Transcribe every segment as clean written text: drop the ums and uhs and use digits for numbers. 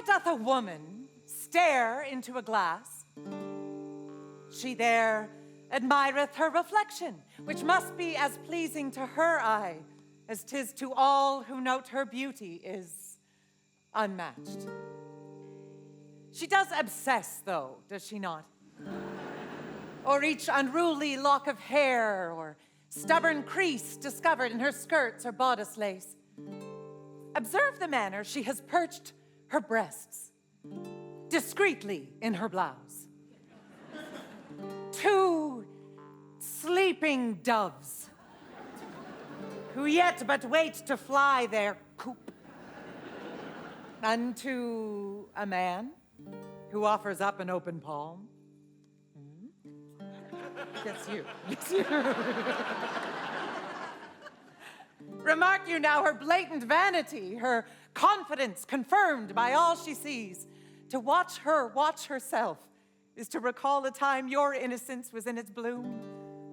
doth a woman stare into a glass, she there admireth her reflection, which must be as pleasing to her eye as 'tis to all who note her beauty is unmatched. She does obsess, though, does she not? Or each unruly lock of hair, or stubborn crease discovered in her skirts or bodice lace. Observe the manner she has perched her breasts discreetly in her blouse. 2 sleeping doves, who yet but wait to fly their coop. Unto a man who offers up an open palm. Yes, you. Yes, you. Remark you now her blatant vanity, her confidence confirmed by all she sees. To watch her watch herself is to recall a time your innocence was in its bloom,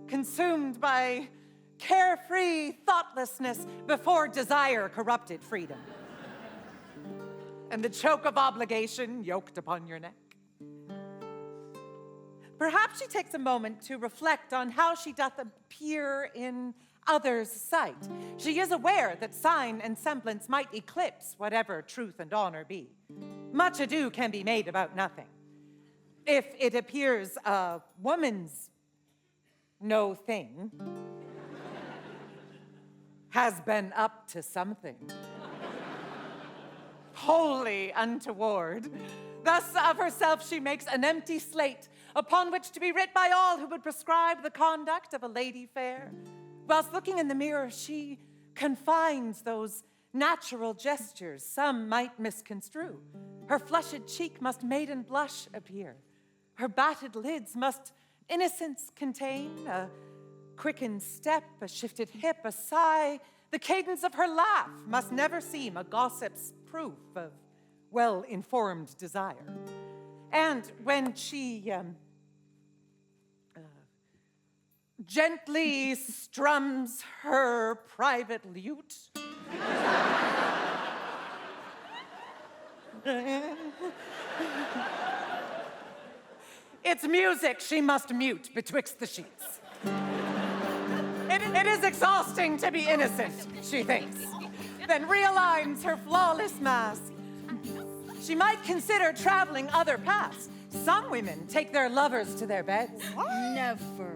consumed by carefree thoughtlessness before desire corrupted freedom, and the choke of obligation yoked upon your neck. Perhaps she takes a moment to reflect on how she doth appear in others' sight. She is aware that sign and semblance might eclipse whatever truth and honor be. Much ado can be made about nothing. If it appears a woman's no thing has been up to something wholly untoward. Thus of herself she makes an empty slate, upon which to be writ by all who would prescribe the conduct of a lady fair. Whilst looking in the mirror, she confines those natural gestures some might misconstrue. Her flushed cheek must maiden blush appear. Her batted lids must innocence contain, a quickened step, a shifted hip, a sigh. The cadence of her laugh must never seem a gossip's proof of well-informed desire. And when she gently strums her private lute, it's music she must mute betwixt the sheets. It is exhausting to be innocent, she thinks, then realigns her flawless mask. She might consider traveling other paths. Some women take their lovers to their beds. Never.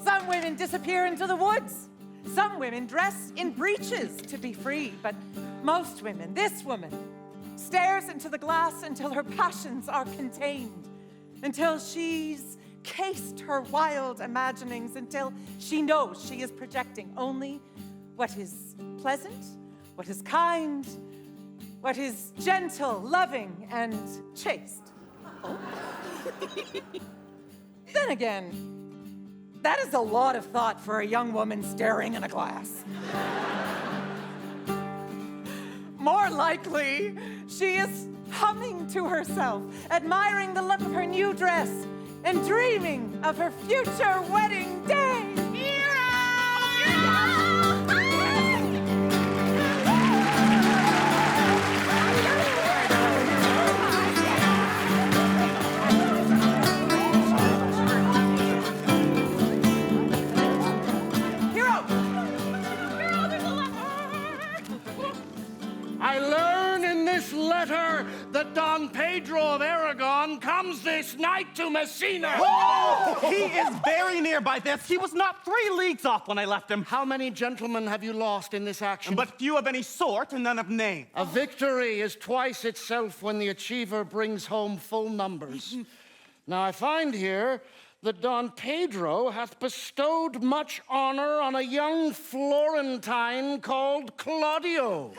Some women disappear into the woods. Some women dress in breeches to be free, but most women, this woman, stares into the glass until her passions are contained, until she's cased her wild imaginings, until she knows she is projecting only what is pleasant, what is kind, what is gentle, loving, and chaste. Oh. Then again, that is a lot of thought for a young woman staring in a glass. More likely, she is humming to herself, admiring the look of her new dress, and dreaming of her future wedding day. That Don Pedro of Aragon comes this night to Messina. Oh! He is very near by this. He was not 3 leagues off when I left him. How many gentlemen have you lost in this action? But few of any sort and none of name. A victory is twice itself when the achiever brings home full numbers. Now I find here that Don Pedro hath bestowed much honor on a young Florentine called Claudio.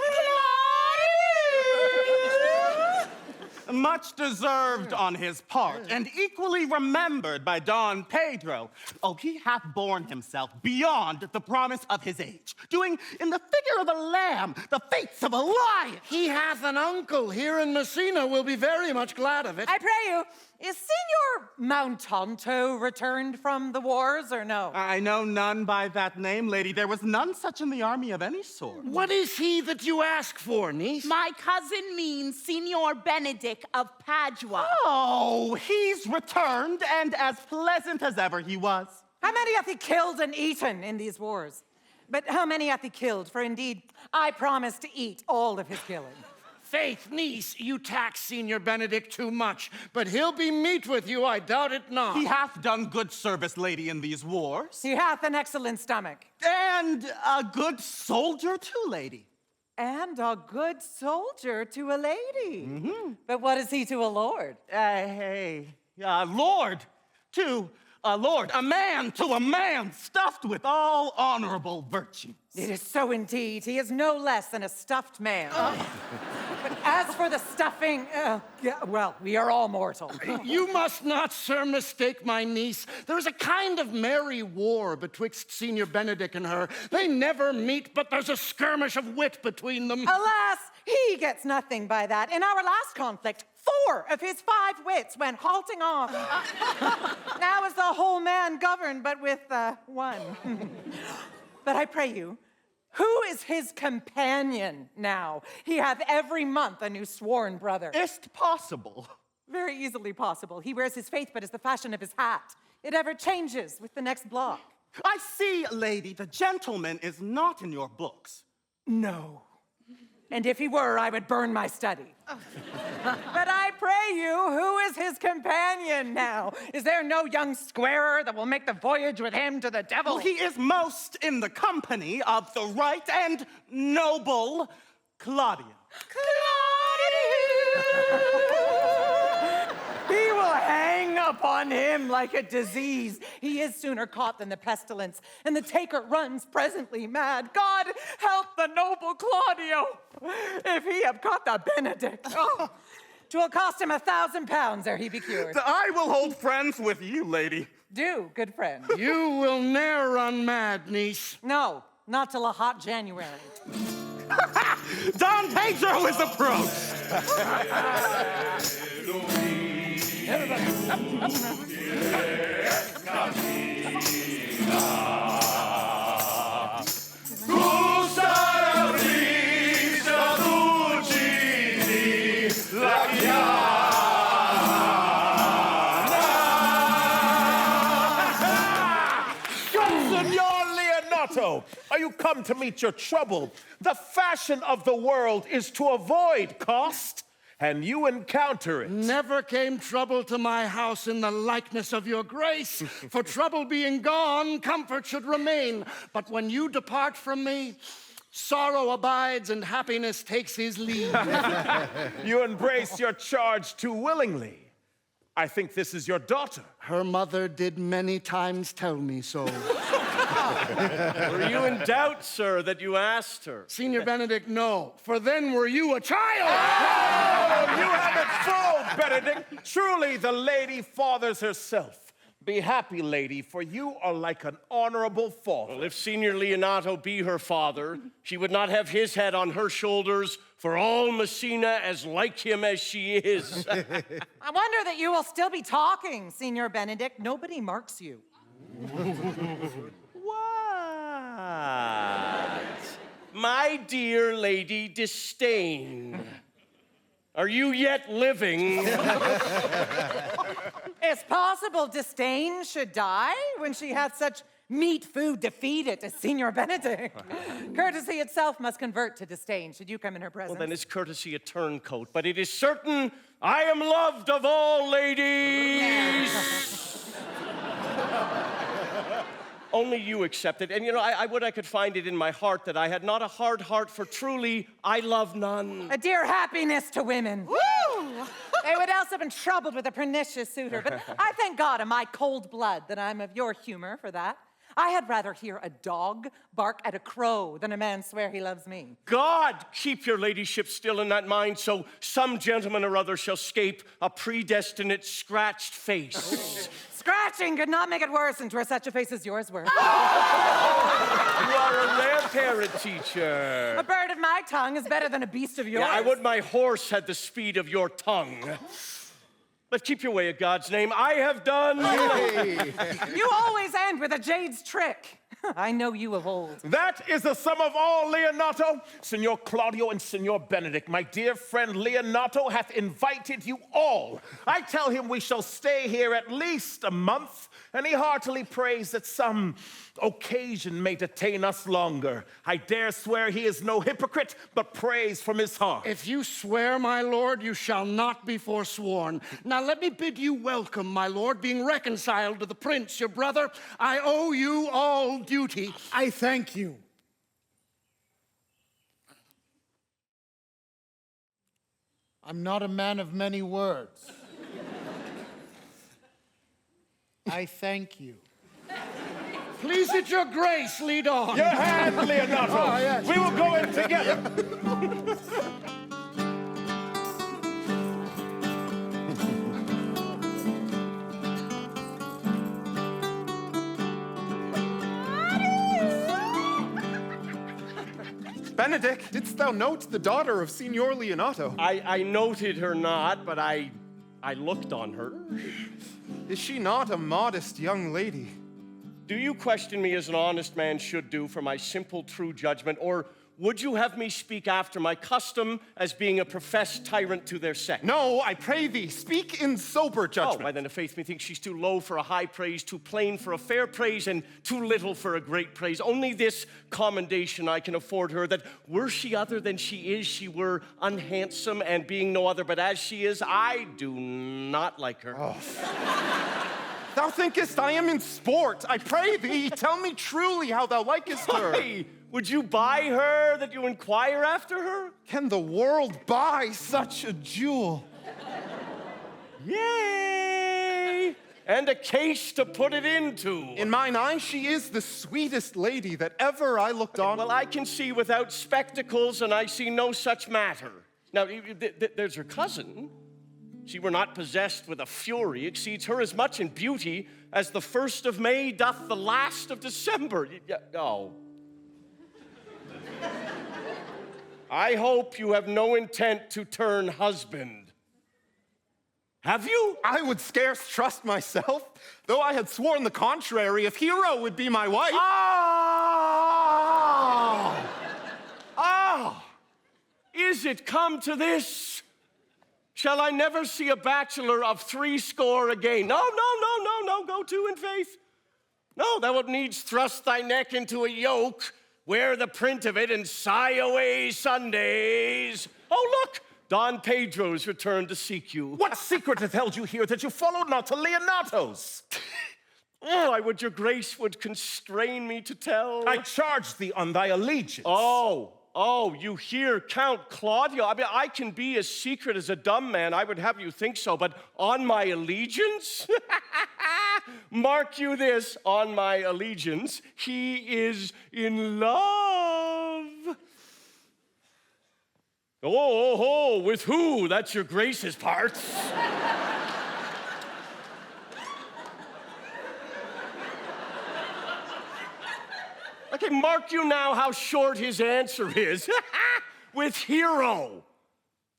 Much deserved on his part, and equally remembered by Don Pedro. Oh, he hath borne himself beyond the promise of his age, doing in the figure of a lamb the feats of a lion. He hath an uncle here in Messina, will be very much glad of it. I pray you, is Signor Mountanto returned from the wars or no? I know none by that name, lady. There was none such in the army of any sort. What is he that you ask for, niece? My cousin means Signor Benedick of Padua. Oh, he's returned, and as pleasant as ever he was. How many hath he killed and eaten in these wars? But how many hath he killed? For indeed, I promise to eat all of his killing. Faith, niece, you tax Senior Benedick too much, but he'll be meet with you, I doubt it not. He hath done good service, lady, in these wars. He hath an excellent stomach. And a good soldier too, lady. And a good soldier to a lady. But what is he to a lord? Lord to a lord, a man to a man, stuffed with all honorable virtues. It is so indeed. He is no less than a stuffed man. But as for the stuffing, well, we are all mortal. You must not, sir, mistake my niece. There's a kind of merry war betwixt Senior Benedick and her. They never meet, but there's a skirmish of wit between them. Alas, he gets nothing by that. In our last conflict, 4 of his 5 wits went halting off. Now is the whole man governed, but with 1. But I pray you, who is his companion now? He hath every month a new sworn brother. Is't possible? Very easily possible. He wears his faith, but is the fashion of his hat. It ever changes with the next block. I see, lady, the gentleman is not in your books. No. And if he were, I would burn my study. But I pray you, who is his companion now? Is there no young squarer that will make the voyage with him to the devil? Well, he is most in the company of the right and noble Claudio. He will hang upon him like a disease. He is sooner caught than the pestilence, and the taker runs presently mad. God help the noble Claudio, if he have caught the Benedict. Oh, 'twill cost him 1,000 pounds ere he be cured. I will hold friends with you, lady. Do, good friend. You will ne'er run mad, niece. No, not till a hot January. Don Pedro is approached. Are you come to meet your trouble? The fashion of the world is to avoid cost, and you encounter it. Never came trouble to my house in the likeness of your grace. For trouble being gone, comfort should remain. But when you depart from me, sorrow abides and happiness takes his leave. You embrace your charge too willingly. I think this is your daughter. Her mother did many times tell me so. Were you in doubt, sir, that you asked her? Senior Benedick, no, for then were you a child. Oh, you have it full, Benedick. Truly, the lady fathers herself. Be happy, lady, for you are like an honorable father. Well, if Senior Leonato be her father, she would not have his head on her shoulders, for all Messina as like him as she is. I wonder that you will still be talking, Signor Benedick. Nobody marks you. What? My dear Lady Disdain, are you yet living? It's possible Disdain should die when she hath such meat food to feed it as Signor Benedick. Courtesy itself must convert to disdain should you come in her presence. Well, then is courtesy a turncoat, but it is certain I am loved of all ladies. Only you accept it. And you know, I would I could find it in my heart that I had not a hard heart, for truly I love none. A dear happiness to women. Woo! They would else have been troubled with a pernicious suitor, but I thank God in my cold blood that I'm of your humor for that. I had rather hear a dog bark at a crow than a man swear he loves me. God, keep your ladyship still in that mind, so some gentleman or other shall scape a predestinate scratched face. Scratching could not make it worse, and 'twere such a face as yours were. You are a rare parent, teacher. A bird of my tongue is better than a beast of yours. Yeah, I would my horse had the speed of your tongue. But keep your way in God's name. I have done. You always end with a jade's trick. I know you of old. That is the sum of all, Leonato. Signor Claudio and Signor Benedick, my dear friend Leonato hath invited you all. I tell him we shall stay here at least a month, and he heartily prays that some occasion may detain us longer. I dare swear he is no hypocrite, but prays from his heart. If you swear, my lord, you shall not be forsworn. Now let me bid you welcome, my lord, being reconciled to the prince, your brother. I owe you all duty. I thank you. I'm not a man of many words. I thank you. Please it your grace, lead on. Your hand, Leonato. Oh, yes. We will go in together. Benedick, didst thou note the daughter of Signor Leonato? I noted her not, but I looked on her. Is she not a modest young lady? Do you question me as an honest man should do for my simple true judgment, or would you have me speak after my custom as being a professed tyrant to their sex? No, I pray thee, speak in sober Oh, judgment. why then, if faith methinks she's too low for a high praise, too plain for a fair praise, and too little for a great praise. Only this commendation I can afford her, that were she other than she is, she were unhandsome, and being no other but as she is, I do not like her. Oh. Thou thinkest I am in sport. I pray thee, tell me truly how thou likest her. Why? Would you buy her that you inquire after her? Can the world buy such a jewel? Yay! And a case to put it into. In mine eyes, she is the sweetest lady that ever I looked on. Well, I can see without spectacles, and I see no such matter. Now, there's her cousin. She were not possessed with a fury, exceeds her as much in beauty as the 1st of May doth the last of December. Oh. I hope you have no intent to turn husband. Have you? I would scarce trust myself, though I had sworn the contrary, if Hero would be my wife. Is it come to this? Shall I never see a bachelor of 80 again? No, go to in faith. No, thou wilt needs thrust thy neck into a yoke, wear the print of it, and sigh away Sundays. Oh, look, Don Pedro's returned to seek you. What secret hath held you here that you followed not to Leonato's? Oh, I would your grace would constrain me to tell. I charge thee on thy allegiance. Oh, you hear Count Claudio? I mean, I can be as secret as a dumb man. I would have you think so, but on my allegiance? Mark you this, on my allegiance, he is in love. Oh, with who? That's your grace's part. Okay, mark you now how short his answer is. With Hero.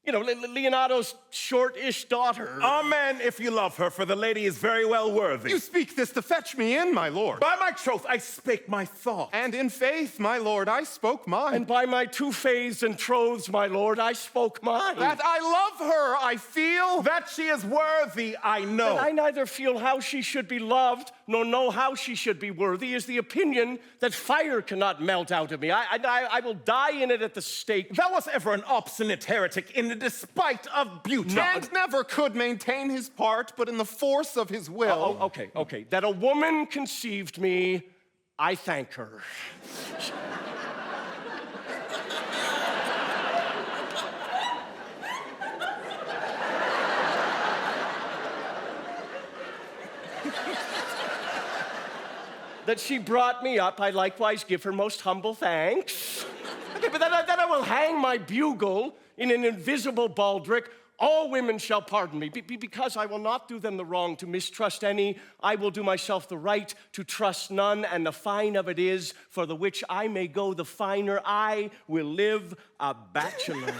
You know, Leonato's short-ish daughter. Amen, if you love her, for the lady is very well worthy. You speak this to fetch me in, my lord. By my troth, I spake my thought. And in faith, my lord, I spoke mine. And by my 2 faiths and troths, my lord, I spoke mine. That I love her, I feel. That she is worthy, I know. That I neither feel how she should be loved, nor know how she should be worthy, is the opinion that fire cannot melt out of me. I will die in it at the stake. Thou was ever an obstinate heretic in the despite of beauty. And never could maintain his part, but in the force of his will. Okay. That a woman conceived me, I thank her. that she brought me up, I likewise give her most humble thanks. Okay, but then I will hang my bugle in an invisible baldric. All women shall pardon me, because I will not do them the wrong to mistrust any. I will do myself the right to trust none, and the fine of it is, for the which I may go the finer, I will live a bachelor.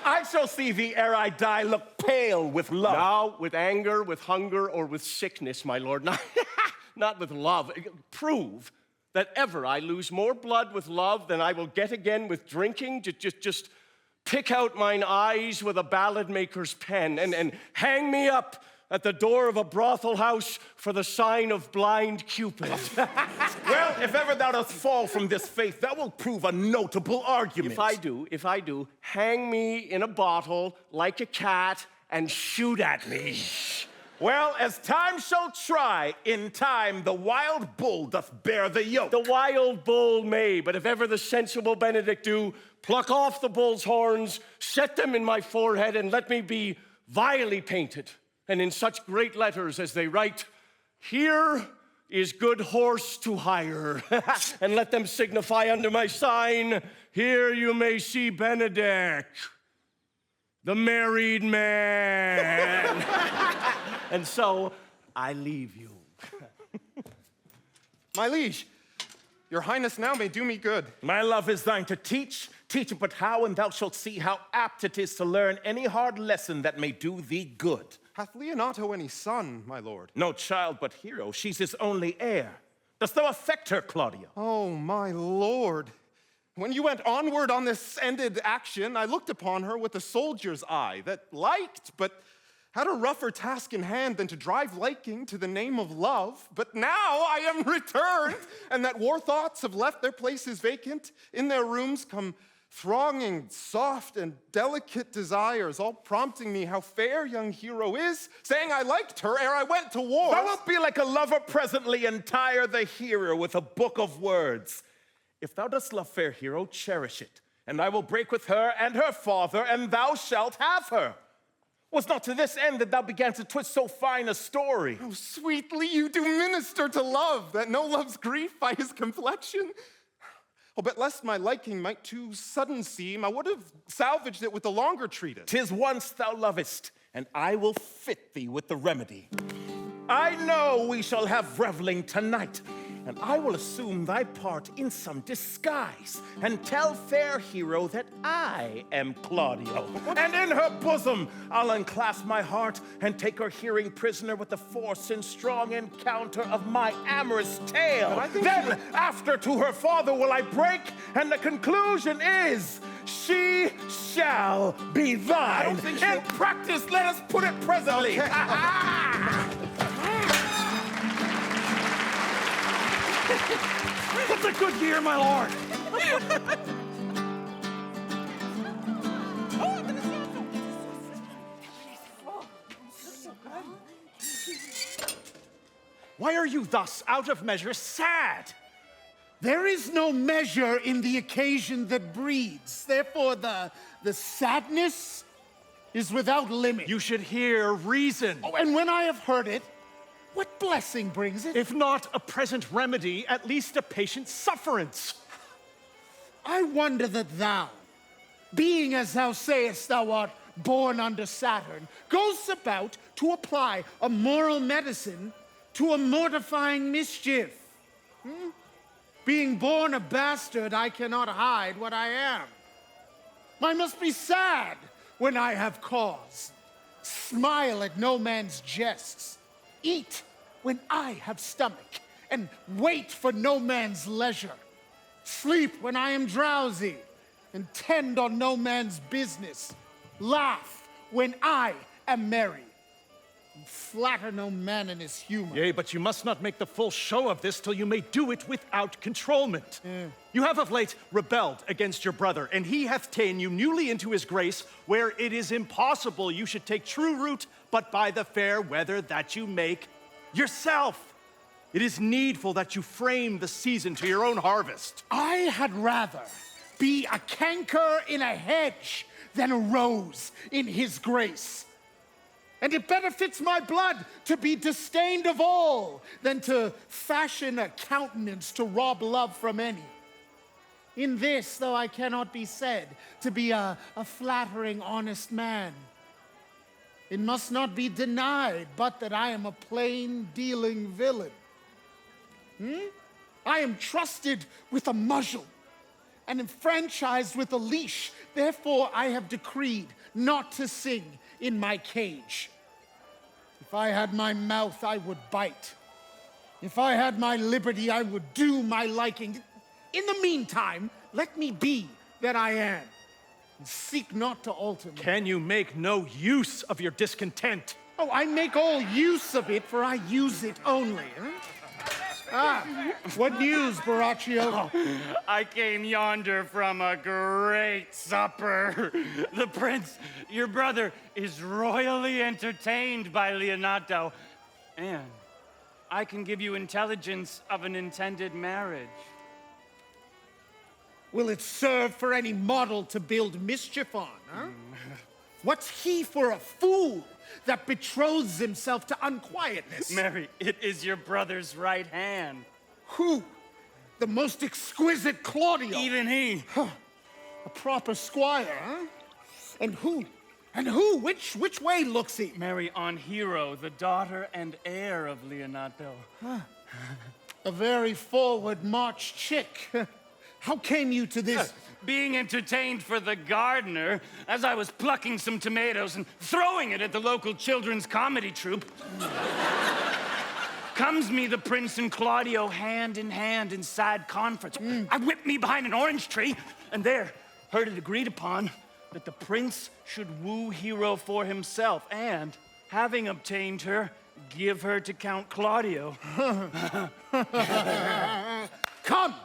I shall see thee ere I die look pale with love. Now, with anger, with hunger, or with sickness, my lord, not with love. Prove that ever I lose more blood with love than I will get again with drinking. Just pick out mine eyes with a ballad maker's pen and hang me up at the door of a brothel house for the sign of blind Cupid. Well, if ever thou dost fall from this faith, that will prove a notable argument. If I do, hang me in a bottle like a cat and shoot at me. Well, as time shall try, in time the wild bull doth bear the yoke. The wild bull may, but if ever the sensible Benedick do, pluck off the bull's horns, set them in my forehead, and let me be vilely painted, and in such great letters as they write, here is good horse to hire, and let them signify under my sign, here you may see Benedick, the married man. And so I leave you. My liege, your highness now may do me good. My love is thine to teach it but how, and thou shalt see how apt it is to learn any hard lesson that may do thee good. Hath Leonato any son, my lord? No child but Hero, she's his only heir. Dost thou affect her, Claudio? Oh, my lord. When you went onward on this ended action, I looked upon her with a soldier's eye that liked, but had a rougher task in hand than to drive liking to the name of love. But now I am returned, and that war thoughts have left their places vacant. In their rooms come thronging soft and delicate desires, all prompting me how fair young Hero is, saying I liked her ere I went to war. Thou wilt be like a lover presently, and tire the hearer with a book of words. If thou dost love fair Hero, cherish it, and I will break with her and her father, and thou shalt have her. Was not to this end that thou began to twist so fine a story. Oh, sweetly you do minister to love, that no love's grief by his complexion. Oh, but lest my liking might too sudden seem, I would have salvaged it with the longer treatise. 'Tis once thou lovest, and I will fit thee with the remedy. I know we shall have reveling tonight, and I will assume thy part in some disguise, and tell fair Hero that I am Claudio. And in her bosom I'll unclasp my heart, and take her hearing prisoner with the force and strong encounter of my amorous tale. Then after to her father will I break, and the conclusion is, she shall be thine. In practice, let us put it presently. Okay. What's a good year, my lord? Why are you thus out of measure sad? There is no measure in the occasion that breeds. Therefore, the sadness is without limit. You should hear reason. Oh, and when I have heard it, what blessing brings it? If not a present remedy, at least a patient sufferance. I wonder that thou, being as thou sayest thou art born under Saturn, goest about to apply a moral medicine to a mortifying mischief. Being born a bastard, I cannot hide what I am. I must be sad when I have cause, smile at no man's jests, eat when I have stomach, and wait for no man's leisure, sleep when I am drowsy, and tend on no man's business, laugh when I am merry, and flatter no man in his humor. Yea, but you must not make the full show of this till you may do it without controlment. You have of late rebelled against your brother, and he hath ta'en you newly into his grace, where it is impossible you should take true root, but by the fair weather that you make yourself. It is needful that you frame the season to your own harvest. I had rather be a canker in a hedge than a rose in his grace. And it better fits my blood to be disdained of all than to fashion a countenance to rob love from any. In this, though I cannot be said to be a flattering, honest man, it must not be denied but that I am a plain-dealing villain. I am trusted with a muzzle and enfranchised with a leash. Therefore, I have decreed not to sing in my cage. If I had my mouth, I would bite. If I had my liberty, I would do my liking. In the meantime, let me be that I am, and seek not to alter me. Can you make no use of your discontent? Oh, I make all use of it, for I use it only. What news, Baraccio? I came yonder from a great supper. The prince, your brother, is royally entertained by Leonato, and I can give you intelligence of an intended marriage. Will it serve for any model to build mischief on, What's he for a fool that betroths himself to unquietness? Mary, it is your brother's right hand. Who? The most exquisite Claudio? Even he. A proper squire, And who? And who? Which way looks he? Mary, on Hero, the daughter and heir of Leonato. A very forward march chick. How came you to this? Being entertained for the gardener as I was plucking some tomatoes and throwing it at the local children's comedy troupe. Comes me the prince and Claudio hand in hand in sad conference. I whipped me behind an orange tree, and there heard it agreed upon that the prince should woo Hero for himself, and, having obtained her, give her to Count Claudio. Come,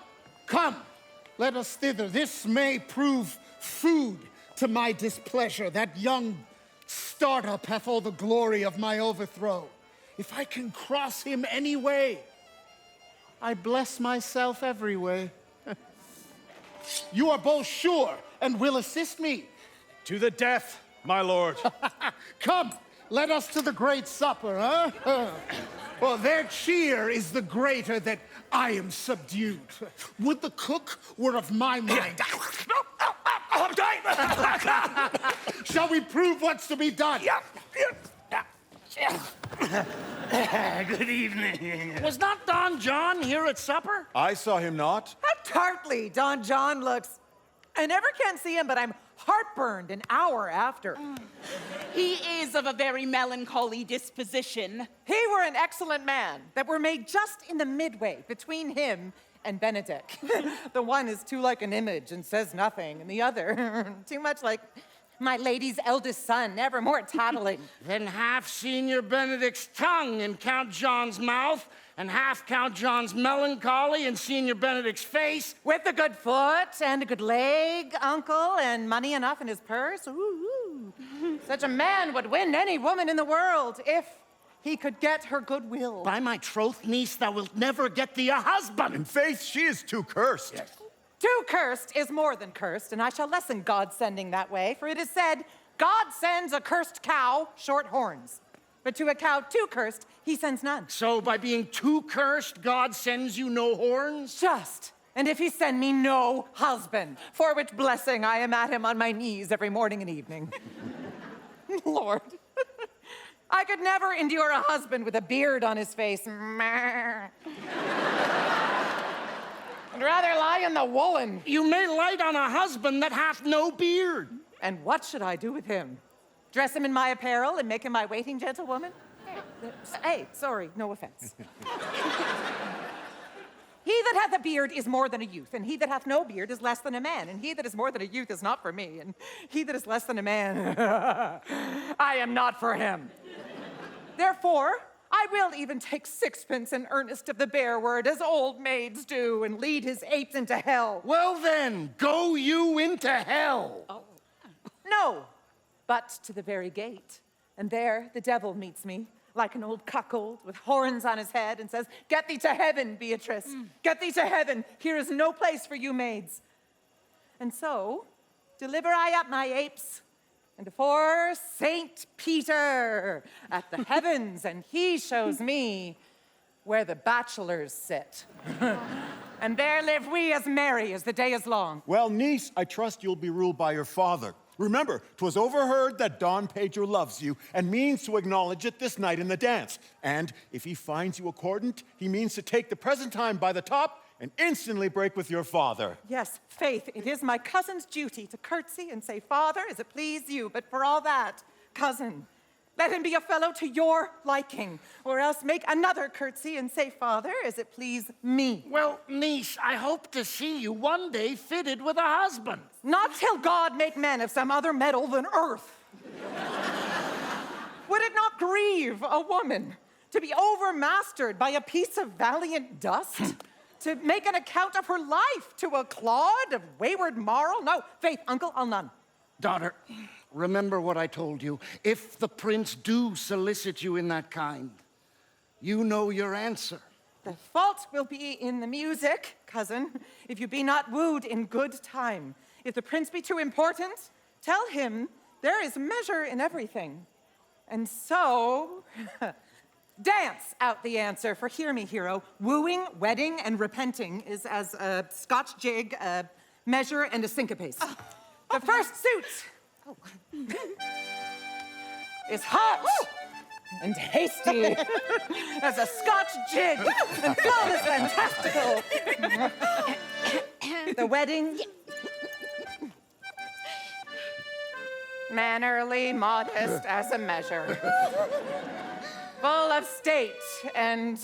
let us thither. This may prove food to my displeasure. That young startup hath all the glory of my overthrow. If I can cross him any way, I bless myself every way. You are both sure and will assist me. To the death, my lord. Come, let us to the great supper, Well, their cheer is the greater that I am subdued. Would the cook were of my mind. Shall we prove what's to be done? Good evening. Was not Don John here at supper? I saw him not. How tartly Don John looks. I never can see him, but I'm heartburned an hour after. He is of a very melancholy disposition. He were an excellent man that were made just in the midway between him and Benedick. The one is too like an image and says nothing, and the other too much like my lady's eldest son, never more tattling. Then half Senior Benedick's tongue in Count John's mouth, and half Count John's melancholy in Senior Benedick's face. With a good foot and a good leg, uncle, and money enough in his purse. Ooh. Such a man would win any woman in the world if he could get her goodwill. By my troth, niece, thou wilt never get thee a husband. In faith, she is too cursed. Yes. Too cursed is more than cursed, and I shall lessen God's sending that way, for it is said, God sends a cursed cow short horns, but to a cow too cursed, he sends none. So by being too cursed, God sends you no horns? Just, and if he send me no husband, for which blessing I am at him on my knees every morning and evening. Lord, I could never endure a husband with a beard on his face. I'd rather lie in the woolen. You may light on a husband that hath no beard. And what should I do with him? Dress him in my apparel and make him my waiting gentlewoman? Hey, sorry, no offense. He that hath a beard is more than a youth, and he that hath no beard is less than a man, and he that is more than a youth is not for me, and he that is less than a man, I am not for him. Therefore, I will even take sixpence in earnest of the bare word, as old maids do, and lead his apes into hell. Well then, go you into hell. Oh. No, but to the very gate. And there the devil meets me, like an old cuckold with horns on his head, and says, "Get thee to heaven, Beatrice. Get thee to heaven. Here is no place for you maids." And so, deliver I up my apes, and before Saint Peter at the heavens, and he shows me where the bachelors sit. And there live we as merry as the day is long. Well, niece, I trust you'll be ruled by your father. Remember, 'twas overheard that Don Pedro loves you and means to acknowledge it this night in the dance. And if he finds you accordant, he means to take the present time by the top and instantly break with your father. Yes, Faith, it is my cousin's duty to curtsy and say, Father, as it please you, but for all that, cousin, let him be a fellow to your liking, or else make another curtsy and say, Father, as it please me. Well, niece, I hope to see you one day fitted with a husband. Not till God make men of some other metal than earth. Would it not grieve a woman to be overmastered by a piece of valiant dust? To make an account of her life to a clod of wayward marl? No, Faith, uncle, I'll none. Daughter, remember what I told you. If the prince do solicit you in that kind, you know your answer. The fault will be in the music, cousin, if you be not wooed in good time. If the prince be too important, tell him there is measure in everything. And so, dance out the answer, for hear me, hero. Wooing, wedding, and repenting is as a Scotch jig, a measure, and a syncopace. The first suit is hot and hasty as a Scotch jig and flawless fantastical. The wedding, mannerly, modest as a measure, full of state and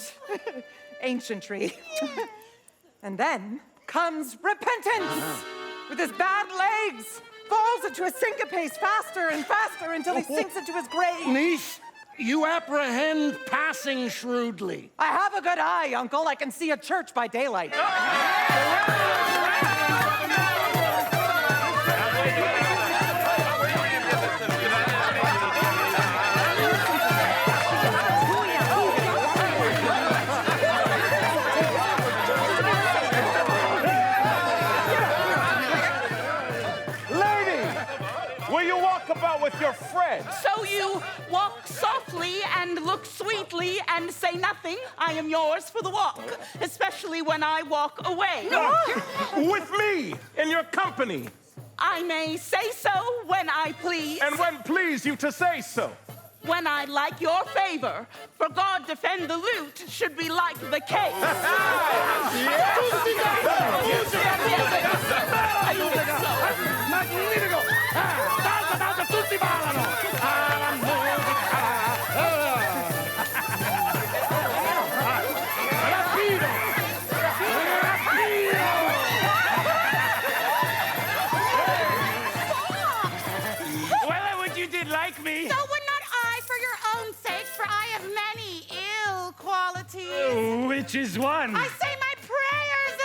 ancientry. And then comes repentance with his bad legs, falls into a syncopace faster and faster until he sinks into his grave. Niece, you apprehend passing shrewdly. I have a good eye, uncle. I can see a church by daylight. About with your friend. So you walk softly and look sweetly and say nothing. I am yours for the walk, especially when I walk away. With me, in your company. I may say so when I please. And when please you to say so. When I like your favor, for God defend the lute should be like the case. Well, I would you did like me. So would not I for your own sake, for I have many ill qualities. Which is one? I say my prayers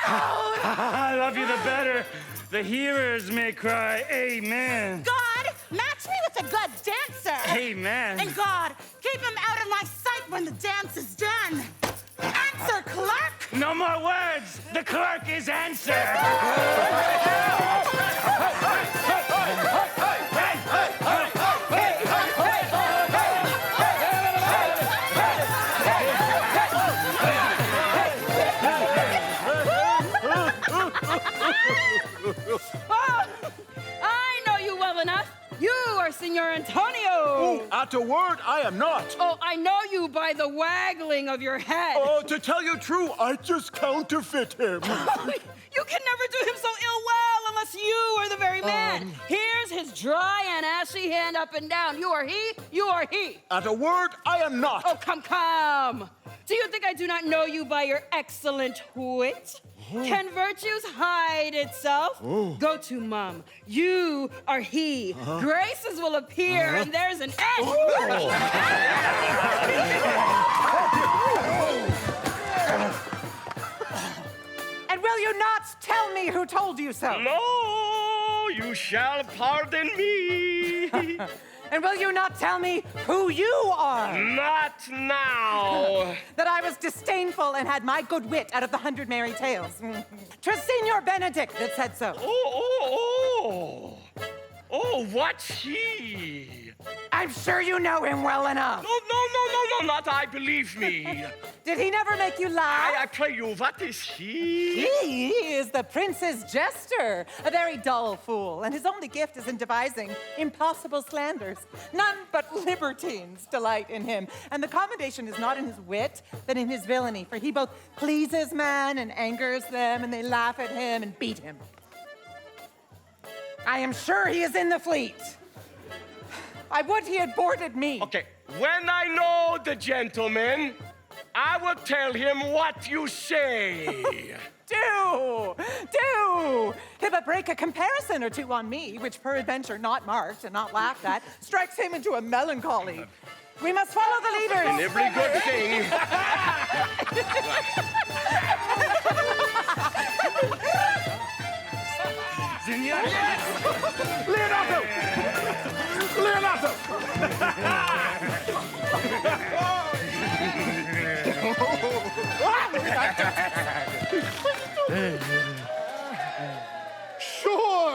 aloud. I love you the better. The hearers may cry, amen. God, match me with a good dancer. Amen. And God, keep him out of my sight when the dance is done. Answer, clerk. No more words. The clerk is answered. Oh, I know you well enough. You are Signor Antonio. At a word, I am not. Oh, I know you by the waggling of your head. Oh, to tell you true, I just counterfeit him. You can never do him so ill well unless you are the very man. Here's his dry and ashy hand up and down. You are he, you are he. At a word, I am not. Oh, come, come. Do you think I do not know you by your excellent wit? Can virtues hide itself? Go to Mum. You are he. Graces will appear, and there's an end. And will you not tell me who told you so? No, you shall pardon me. And will you not tell me who you are? Not now. That I was disdainful and had my good wit out of the 100 merry tales. 'Twas Signor Benedick that said so. Oh. Oh, what's he? I'm sure you know him well enough. No, not I, believe me. Did he never make you laugh? I pray you, what is he? He is the prince's jester, a very dull fool, and his only gift is in devising impossible slanders. None but libertines delight in him, and the commendation is not in his wit, but in his villainy, for he both pleases men and angers them, and they laugh at him and beat him. I am sure he is in the fleet. I would he had boarded me. Okay, when I know the gentleman, I will tell him what you say. Do! He'll but break a comparison or two on me, which peradventure not marked and not laughed at, strikes him into a melancholy. We must follow the leaders. In every good thing. Leonardo! Leonardo!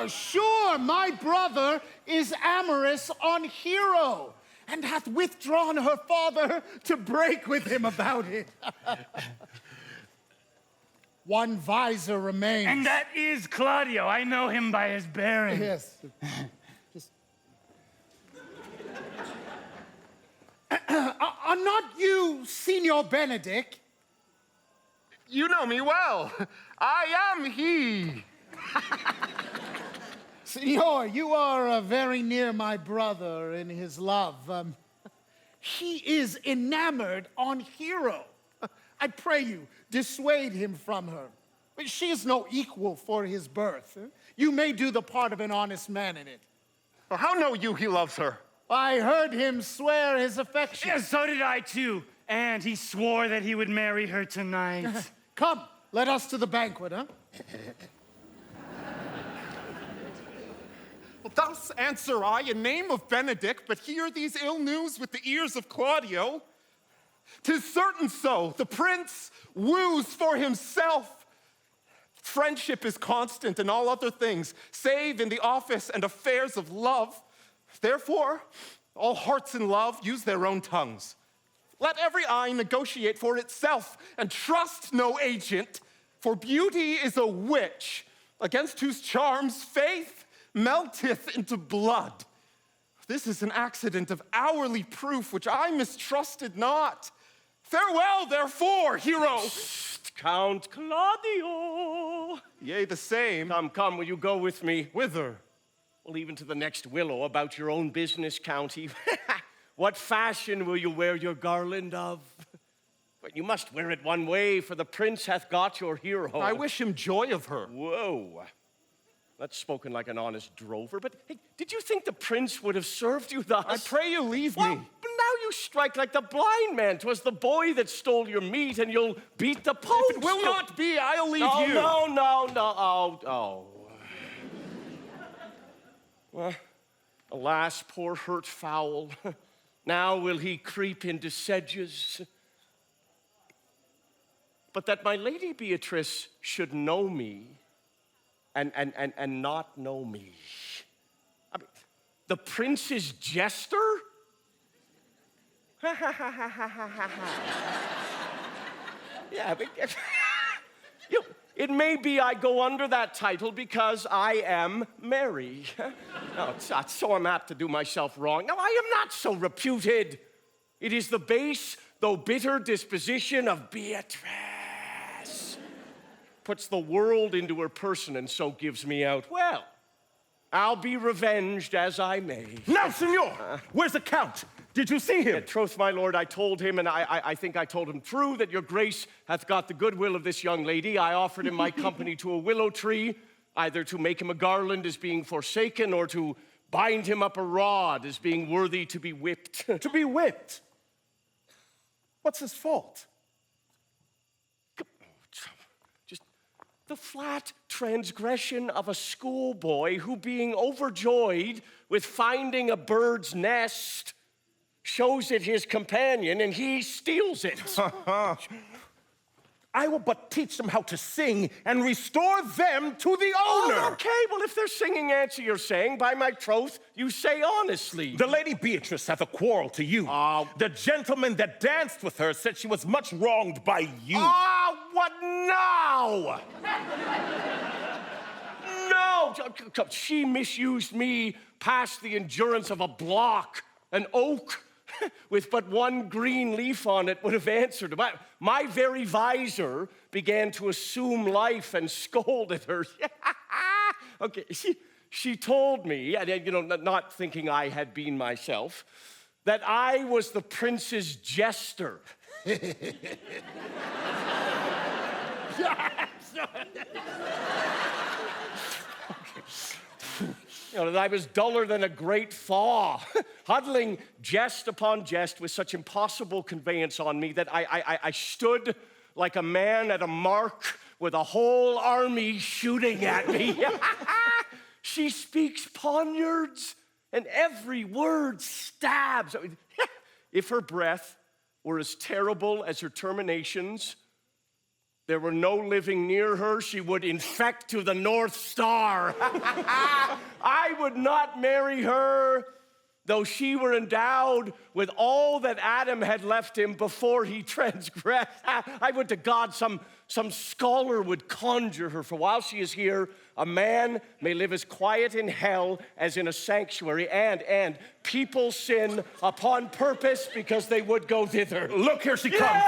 Sure, my brother is amorous on Hero, and hath withdrawn her father to break with him about it. One visor remains. And that is Claudio. I know him by his bearing. Yes. Are not you Signor Benedick? You know me well. I am he. Signor, you are very near my brother in his love. He is enamored on Hero. I pray you, dissuade him from her. She is no equal for his birth. You may do the part of an honest man in it. Well, how know you he loves her? I heard him swear his affection. Yeah, so did I too. And he swore that he would marry her tonight. Come, let us to the banquet, huh? Well, thus answer I in name of Benedick, but hear these ill news with the ears of Claudio. 'Tis certain so, the prince woos for himself. Friendship is constant in all other things, save in the office and affairs of love. Therefore, all hearts in love use their own tongues. Let every eye negotiate for itself, and trust no agent, for beauty is a witch, against whose charms faith melteth into blood. This is an accident of hourly proof, which I mistrusted not. Farewell, therefore, Hero. Count Claudio. Yea, the same. Come, will you go with me? Whither? Well, even to the next willow, about your own business, County. What fashion will you wear your garland of? But you must wear it one way, for the prince hath got your hero. I wish him joy of her. Whoa. That's spoken like an honest drover, but hey, did you think the prince would have served you thus? I pray you leave Well, me. but now you strike like the blind man. 'Twas the boy that stole your meat, and you'll beat the post. If it will not be, I'll leave you. No. Oh. Well, alas, poor hurt fowl. Now will he creep into sedges. But that my lady Beatrice should know me and not know me. I mean, the prince's jester? Yeah, but, it may be I go under that title because I am Mary. No, it's not so I'm apt to do myself wrong. No, I am not so reputed. It is the base, though bitter disposition of Beatrice. Puts the world into her person and so gives me out. Well, I'll be revenged as I may. Now, senor, where's the count? Did you see him? Troth, my lord, I told him, and I think I told him true, that your grace hath got the goodwill of this young lady. I offered him my company to a willow tree, either to make him a garland as being forsaken, or to bind him up a rod as being worthy to be whipped. To be whipped? What's his fault? Just the flat transgression of a schoolboy who, being overjoyed with finding a bird's nest, shows it his companion and he steals it. I will but teach them how to sing and restore them to the owner. Oh, okay, well, if they're singing answer your saying, by my troth, you say honestly. The Lady Beatrice hath a quarrel to you. The gentleman that danced with her said she was much wronged by you. What now? No, she misused me past the endurance of a block, an oak. With but one green leaf on it would have answered. My very visor began to assume life and scolded her. Okay, she told me, not thinking I had been myself, that I was the prince's jester. That I was duller than a great thaw, huddling jest upon jest with such impossible conveyance on me that I stood like a man at a mark with a whole army shooting at me. She speaks poniards, and every word stabs. If her breath were as terrible as her terminations, there were no living near her, she would infect to the North Star. I would not marry her, though she were endowed with all that Adam had left him before he transgressed. I would to God some scholar would conjure her, for while she is here, a man may live as quiet in hell as in a sanctuary, and people sin upon purpose because they would go thither. Look, here she comes.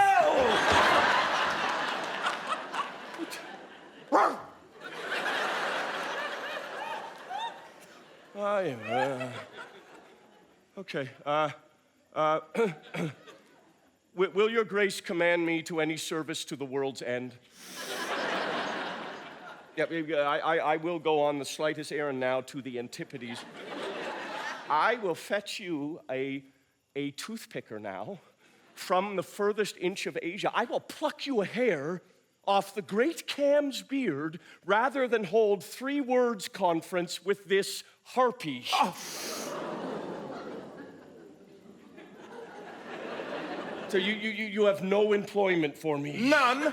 Okay. Will your grace command me to any service to the world's end? I will go on the slightest errand now to the Antipodes. I will fetch you a toothpicker now from the furthest inch of Asia. I will pluck you a hair off the great Cam's beard rather than hold 3 words conference with this harpy. So you have no employment for me? None,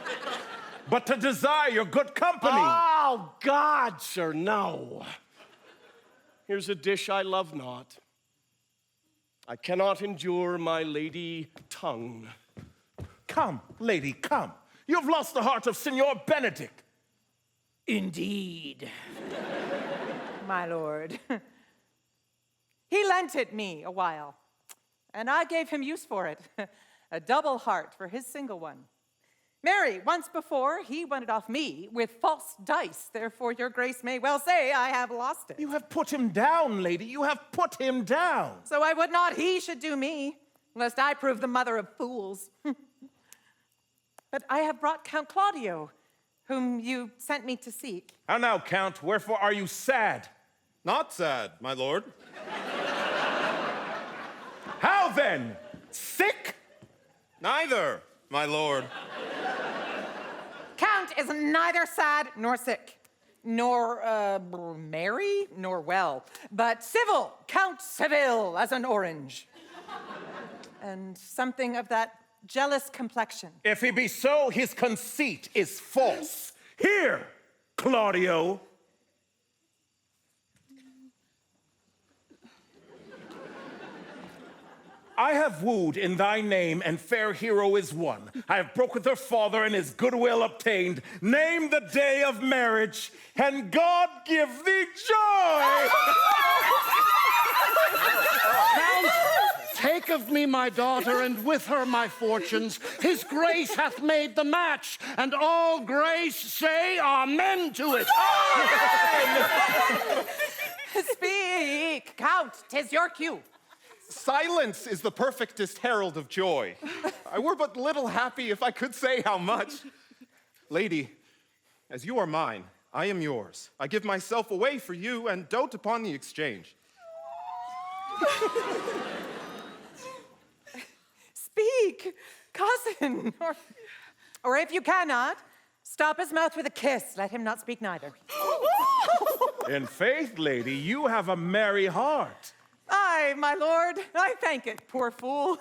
but to desire your good company. Oh, God, sir, no. Here's a dish I love not. I cannot endure my lady tongue. Come, lady, come. You have lost the heart of Signor Benedick. Indeed. My lord. He lent it me a while, and I gave him use for it. A double heart for his single one. Marry, once before, he won it off me with false dice. Therefore, your grace may well say I have lost it. You have put him down, lady. You have put him down. So I would not he should do me, lest I prove the mother of fools. But I have brought Count Claudio, whom you sent me to seek. How now, Count? Wherefore are you sad? Not sad, my lord. How then? Sick? Neither, my lord. Count is neither sad nor sick, nor merry, nor well, but civil, Count Civil as an orange. And something of that jealous complexion. If he be so, his conceit is false. Here, Claudio. I have wooed in thy name, and fair hero is won. I have broke with her father, and his goodwill obtained. Name the day of marriage, and God give thee joy! Count, take of me my daughter, and with her my fortunes. His grace hath made the match, and all grace say amen to it. Speak, Count, 'tis your cue. Silence is the perfectest herald of joy. I were but little happy if I could say how much. Lady, as you are mine, I am yours. I give myself away for you and dote upon the exchange. Speak, cousin, or if you cannot, stop his mouth with a kiss. Let him not speak neither. In faith, lady, you have a merry heart. Aye, my lord, I thank it, poor fool.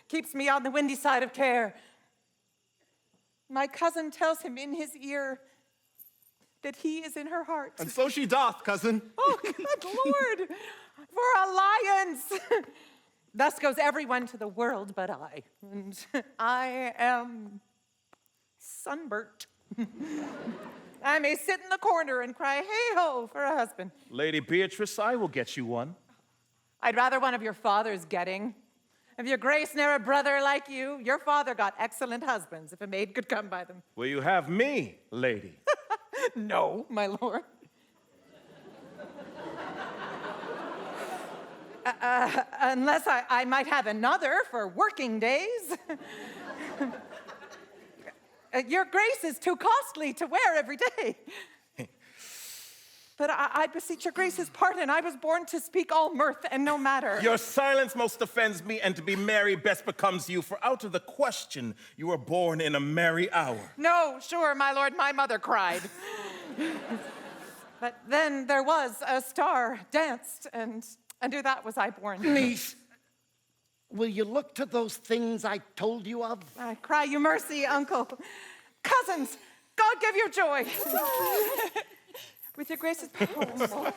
Keeps me on the windy side of care. My cousin tells him in his ear that he is in her heart. And so she doth, cousin. Oh, good Lord, for alliance. Thus goes everyone to the world but I, and I am sunburnt. I may sit in the corner and cry, hey-ho, for a husband. Lady Beatrice, I will get you one. I'd rather one of your father's getting. If your grace ne'er a brother like you, your father got excellent husbands, if a maid could come by them. Will you have me, lady? No, my lord. Unless I might have another for working days. Your grace is too costly to wear every day. But I beseech your grace's pardon. I was born to speak all mirth and no matter. Your silence most offends me, and to be merry best becomes you, for out of the question you were born in a merry hour. No, sure, my lord, my mother cried. But then there was a star danced, and under that was I born. Niece, will you look to those things I told you of? I cry you mercy, uncle. Cousins, God give you joy. With your grace's power.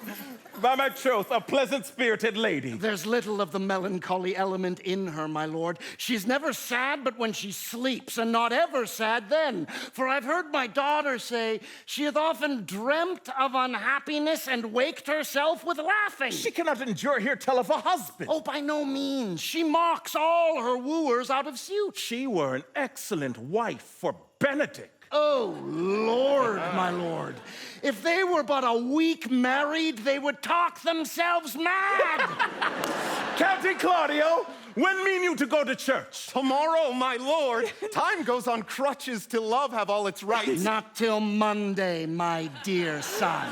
By my troth, a pleasant-spirited lady. There's little of the melancholy element in her, my lord. She's never sad but when she sleeps, and not ever sad then. For I've heard my daughter say she hath often dreamt of unhappiness and waked herself with laughing. She cannot endure hear tell of a husband. Oh, by no means. She mocks all her wooers out of suit. She were an excellent wife for Benedick. Oh, Lord, my lord. If they were but a week married, they would talk themselves mad. Captain Claudio, when mean you to go to church? Tomorrow, my lord. Time goes on crutches till love have all its rights. Not till Monday, my dear son.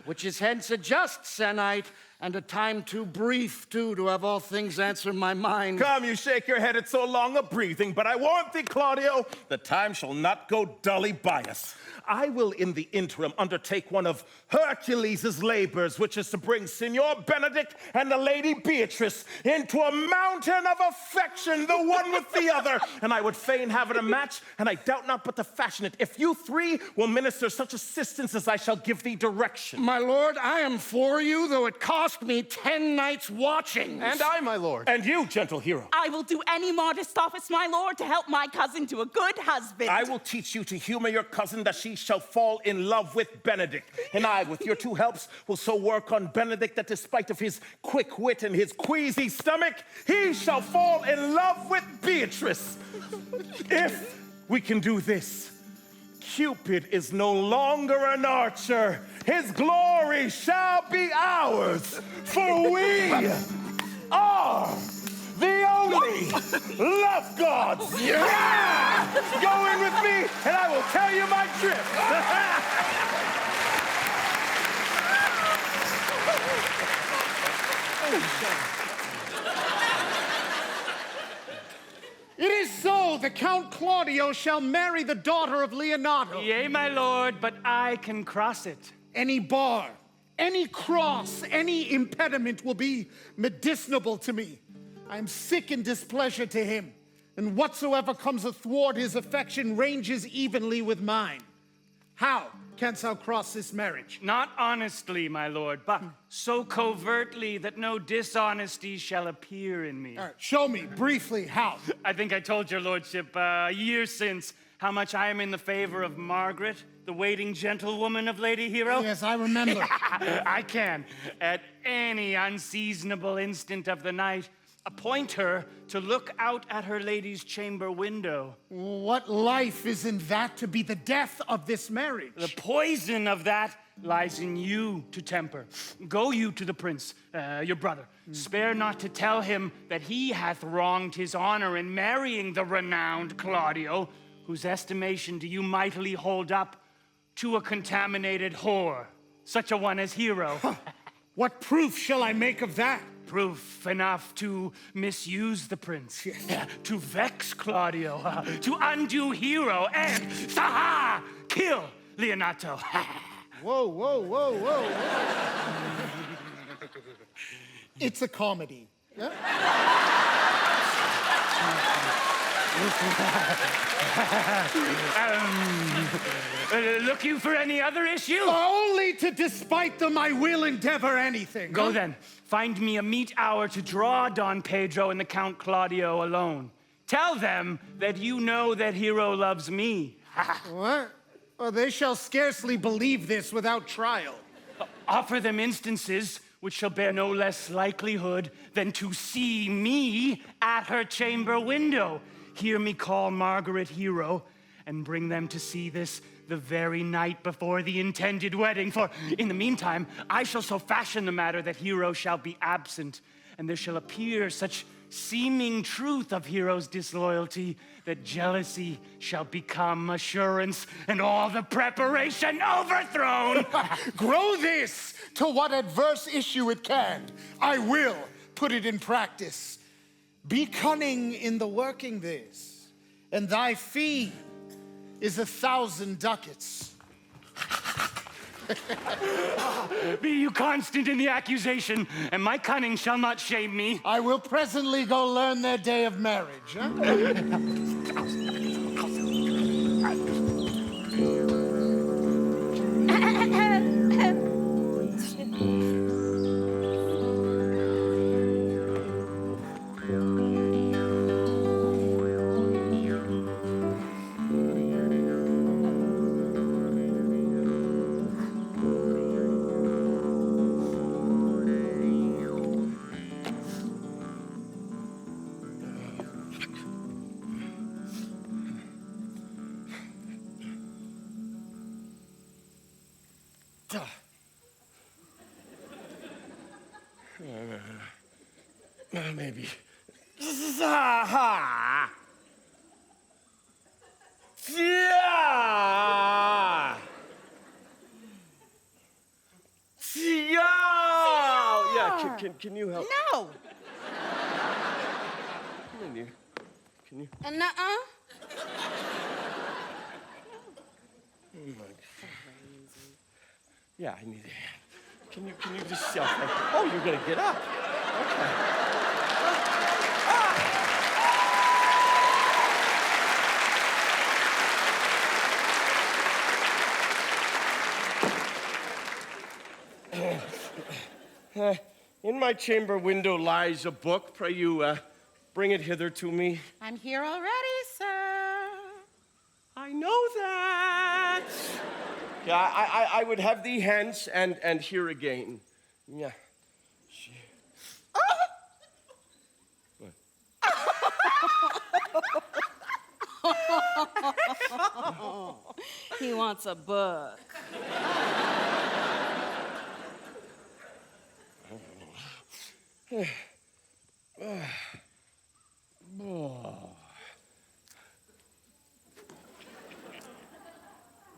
Which is hence a just sennight, and a time too brief, too, to have all things answer my mind. Come, you shake your head at so long a breathing, but I warrant thee, Claudio, the time shall not go dully by us. I will in the interim undertake one of Hercules' labors, which is to bring Signor Benedick and the Lady Beatrice into a mountain of affection, the one with the other. And I would fain have it a match, and I doubt not but to fashion it, if you three will minister such assistance as I shall give thee direction. My lord, I am for you, though it cost me 10 nights' watching. And I, my lord. And you, gentle hero. I will do any modest office, my lord, to help my cousin to a good husband. I will teach you to humor your cousin, that she shall fall in love with Benedick. And I, with your two helps, will so work on Benedick that despite of his quick wit and his queasy stomach, he shall fall in love with Beatrice. If we can do this, Cupid is no longer an archer. His glory shall be ours, for we are the only love gods. Yeah! Go in with me, and I will tell you my drift. It is so, the Count Claudio shall marry the daughter of Leonardo. Yea, my lord, but I can cross it. Any bar, any cross, any impediment will be medicinable to me. I am sick in displeasure to him, and whatsoever comes athwart his affection ranges evenly with mine. How canst thou cross this marriage? Not honestly, my lord, but so covertly that no dishonesty shall appear in me. All right, show me briefly how. I think I told your lordship a year since how much I am in the favor of Margaret, the waiting gentlewoman of Lady Hero. Yes, I remember. I can, at any unseasonable instant of the night, appoint her to look out at her lady's chamber window. What life is in that to be the death of this marriage? The poison of that lies in you to temper. Go you to the prince, your brother. Spare not to tell him that he hath wronged his honor in marrying the renowned Claudio, whose estimation do you mightily hold up to a contaminated whore, such a one as Hero. What proof shall I make of that? Proof enough to misuse the prince, to vex Claudio, to undo Hero, and kill Leonato. Whoa, whoa, whoa, whoa, whoa. It's a comedy. Yeah? Look you for any other issue? Only to despite them I will endeavor anything. Go then. Find me a meet hour to draw Don Pedro and the Count Claudio alone. Tell them that you know that Hero loves me. What? Well, they shall scarcely believe this without trial. Offer them instances which shall bear no less likelihood than to see me at her chamber window. Hear me call Margaret Hero, and bring them to see this the very night before the intended wedding. For in the meantime, I shall so fashion the matter that Hero shall be absent, and there shall appear such seeming truth of Hero's disloyalty that jealousy shall become assurance, and all the preparation overthrown. Grow this to what adverse issue it can. I will put it in practice. Be cunning in the working this, and thy fee is 1,000 ducats. Be you constant in the accusation, and my cunning shall not shame me. I will presently go learn their day of marriage. Huh? Maybe. Yeah, can you help? No. Come in here. Can you? Nuh-uh. Oh my God. Yeah, I need a hand. Can you just self? Oh, you're gonna get up. Okay. In my chamber window lies a book. Pray you bring it hither to me. I'm here already, sir. I know that. Yeah, I would have thee hence and here again. Yeah. He wants a book.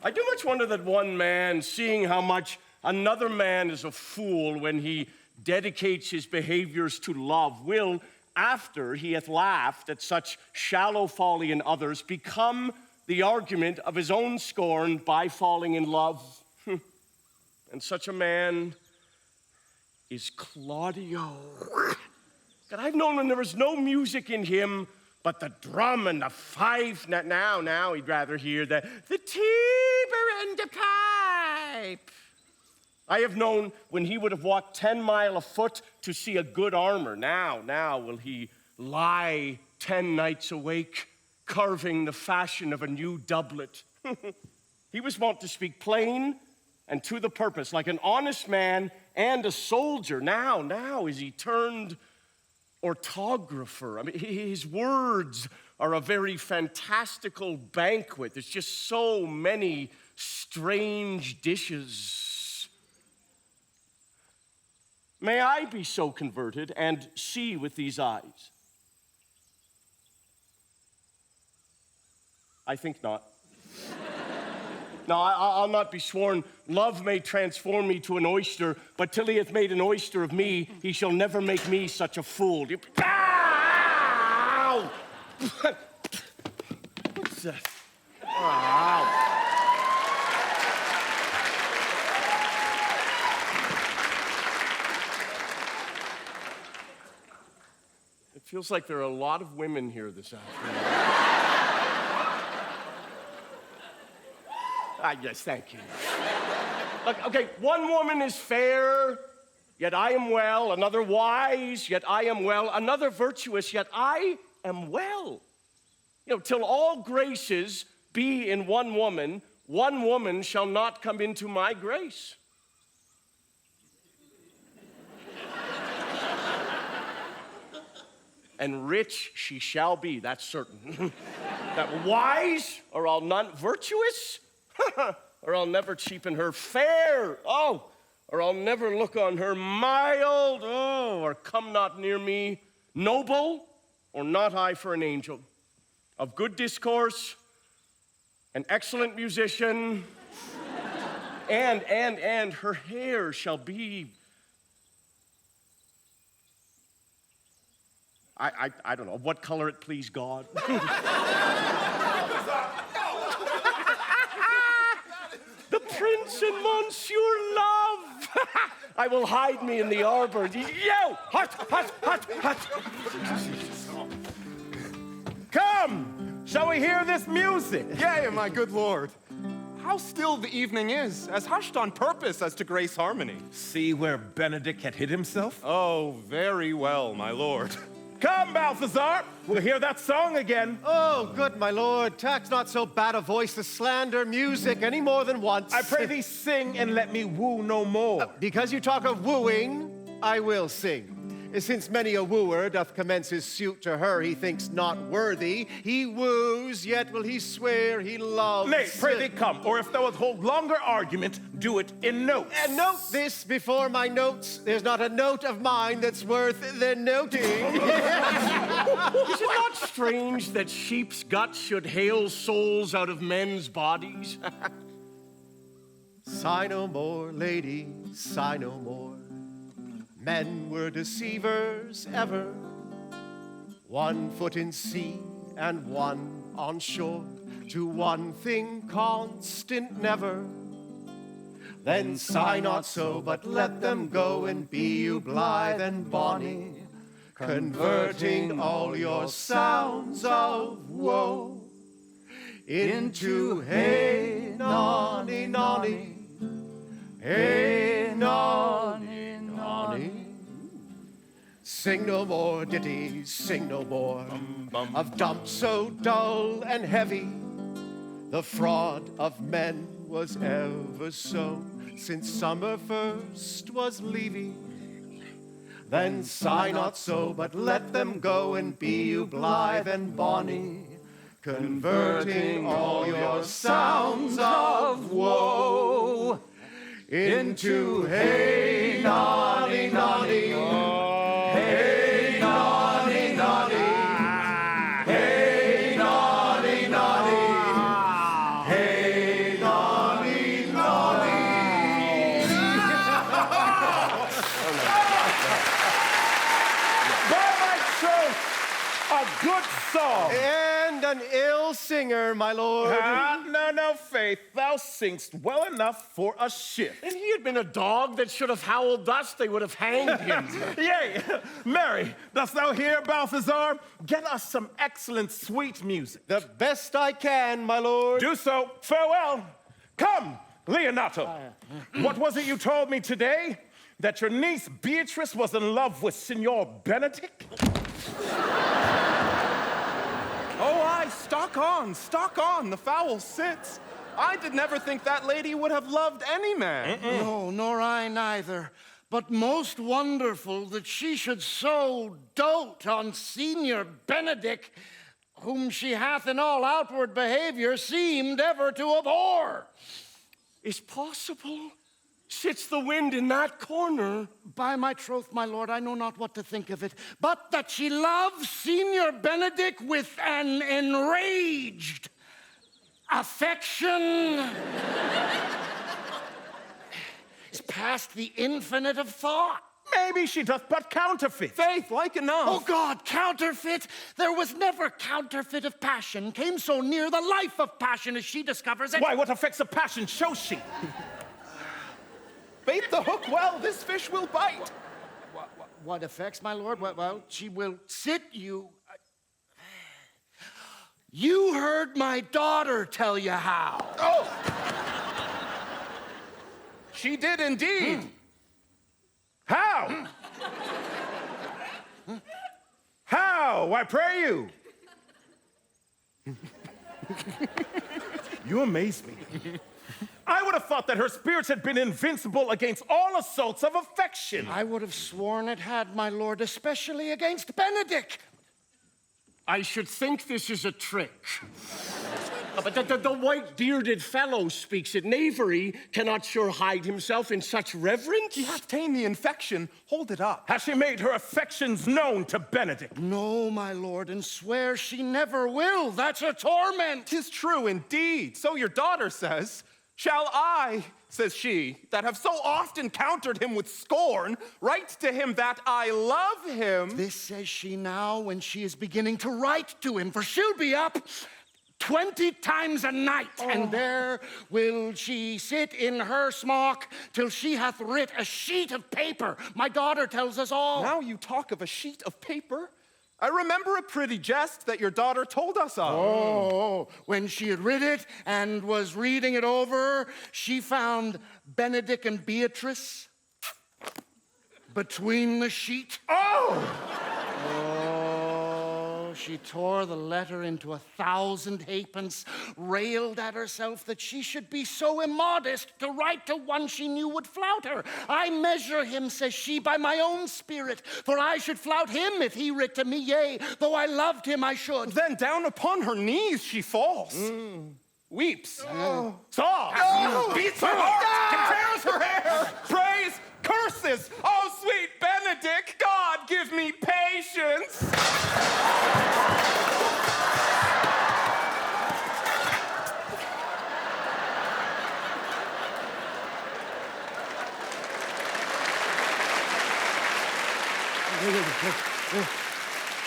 I do much wonder that one man, seeing how much another man is a fool when he dedicates his behaviors to love, will, after he hath laughed at such shallow folly in others, become the argument of his own scorn by falling in love. And such a man is Claudio. God, I've known when there was no music in him but the drum and the fife. Now he'd rather hear the tabor and the pipe. I have known when he would have walked 10 miles afoot to see a good armor. Now will he lie 10 nights awake, carving the fashion of a new doublet. He was wont to speak plain and to the purpose, like an honest man and a soldier. Now is he turned orthographer. I mean, his words are a very fantastical banquet. There's just so many strange dishes. May I be so converted and see with these eyes? I think not. No, I'll not be sworn. Love may transform me to an oyster, but till he hath made an oyster of me, he shall never make me such a fool. Ow! What's that? Ow. It feels like there are a lot of women here this afternoon. Yes, thank you. Look, okay, one woman is fair, yet I am well. Another wise, yet I am well. Another virtuous, yet I am well. Till all graces be in one woman shall not come into my grace. And rich she shall be, that's certain. That wise, or I'll none, virtuous, or I'll never cheapen her. Fair, oh, or I'll never look on her. Mild, oh, or come not near me. Noble, or not I for an angel. Of good discourse, an excellent musician, and her hair shall be, I don't know, what color it please God. The Prince and Monsieur Love. I will hide me in the arbor. Yo, hut, hut, hut, hut. Come, shall we hear this music? Yea, my good lord. How still the evening is, as hushed on purpose as to grace harmony. See where Benedick had hid himself? Oh, very well, my lord. Come, Balthazar, we'll hear that song again. Oh, good, my lord. Tax not so bad a voice to slander music any more than once. I pray thee sing and let me woo no more. Because you talk of wooing, I will sing. Since many a wooer doth commence his suit to her he thinks not worthy, he woos, yet will he swear he loves. Nay, pray thee come, or if thou wilt hold longer argument, do it in notes. And note this before my notes, there's not a note of mine that's worth the noting. Is it not strange that sheep's guts should hail souls out of men's bodies? Sigh no more, lady, sigh no more. Men were deceivers ever, one foot in sea and one on shore, to one thing constant never. Then sigh not so, but let them go, and be you blithe and bonny, converting all your sounds of woe into hey nonny nonny, hey nonny nonny. Sing no more ditties, sing no more of dumps so dull and heavy. The fraud of men was ever so since summer first was leaving. Then sigh not so, but let them go, and be you blithe and bonny, converting all your sounds of woe into hey nonny nonny, hey nonny nonny, hey nonny nonny, hey nonny nonny. By my troth, a good song. And an ill singer, my lord. No, Faith, thou singst well enough for a shift. If he had been a dog that should have howled thus, they would have hanged him. Yea, Mary, dost thou hear, Balthazar? Get us some excellent sweet music. The best I can, my lord. Do so. Farewell. Come, Leonato. What was it you told me today? That your niece Beatrice was in love with Signor Benedick? Oh, aye, stock on, the fowl sits. I did never think that lady would have loved any man. No, nor I neither. But most wonderful that she should so dote on Senior Benedick, whom she hath in all outward behavior seemed ever to abhor. Is possible? Sits the wind in that corner? By my troth, my lord, I know not what to think of it, but that she loves Senior Benedick with an enraged affection is past the infinite of thought. Maybe she doth but counterfeit. Faith, like enough. Oh God, counterfeit? There was never counterfeit of passion came so near the life of passion as she discovers it. Why, what effects of passion shows she? Bait the hook well, this fish will bite. What effects, my lord? Well, she will sit you. You heard my daughter tell you how. Oh! She did indeed. How? How, I pray you? You amaze me. I would have thought that her spirits had been invincible against all assaults of affection. I would have sworn it had, my lord, especially against Benedick. I should think this is a trick. But the white-bearded fellow speaks it. Knavery cannot sure hide himself in such reverence. She hath ta'en the infection. Hold it up. Has she made her affections known to Benedick? No, my lord, and swears she never will. That's a torment. 'Tis true indeed. So your daughter says. Shall I, says she, that have so often countered him with scorn, write to him that I love him? This says she now when she is beginning to write to him, for she'll be up 20 times a night, and there will she sit in her smock till she hath writ a sheet of paper. My daughter tells us all. Now you talk of a sheet of paper? I remember a pretty jest that your daughter told us of. Oh, when she had writ it and was reading it over, she found Benedick and Beatrice between the sheet. Oh, she tore the letter into 1,000 halfpence, railed at herself that she should be so immodest to write to one she knew would flout her. I measure him, says she, by my own spirit, for I should flout him if he writ to me, yea, though I loved him, I should. Then down upon her knees she falls. Weeps. Sobs. Beats her heart. Tears her hair. Prays. Curses. Oh, sweet Benedick, God, give me patience.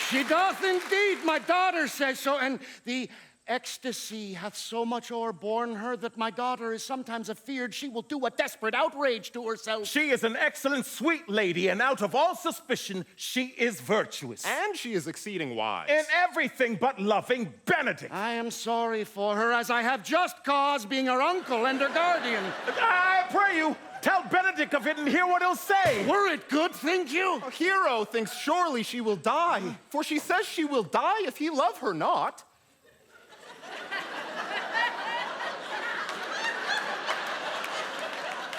She doth indeed, my daughter says so, and the ecstasy hath so much o'erborne her that my daughter is sometimes afeard she will do a desperate outrage to herself. She is an excellent sweet lady, and out of all suspicion, she is virtuous. And she is exceeding wise. In everything but loving Benedick. I am sorry for her, as I have just cause, being her uncle and her guardian. I pray you, tell Benedick of it and hear what he'll say. Were it good, think you? A hero thinks surely she will die, for she says she will die if he love her not.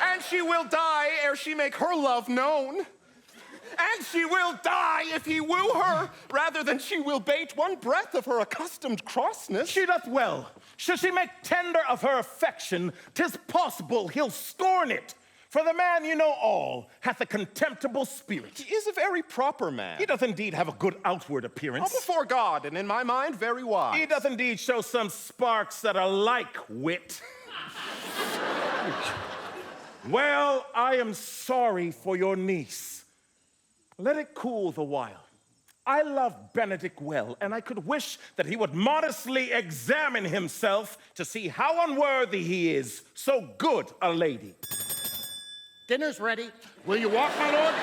And she will die ere she make her love known. And she will die if he woo her, rather than she will bate one breath of her accustomed crossness. She doth well. Should she make tender of her affection, 'tis possible he'll scorn it. For the man, you know all, hath a contemptible spirit. He is a very proper man. He doth indeed have a good outward appearance. All before God, and in my mind, very wise. He doth indeed show some sparks that are like wit. Well, I am sorry for your niece. Let it cool the while. I love Benedick well, and I could wish that he would modestly examine himself to see how unworthy he is, so good a lady. Dinner's ready. Will you walk, my lord?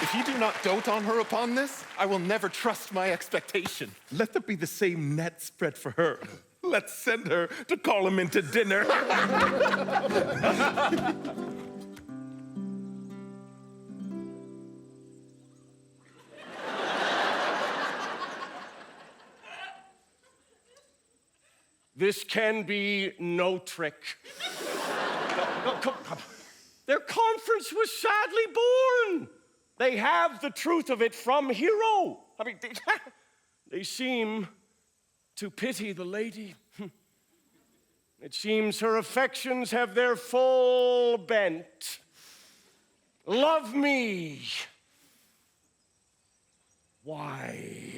If you do not dote on her upon this, I will never trust my expectation. Let there be the same net spread for her. Let's send her to call him into dinner. This can be no trick. No, come. Their conference was sadly born. They have the truth of it from Hero. I mean, they seem to pity the lady. It seems her affections have their full bent. Love me. Why?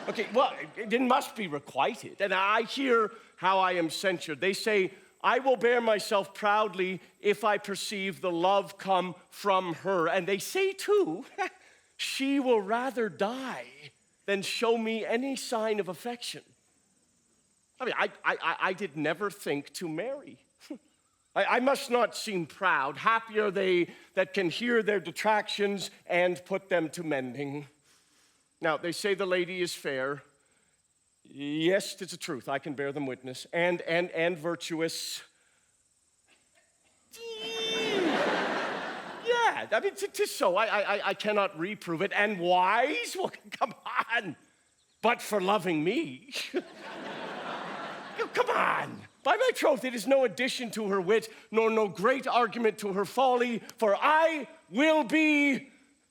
Okay, well, it must be requited. And I hear how I am censured. They say, I will bear myself proudly if I perceive the love come from her. And they say, too, she will rather die than show me any sign of affection. I mean, I did never think to marry. I must not seem proud. Happy are they that can hear their detractions and put them to mending. Now, they say the lady is fair. Yes, it's a truth. I can bear them witness. And virtuous. Yeah, I mean, 'tis so. I cannot reprove it. And wise? Well, come on. But for loving me. Come on. By my troth, it is no addition to her wit, nor no great argument to her folly, for I will be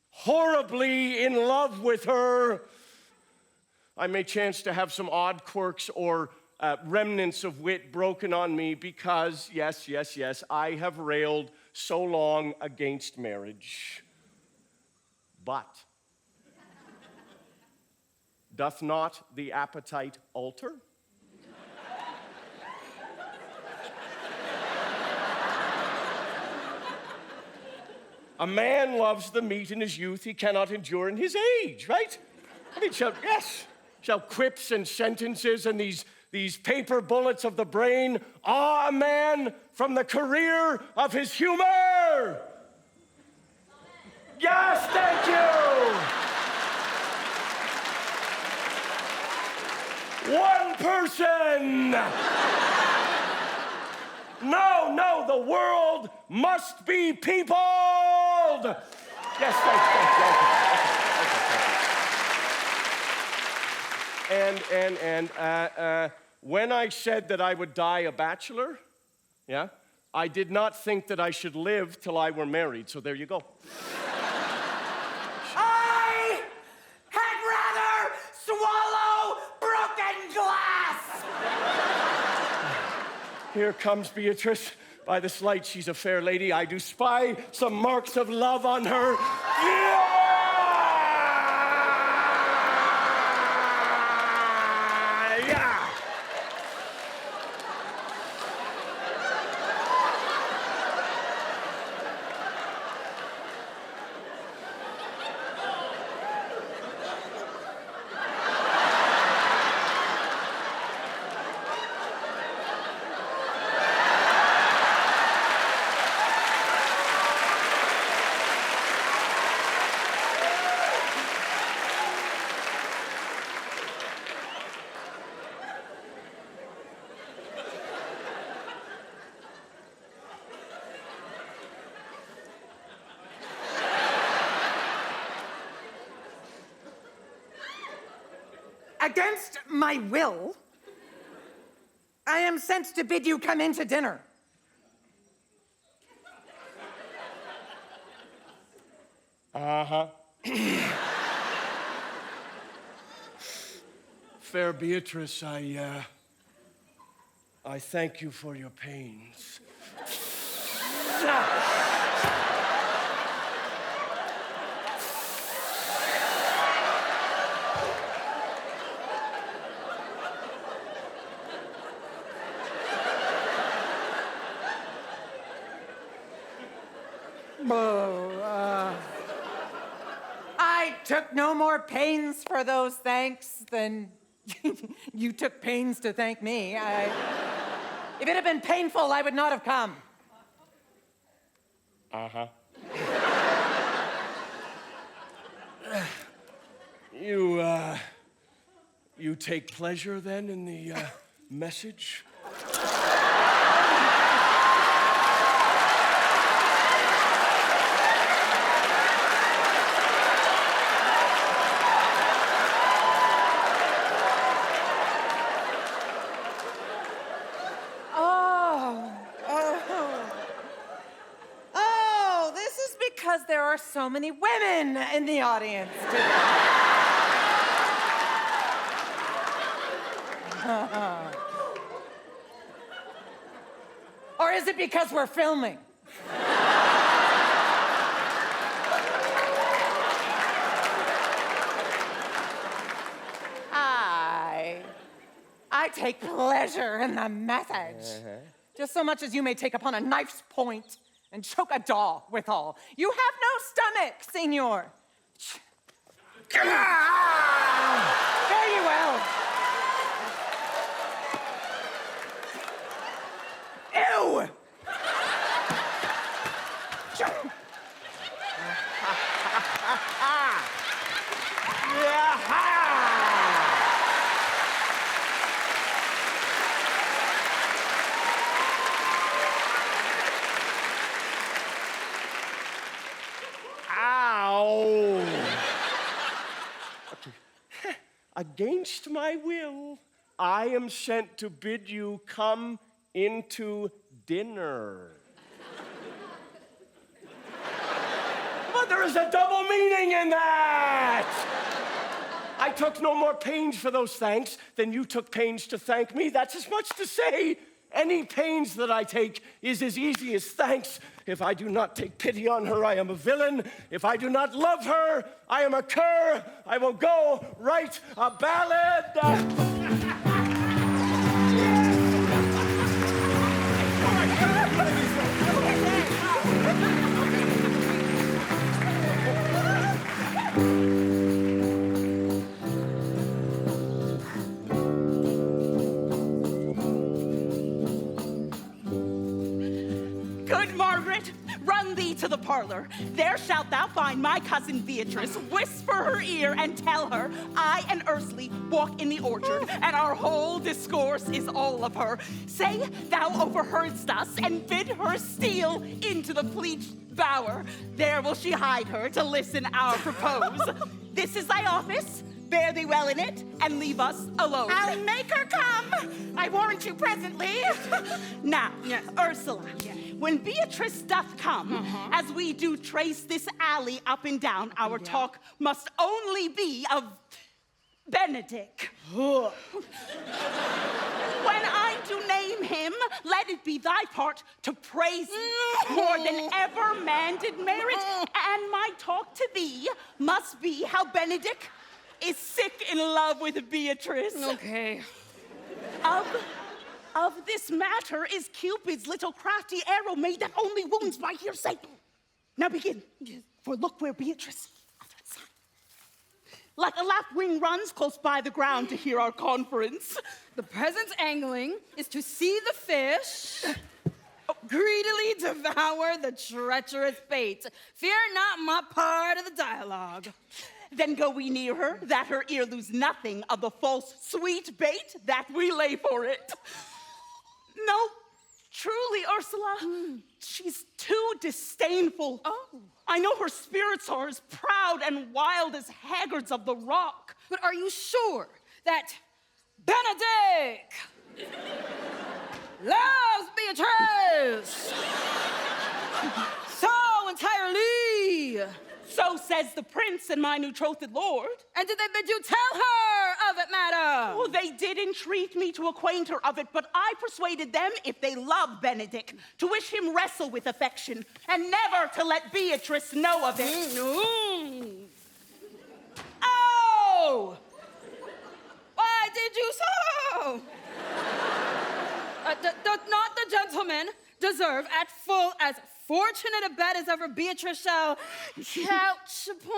horribly in love with her. I may chance to have some odd quirks or remnants of wit broken on me because, yes, I have railed so long against marriage. But doth not the appetite alter? A man loves the meat in his youth he cannot endure in his age, right? I mean, shall quips and sentences and these paper bullets of the brain awe a man from the career of his humor? Yes, thank you! One person! No, the world must be peopled! Yes, thank you. And when I said that I would die a bachelor, yeah, I did not think that I should live till I were married, so there you go. I had rather swallow broken glass! Here comes Beatrice. By this light, she's a fair lady. I do spy some marks of love on her. Yeah! Against my will, I am sent to bid you come in to dinner. Uh-huh. Fair Beatrice, I thank you for your pains. I took no more pains for those thanks than you took pains to thank me. If it had been painful, I would not have come. Uh-huh. You take pleasure then in the message? Because there are so many women in the audience today. Or is it because we're filming? I take pleasure in the message. Just so much as you may take upon a knife's point and choke a daw withal. You have no stomach, senor. Fare you well. Ew! against my will, I am sent to bid you come into dinner. But there is a double meaning in that. I took no more pains for those thanks than you took pains to thank me. That's as much to say, any pains that I take is as easy as thanks. If I do not take pity on her, I am a villain. If I do not love her, I am a cur. I will go write a ballad. Run thee to the parlor. There shalt thou find my cousin Beatrice. Whisper her ear and tell her I and Ursula walk in the orchard, and our whole discourse is all of her. Say thou overheardst us, and bid her steal into the pleached bower. There will she hide her to listen our propose. This is thy office. Bear thee well in it, and leave us alone. I'll make her come. I warrant you presently. Now, Ursula, when Beatrice doth come, as we do trace this alley up and down, our talk must only be of Benedick. When I do name him, let it be thy part to praise him more than ever man did merit. And my talk to thee must be how Benedick is sick in love with Beatrice. Okay. Of this matter is Cupid's little crafty arrow made that only wounds my hearsay. Now begin, for look where Beatrice, like a lapwing runs close by the ground to hear our conference. The present angling is to see the fish greedily devour the treacherous bait. Fear not my part of the dialogue. Then go we near her, that her ear lose nothing of the false sweet bait that we lay for it. No, truly, Ursula, she's too disdainful. Oh. I know her spirits are as proud and wild as haggards of the rock. But are you sure that Benedick loves Beatrice so entirely? So says the prince and my betrothed lord. And did they bid you tell her of it, madam? Oh, they did entreat me to acquaint her of it, but I persuaded them, if they love Benedick, to wish him wrestle with affection, and never to let Beatrice know of it. Oh! Why did you so? Doth not the gentleman deserve at full as fortunate a bed as ever Beatrice shall couch upon?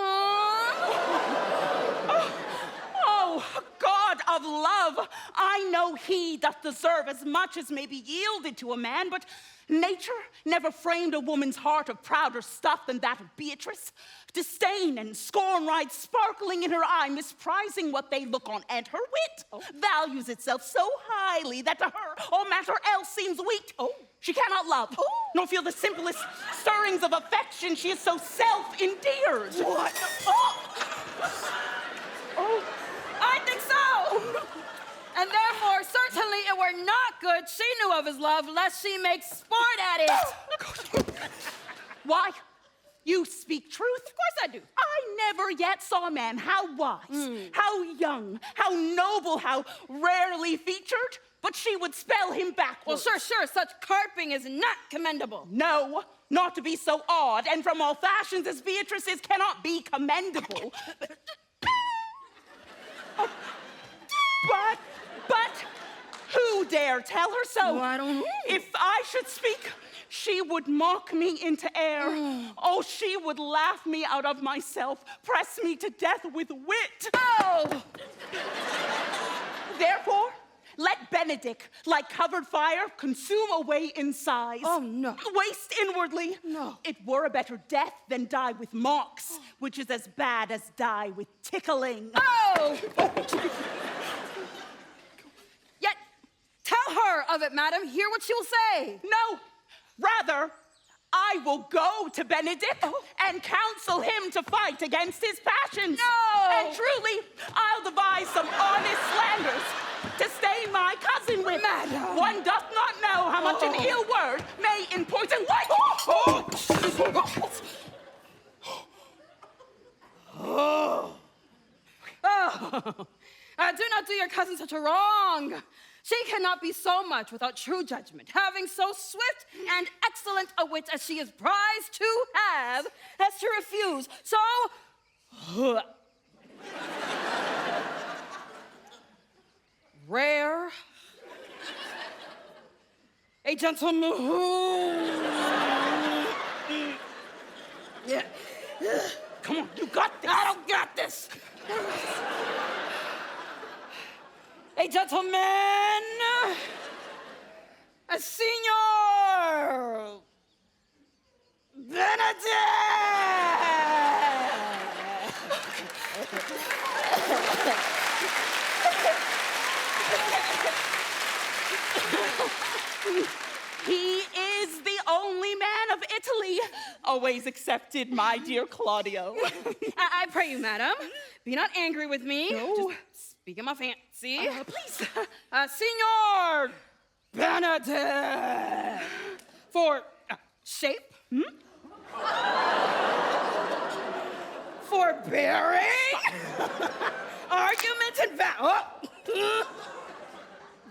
Oh, God of love, I know he doth deserve as much as may be yielded to a man, but nature never framed a woman's heart of prouder stuff than that of Beatrice. Disdain and scorn ride sparkling in her eye, misprizing what they look on, and her wit values itself so highly that to her all matter else seems weak. She cannot love, nor feel the simplest stirrings of affection. She is so self-endeared. What? I think so. And therefore, certainly it were not good she knew of his love, lest she make sport at it. Why? You speak truth? Of course I do. I never yet saw a man how wise, how young, how noble, how rarely featured, but she would spell him backwards. Well, sure, such carping is not commendable. No, not to be so odd, and from all fashions as Beatrice is cannot be commendable. But who dare tell her so? Well, I don't know. If I should speak, she would mock me into air. Oh, she would laugh me out of myself, press me to death with wit. Oh! Therefore, let Benedick, like covered fire, consume away in sighs. Oh, no. Waste inwardly. No. It were a better death than die with mocks, which is as bad as die with tickling. Oh! Yet, tell her of it, madam. Hear what she will say. No, rather, I will go to Benedick and counsel him to fight against his passions. No! And truly, I'll devise some honest slanders to stain my cousin with. Madam! One doth not know how much an ill word may in poison life. Do not do your cousin such a wrong. She cannot be so much without true judgment, having so swift and excellent a wit as she is prized to have, as to refuse so rare a gentleman who... Yeah. Come on, you got this. I don't got this. A gentleman, a senior, Benedick. He is the only man of Italy. Always accepted, my dear Claudio. I pray you, madam, be not angry with me. No. Just speak in my fancy. Please. Senior Benedick. For shape. For bearing. Argument and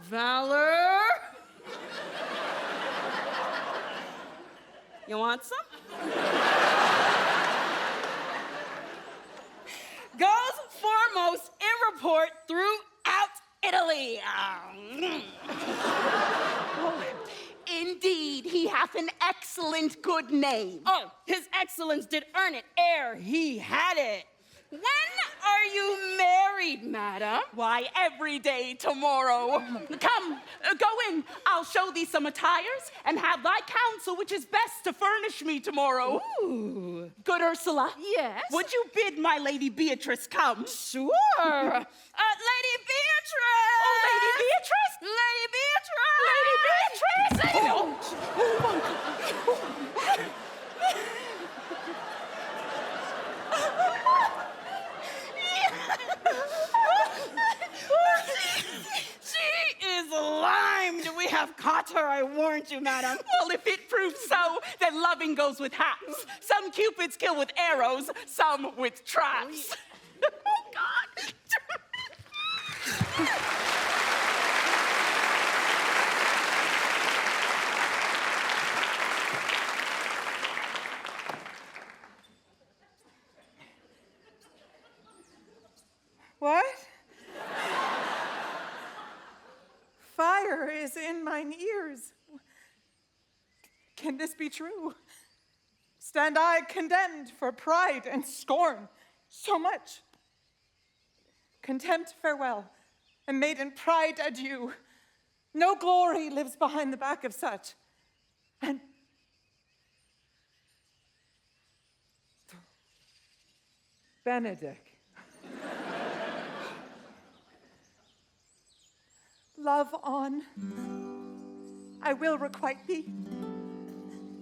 valor. You want some? Goes foremost in report throughout Italy. Indeed, he hath an excellent good name. Oh, his excellence did earn it ere he had it. When are you married, madam? Why, every day tomorrow. Come, go in. I'll show thee some attires and have thy counsel which is best to furnish me tomorrow. Ooh. Good Ursula. Yes? Would you bid my Lady Beatrice come? Sure. Lady Beatrice! Oh, Lady Beatrice! Lady Beatrice! Lady Beatrice! She is limed. We have caught her, I warned you, madam. Well, if it proves so, then loving goes with haps. Some cupids kill with arrows, some with traps. Oh, God. What? Fire is in mine ears. Can this be true? Stand I condemned for pride and scorn so much? Contempt, farewell, and maiden pride, adieu. No glory lives behind the back of such. And Benedick. Love on, I will requite thee,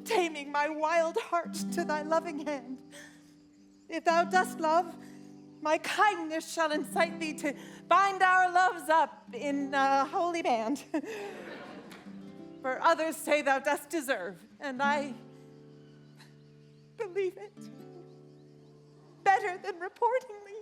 taming my wild heart to thy loving hand. If thou dost love, my kindness shall incite thee to bind our loves up in a holy band. For others say thou dost deserve, and I believe it better than reporting me.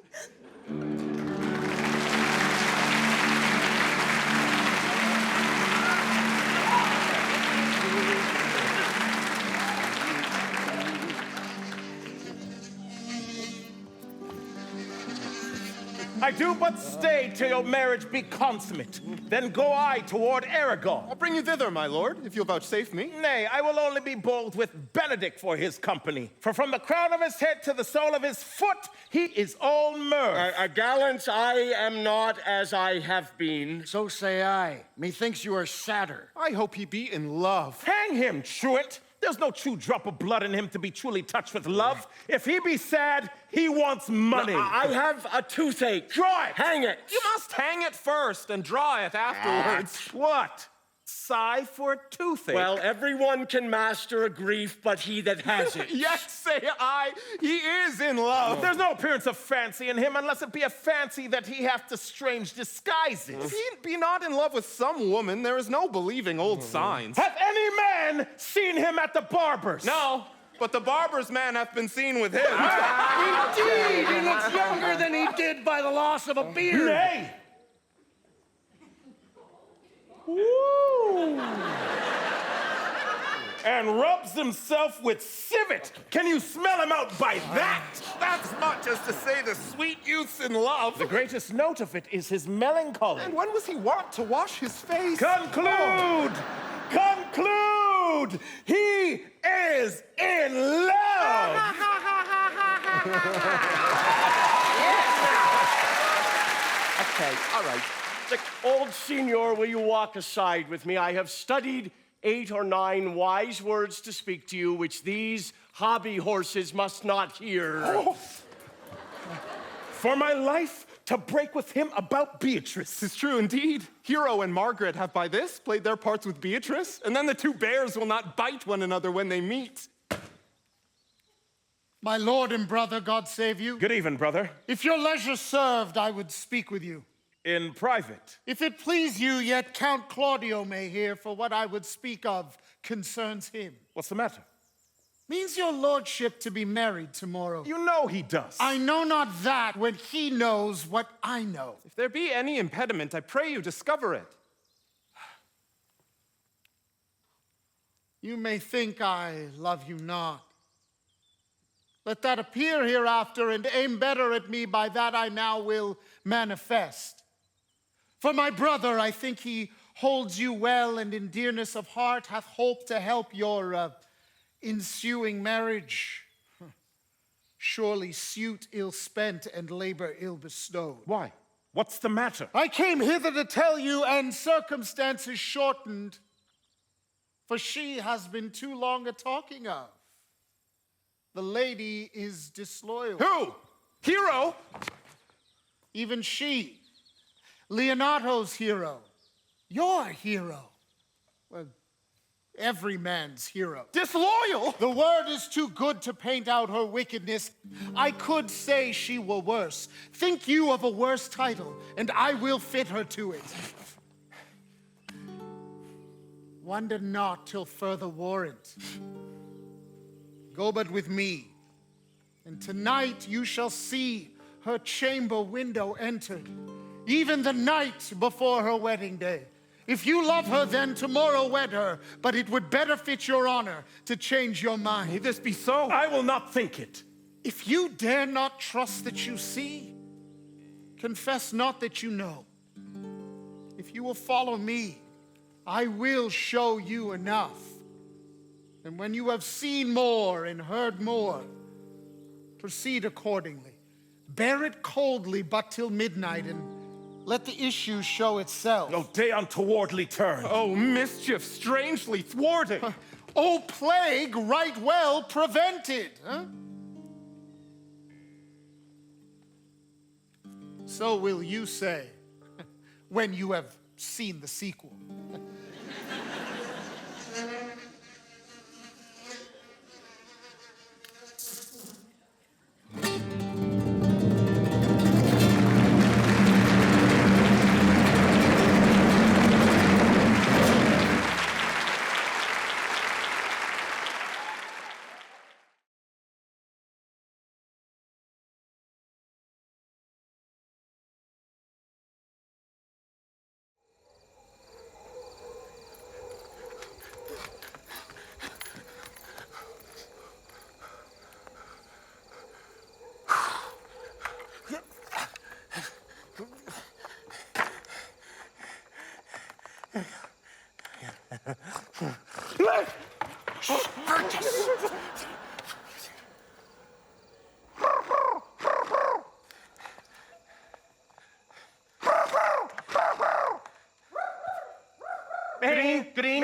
I do but stay till your marriage be consummate. Then go I toward Aragon. I'll bring you thither, my lord, if you'll vouchsafe me. Nay, I will only be bold with Benedick for his company. For from the crown of his head to the sole of his foot, he is all mirth. Gallants, I am not as I have been. So say I. Methinks you are sadder. I hope he be in love. Hang him, truant. There's no true drop of blood in him to be truly touched with love. If he be sad, he wants money. I have a toothache. Draw it. Hang it. You must hang it first and draw it afterwards. What? sigh for a toothache. Well, everyone can master a grief, but he that has it. Yes, say I. He is in love. There's no appearance of fancy in him unless it be a fancy that he hath to strange disguises. If he be not in love with some woman, there is no believing old signs. Hath any man seen him at the barber's? No, but the barber's man hath been seen with him. Indeed, he looks younger than he did by the loss of a beard. Nay. Woo. And rubs himself with civet. Can you smell him out by that? That's much as to say the sweet youth's in love. The greatest note of it is his melancholy. And when was he wont to wash his face? Conclude! Conclude! He is in love! Okay, all right. Look, old senor, will you walk aside with me? I have studied 8 or 9 wise words to speak to you, which these hobby horses must not hear. Oh. For my life to break with him about Beatrice. 'Tis true indeed. Hero and Margaret have by this played their parts with Beatrice, and then the 2 bears will not bite one another when they meet. My lord and brother, God save you. Good even, brother. If your leisure served, I would speak with you. In private. If it please you, yet Count Claudio may hear, for what I would speak of concerns him. What's the matter? Means your lordship to be married tomorrow. You know he does. I know not that when he knows what I know. If there be any impediment, I pray you discover it. You may think I love you not. Let that appear hereafter, and aim better at me by that I now will manifest. For my brother, I think he holds you well, and in dearness of heart hath hope to help your ensuing marriage. Surely suit ill spent and labor ill bestowed. Why? What's the matter? I came hither to tell you, and circumstances shortened, for she has been too long a talking of. The lady is disloyal. Who? Hero? Even she. Leonato's hero. Your hero. Well, every man's hero. Disloyal? The word is too good to paint out her wickedness. I could say she were worse. Think you of a worse title, and I will fit her to it. Wonder not till further warrant. Go but with me, and tonight you shall see her chamber window entered, even the night before her wedding day. If you love her, then tomorrow wed her, but it would better fit your honor to change your mind. May this be so? I will not think it. If you dare not trust that you see, confess not that you know. If you will follow me, I will show you enough. And when you have seen more and heard more, proceed accordingly. Bear it coldly but till midnight, and let the issue show itself. No day untowardly turn. Oh, mischief strangely thwarted. Oh, plague right well prevented. Huh? So will you say when you have seen the sequel. Green.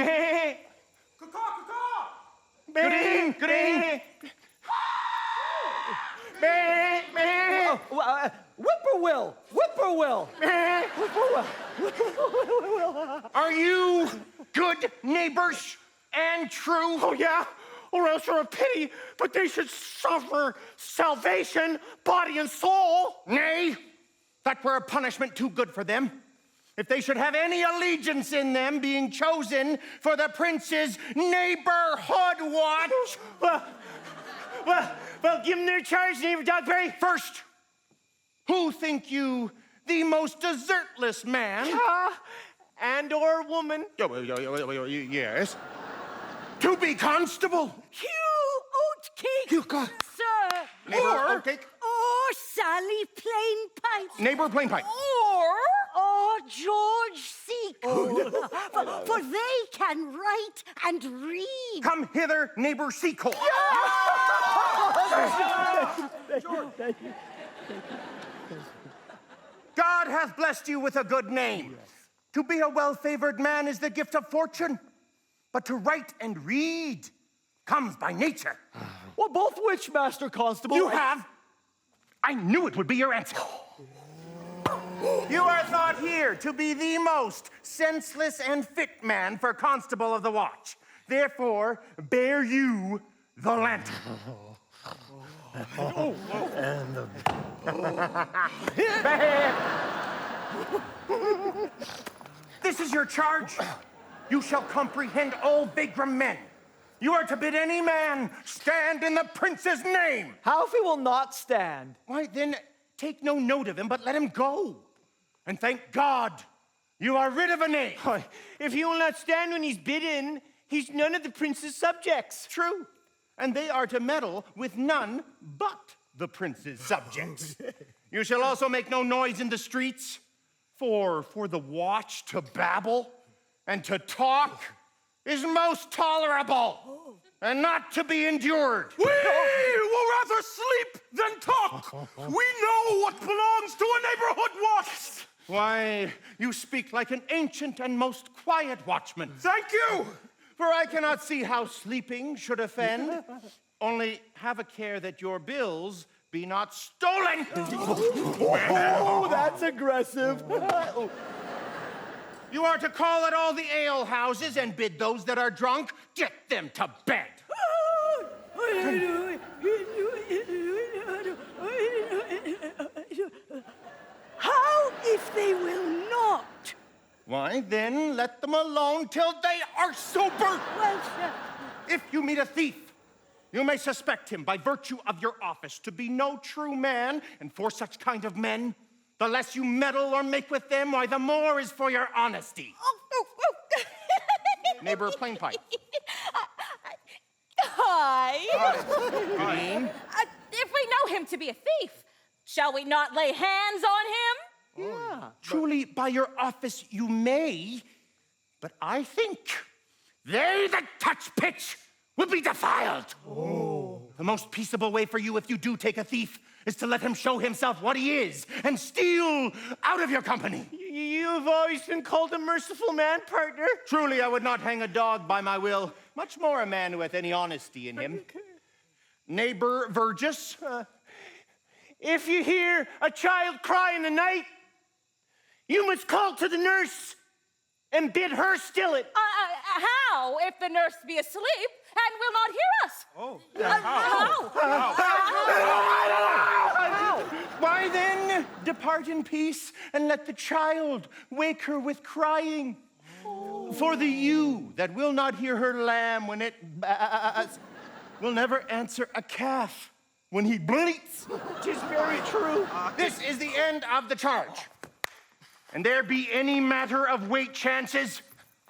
Whippoorwill. Are you good neighbors and true. Oh, yeah? Or else you're a pity, but they should suffer salvation, body and soul. Nay, that were a punishment too good for them. If they should have any allegiance in them, being chosen for the prince's neighborhood watch. Well, give them their charge, neighbor Dogberry. First, who think you the most desertless man? And or woman. Yes. To be constable. Hugh Oatcake, You got sir. neighbor Or Oatcake. Sally Plainpipe. Neighbor Plainpipe. Or George Seacold. For they can write and read. Come hither, neighbor Seacold. God hath blessed you with a good name. To be a well-favored man is the gift of fortune, but to write and read comes by nature. Well, both which, Master Constable? You have. I knew it would be your answer. You are thought here to be the most senseless and fit man for constable of the watch. Therefore, bear you the lantern. This is your charge. You shall comprehend all vagrom men. You are to bid any man stand in the prince's name. How if he will not stand? Why, then take no note of him, but let him go. And thank God you are rid of a name. If he will not stand when he's bidden, he's none of the prince's subjects. True. And they are to meddle with none but the prince's subjects. You shall also make no noise in the streets, for the watch to babble and to talk is most tolerable and not to be endured. We will rather sleep than talk. We know what belongs to a neighborhood watch. Why, you speak like an ancient and most quiet watchman. Thank you. For I cannot see how sleeping should offend. Only have a care that your bills be not stolen. Oh, that's aggressive. You are to call at all the ale houses and bid those that are drunk get them to bed. How if they will not? Why, then let them alone till they are sober. Well, sir. If you meet a thief, you may suspect him by virtue of your office to be no true man, and for such kind of men, the less you meddle or make with them, why, the more is for your honesty. Neighbor Plainpipe. Hi. Green. If we know him to be a thief, shall we not lay hands on him? Yeah. Truly, by your office you may, but I think they that touch pitch will be defiled. Oh. The most peaceable way for you, if you do take a thief, is to let him show himself what he is and steal out of your company. You've always been called a merciful man, partner. Truly, I would not hang a dog by my will, much more a man who hath any honesty in him. Neighbor Vergis. If you hear a child cry in the night, you must call to the nurse and bid her still it. How if the nurse be asleep and will not hear us? How? Why then, depart in peace and let the child wake her with crying. For the ewe that will not hear her lamb when it will never answer a calf when he bleats. 'Tis very true. This is the end of the charge. And there be any matter of weight chances,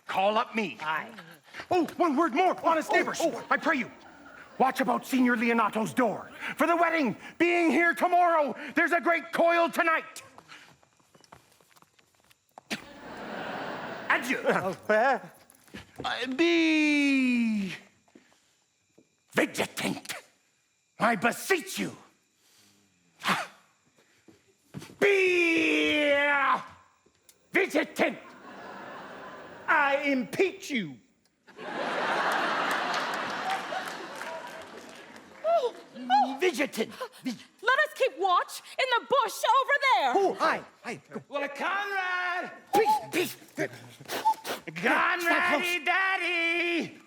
call up me. Aye. Oh, one word more, honest neighbors. I pray you, watch about Senior Leonato's door. For the wedding being here tomorrow, there's a great coil tonight. Adieu. Be vigilant, I beseech you. Be vigilant, I impeach you. Vigilant. Let us keep watch in the bush over there. Oh, aye. Well, Conrad! Peace. Conrady Daddy!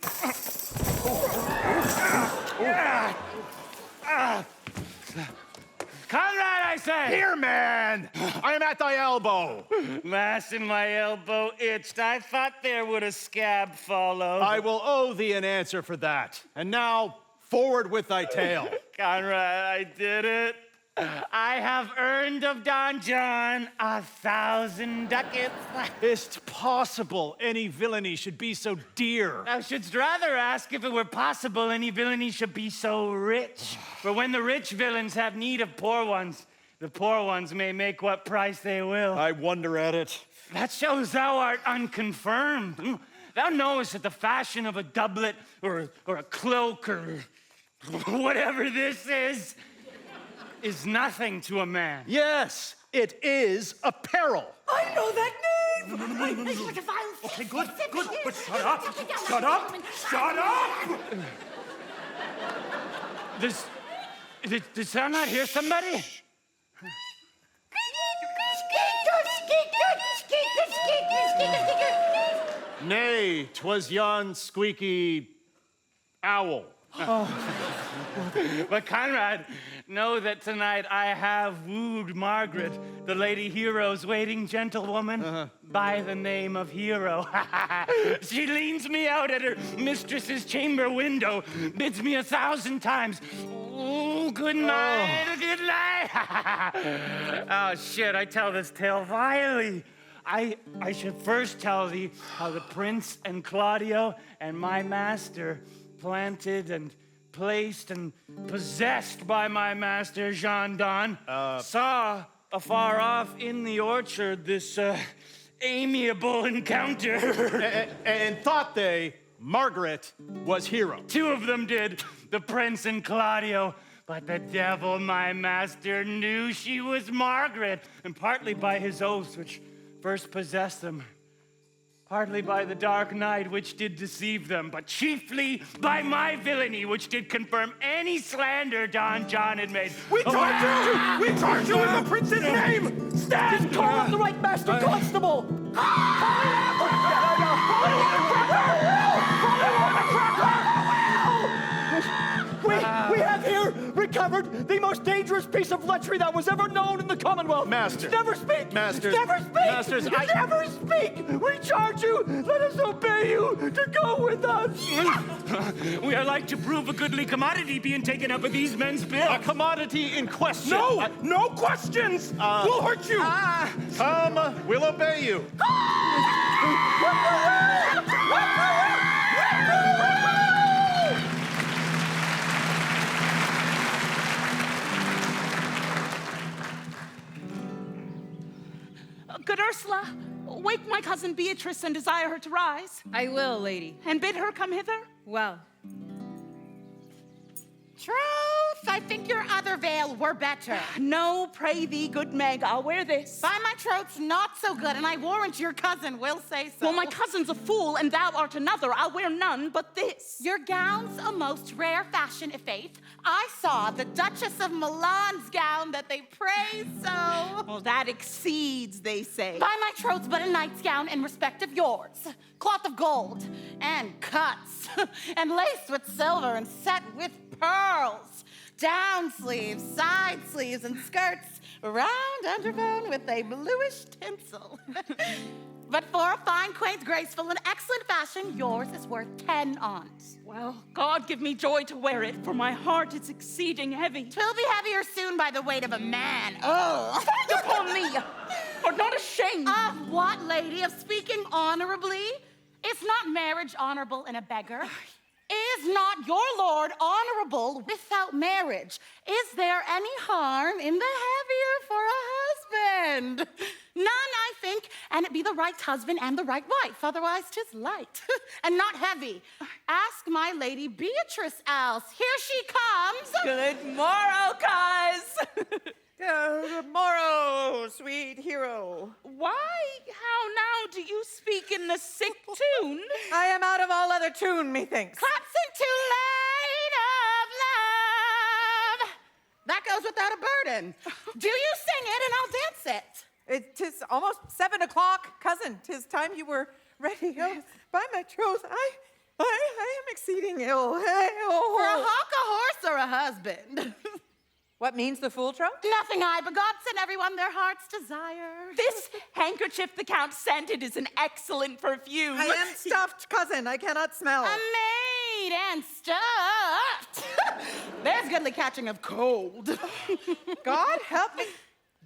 Conrad, I say! Here, man! I am at thy elbow. Mass in my elbow itched. I thought there would a scab follow. I will owe thee an answer for that. And now, forward with thy tale. Conrad, I did it. I have earned of Don John 1,000 ducats. Is't possible any villainy should be so dear? Thou shouldst rather ask if it were possible any villainy should be so rich. For when the rich villains have need of poor ones, the poor ones may make what price they will. I wonder at it. That shows thou art unconfirmed. Thou knowest that the fashion of a doublet or a cloak or whatever this is nothing to a man. Yes, it is apparel. I know that name! Okay, good, but shut up! Shut up! Shut up! Does thou not hear somebody? Nay, 'twas yon squeaky owl. But Conrad, know that tonight I have wooed Margaret, the lady hero's waiting gentlewoman, by the name of Hero. She leans me out at her mistress's chamber window, bids me 1,000 times, "Ooh, good night, good night." Oh, shit, I tell this tale vilely. I should first tell thee how the prince and Claudio and my master planted and placed and possessed by my master, Jean Don, saw afar off in the orchard this amiable encounter. And thought they, Margaret was Hero. Two of them did, the prince and Claudio. But the devil, my master, knew she was Margaret, and partly by his oaths which first possessed them, partly by the dark night which did deceive them, but chiefly by my villainy which did confirm any slander Don John had made. We charge you! We charge you in the prince's name! Stand! Call up the right master constable! We have here recovered the most dangerous piece of lechery that was ever known in the Commonwealth. Master. Never speak. Masters. Never speak. Masters, Never speak. We charge you. Let us obey you to go with us. We are like to prove a goodly commodity being taken up with these men's bills. A commodity in question. No, no questions. We'll hurt you. Come, we'll obey you. Good Ursula, wake my cousin Beatrice and desire her to rise. I will, lady. And bid her come hither. Well. Truth, I think your other veil were better. No, pray thee, good Meg, I'll wear this. By my troth's not so good, and I warrant your cousin will say so. Well, my cousin's a fool, and thou art another. I'll wear none but this. Your gown's a most rare fashion, i' faith. I saw the Duchess of Milan's gown that they praise so. Well, that exceeds, they say. By my troth's but a knight's gown in respect of yours. Cloth of gold, and cuts, and laced with silver, and set with pearls. Down sleeves, side sleeves, and skirts, round underbone with a bluish tinsel. But for a fine, quaint, graceful, and excellent fashion, yours is worth 10 aunts. Well, God give me joy to wear it, for my heart is exceeding heavy. 'Twill be heavier soon by the weight of a man. Oh! Stand upon me! Art not ashamed? Of what, lady? Of speaking honorably? Is not marriage honorable in a beggar? Is not your lord honorable without marriage? Is there any harm in the heavier for a husband? None, I think, and it be the right husband and the right wife, otherwise 'tis light and not heavy. Ask my lady Beatrice else. Here she comes. Good morrow, cuz. Good morrow, sweet hero. Why, how now do you speak in the sick tune? I am out of all other tune, methinks. Clapson too late of love. That goes without a burden. Do you sing it and I'll dance it. 'Tis almost 7 o'clock, cousin. 'Tis time you were ready. Oh, by my troth, I am exceeding ill. For a hawk, a horse, or a husband. What means the full troth? Nothing I begot, send everyone their heart's desire. This handkerchief the Count scented is an excellent perfume. I am stuffed, cousin. I cannot smell. A maid and stuffed. There's goodly catching of cold. God help me.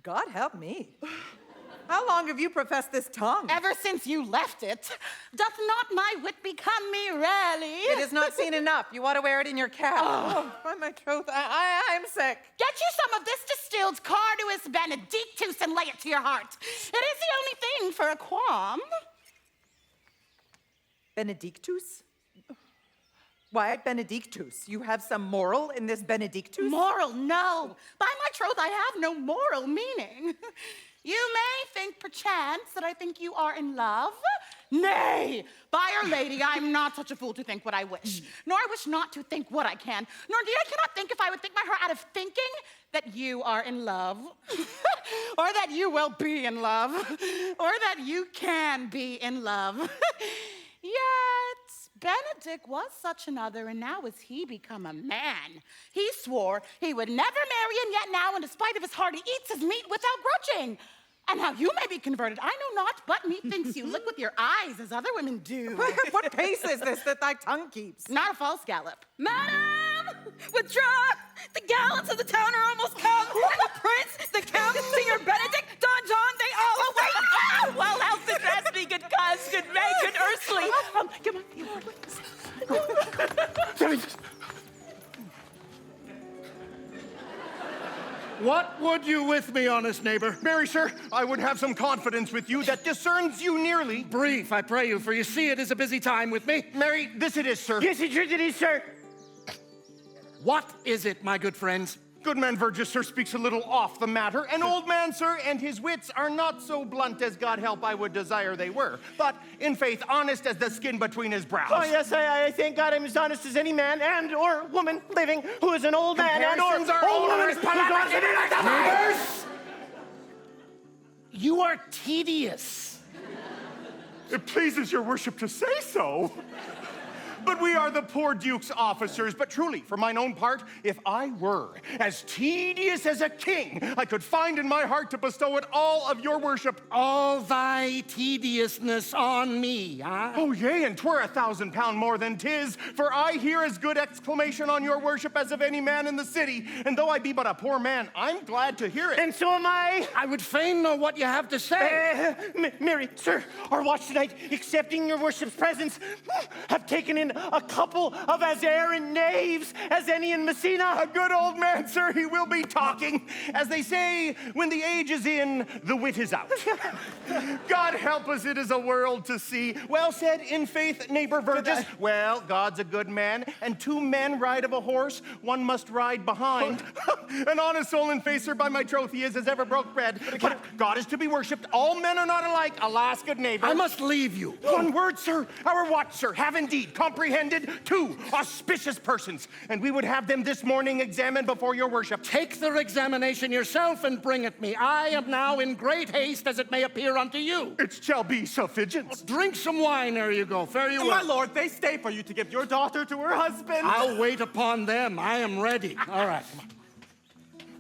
God help me. How long have you professed this tongue? Ever since you left it. Doth not my wit become me rarely? It is not seen enough. You ought to wear it in your cap. Oh, by my troth, I'm sick. Get you some of this distilled Carduus Benedictus and lay it to your heart. It is the only thing for a qualm. Benedictus? Why Benedictus? You have some moral in this Benedictus? Moral, no. By my troth, I have no moral meaning. You may think perchance that I think you are in love. Nay, by Our Lady, I am not such a fool to think what I wish, nor I wish not to think what I can, nor indeed I cannot think if I would think my heart out of thinking that you are in love, or that you will be in love, or that you can be in love. Yet Benedick was such another, and now is he become a man. He swore he would never marry, and yet now, in despite of his heart, he eats his meat without grudging. And how you may be converted, I know not, but methinks you look with your eyes as other women do. What pace is this that thy tongue keeps? Not a false gallop. Madam, withdraw! The gallants of the town are almost come. And the prince, the count, Senior Benedick, Don John, they all await. Well, how's the dress be, good cuz, good May, good Ursula? Come on. What would you with me, honest neighbor? Marry, sir, I would have some confidence with you that discerns you nearly. Brief, I pray you, for you see it is a busy time with me. Marry, this it is, sir. Yes, it is, sir. What is it, my good friends? Good man Verges, sir, speaks a little off the matter. An old man, sir, and his wits are not so blunt as God help I would desire they were, but in faith honest as the skin between his brows. Oh, yes, I thank God I'm as honest as any man and or woman living who is an old man and or old woman who's honest. Neighbors! You are tedious. It pleases your worship to say so. But we are the poor Duke's officers. But truly, for mine own part, if I were as tedious as a king, I could find in my heart to bestow it all of your worship. All thy tediousness on me, huh? Oh, yea, and 'twere 1,000 pound more than 'tis, for I hear as good exclamation on your worship as of any man in the city. And though I be but a poor man, I'm glad to hear it. And so am I. I would fain know what you have to say. Mary, sir, our watch tonight, accepting your worship's presence, have taken in a couple of as errant knaves as any in Messina. A good old man, sir, he will be talking. As they say, when the age is in, the wit is out. God help us, it is a world to see. Well said, in faith, neighbor Verges. Well, God's a good man, and 2 men ride of a horse, one must ride behind. An honest soul in face, sir, by my troth, he is as ever broke bread. But God is to be worshipped. All men are not alike. Alas, good neighbor. I must leave you. One word, sir. Our watch, sir, have indeed comprehended 2 auspicious persons, and we would have them this morning examined before your worship. Take their examination yourself and bring it me. I am now in great haste, as it may appear unto you. It shall be sufficient. Drink some wine, ere you go. Fare you well. My lord, they stay for you to give your daughter to her husband. I'll wait upon them. I am ready. All right.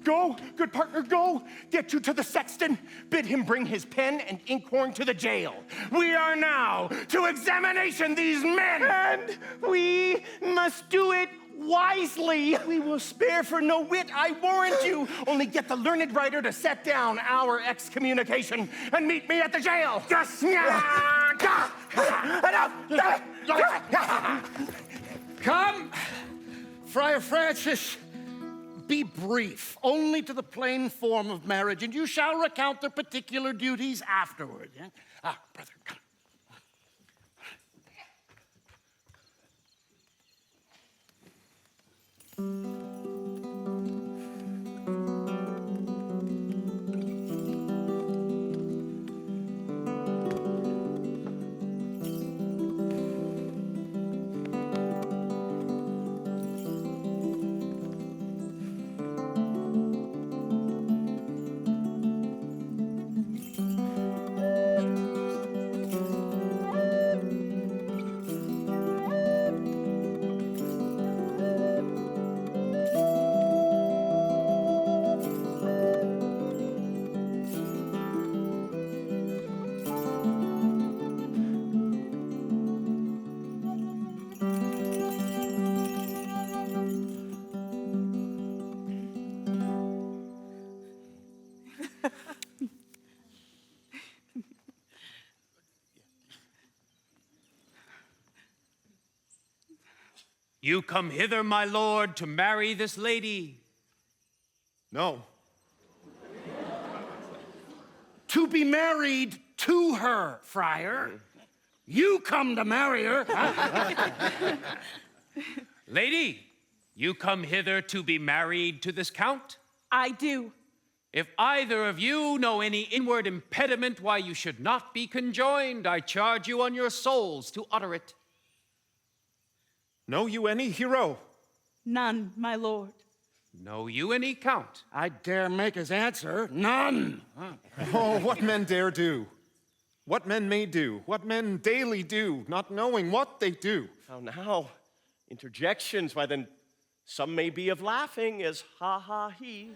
Go, good partner, go. Get you to the sexton. Bid him bring his pen and inkhorn to the jail. We are now to examination these men. And we must do it wisely. We will spare for no wit, I warrant you. Only get the learned writer to set down our excommunication and meet me at the jail. Yes. Come, Friar Francis. Be brief, only to the plain form of marriage, and you shall recount their particular duties afterward. Yeah? Brother, come. You come hither, my lord, to marry this lady. No. To be married to her, friar. You come to marry her. Lady, you come hither to be married to this count? I do. If either of you know any inward impediment why you should not be conjoined, I charge you on your souls to utter it. Know you any, hero? None, my lord. Know you any, count? I dare make his answer. None. Oh, what men dare do. What men may do. What men daily do, not knowing what they do. Oh, now, interjections, why then some may be of laughing as ha ha he.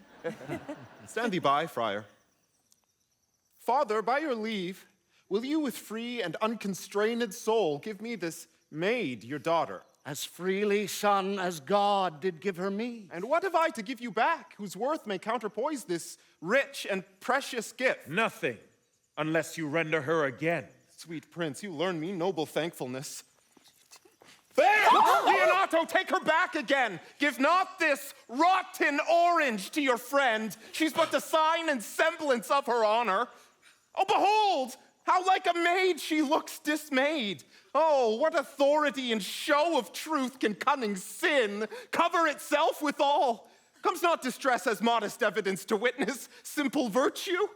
Stand thee by, friar. Father, by your leave, will you with free and unconstrained soul give me this maid, your daughter? As freely, son, as God did give her me. And what have I to give you back, whose worth may counterpoise this rich and precious gift? Nothing, unless you render her again. Sweet prince, you learn me noble thankfulness. There! Leonato, take her back again. Give not this rotten orange to your friend. She's but the sign and semblance of her honor. Oh, behold, how like a maid she looks dismayed. Oh, what authority and show of truth can cunning sin cover itself withal? Comes not distress as modest evidence to witness simple virtue?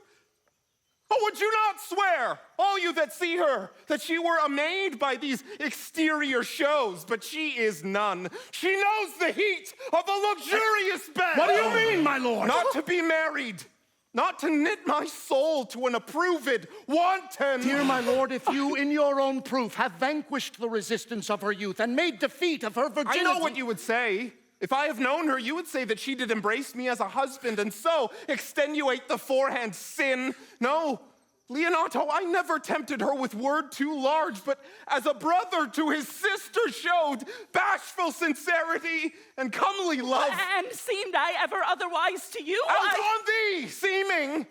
Oh, would you not swear, all you that see her, that she were a maid by these exterior shows? But she is none. She knows the heat of a luxurious bed. What do you mean, my lord? Not to be married. Not to knit my soul to an approved wanton. Dear my lord, if you, in your own proof, have vanquished the resistance of her youth and made defeat of her virginity. I know what you would say. If I have known her, you would say that she did embrace me as a husband and so extenuate the forehand sin. No, Leonato, I never tempted her with word too large, but as a brother to his sister showed bashful sincerity and comely love. And seemed I ever otherwise to you? Out on thee, seeming!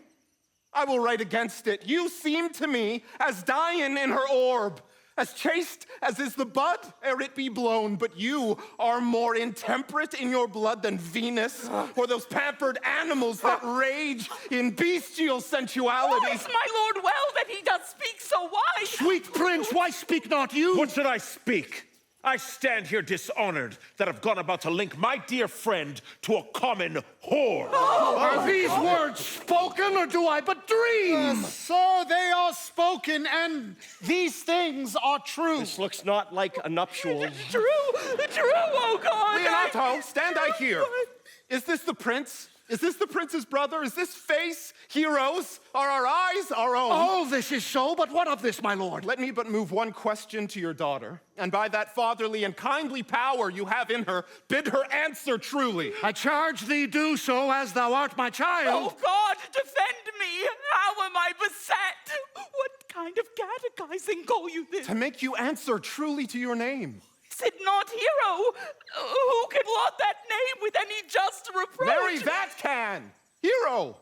I will write against it. You seem to me as Dian in her orb, as chaste as is the bud ere it be blown, but you are more intemperate in your blood than Venus, or those pampered animals that rage in bestial sensualities. Oh, it's my lord well that he does speak so wise. Sweet prince, why speak not you? What should I speak? I stand here dishonored that I've gone about to link my dear friend to a common whore. Are these words spoken, or do I but dream? So they are spoken, and these things are true. This looks not like a nuptial. True, oh God. Leonato, stand I here. Is this the prince? Is this the prince's brother? Is this face heroes? Are our eyes our own? Oh, this is so, but what of this, my lord? Let me but move one question to your daughter, and by that fatherly and kindly power you have in her, bid her answer truly. I charge thee do so as thou art my child. Oh God, defend me. How am I beset? What kind of catechizing call you this? To make you answer truly to your name. Is it not hero? Who can blot that name with any just reproach? Marry, that can. Hero.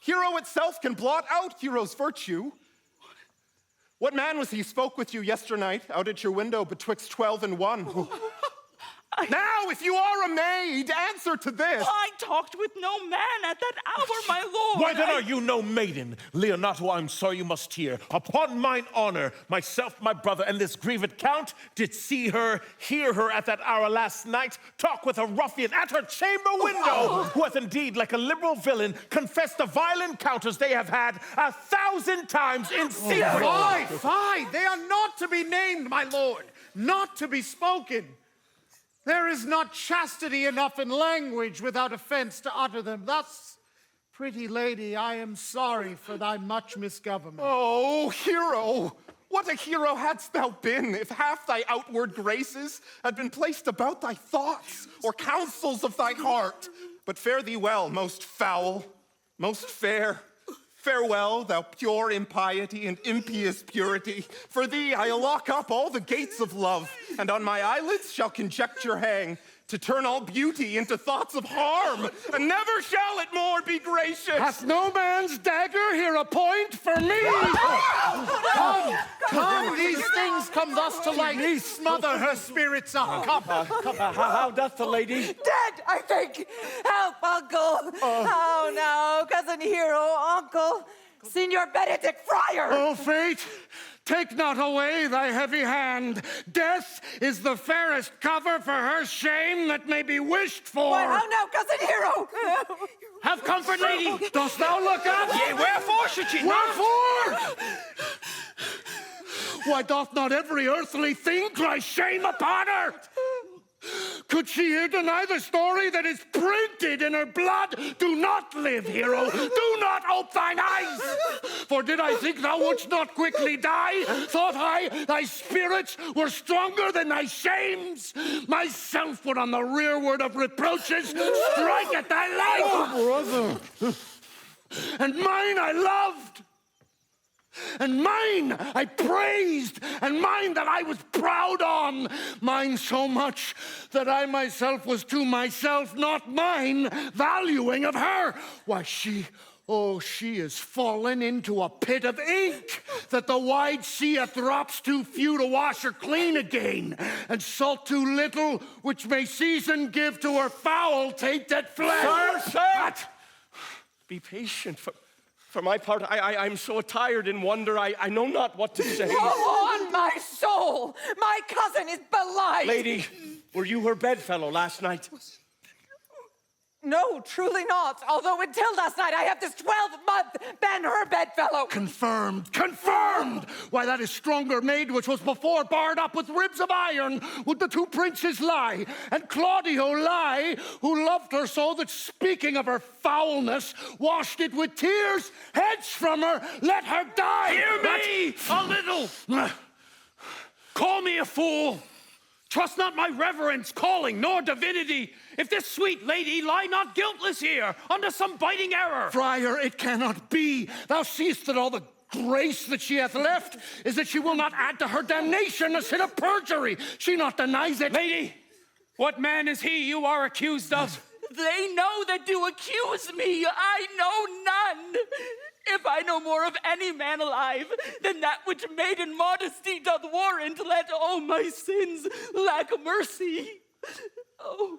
Hero itself can blot out hero's virtue. What man was he spoke with you yesternight out at your window betwixt 12 and 1? Now, if you are a maid, answer to this. I talked with no man at that hour, my lord. Why then are you no maiden? Leonato, I'm sorry you must hear. Upon mine honor, myself, my brother, and this grieved count did see her, hear her at that hour last night, talk with a ruffian at her chamber window, who hath indeed, like a liberal villain, confessed the vile encounters they have had 1,000 times in secret. Fie, they are not to be named, my lord, not to be spoken. There is not chastity enough in language without offense to utter them. Thus, pretty lady, I am sorry for thy much misgovernment. Oh, hero! What a hero hadst thou been if half thy outward graces had been placed about thy thoughts or counsels of thy heart. But fare thee well, most foul, most fair. Farewell, thou pure impiety and impious purity. For thee I'll lock up all the gates of love, and on my eyelids shall conjecture hang, to turn all beauty into thoughts of harm, and never shall it more be gracious. Hath no man's dagger here a point for me? Come, these things come thus to light, smother her spirits up. Come. How doth the lady? Dead, I think. Help, Uncle. Oh, no, Cousin Hero, Uncle. Signor Benedick Friar. O fate, take not away thy heavy hand. Death is the fairest cover for her shame that may be wished for. Why, how now, Cousin Hero? Have comfort, lady. Dost thou look up? Yea, wherefore should she not? Wherefore? Why doth not every earthly thing cry shame upon her? Could she here deny the story that is printed in her blood? Do not live, hero. Do not ope thine eyes. For did I think thou wouldst not quickly die? Thought I thy spirits were stronger than thy shames? Myself would on the rearward of reproaches strike at thy life. Oh, brother. And mine I loved. And mine I praised, and mine that I was proud on, mine so much that I myself was to myself not mine, valuing of her. Why, she is fallen into a pit of ink, that the wide sea hath drops too few to wash her clean again, and salt too little, which may season give to her foul tainted flesh. Sir! Be patient. For my part, I'm so tired in wonder, I know not what to say. Oh, on my soul! My cousin is belied! Lady, were you her bedfellow last night? No, truly not. Although until last night I have this 12-month been her bedfellow. Confirmed, confirmed! Why, that is stronger maid which was before barred up with ribs of iron would the two princes lie, and Claudio lie, who loved her so that speaking of her foulness, washed it with tears, hence from her, let her die! Hear me a little! Call me a fool! Trust not my reverence, calling, nor divinity, if this sweet lady lie not guiltless here, under some biting error. Friar, it cannot be. Thou seest that all the grace that she hath left is that she will not add to her damnation a sin of perjury. She not denies it. Lady, what man is he you are accused of? They know that do accuse me. I know none. If I know more of any man alive than that which maiden modesty doth warrant, let all my sins lack mercy. Oh,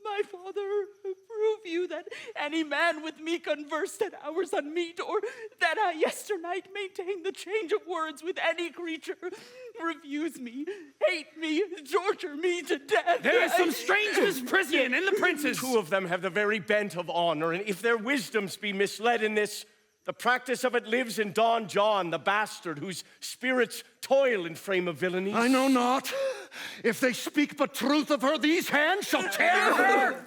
my father, prove you that any man with me conversed at hours unmeet, or that I yesternight maintained the change of words with any creature, refuse me, hate me, torture me to death. There is some strange misprision in the princes. Two of them have the very bent of honor, and if their wisdoms be misled in this, the practice of it lives in Don John, the bastard, whose spirits toil in frame of villainy. I know not. If they speak but truth of her, these hands shall tear her.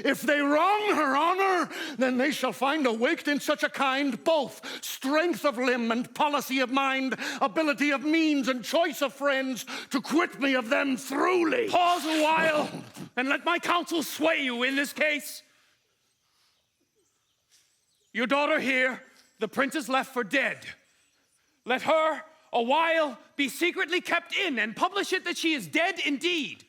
If they wrong her honor, then they shall find awaked in such a kind both strength of limb and policy of mind, ability of means and choice of friends, to quit me of them throughly. Pause a while, and let my counsel sway you in this case. Your daughter here, the princess left for dead. Let her, a while, be secretly kept in, and publish it that she is dead indeed.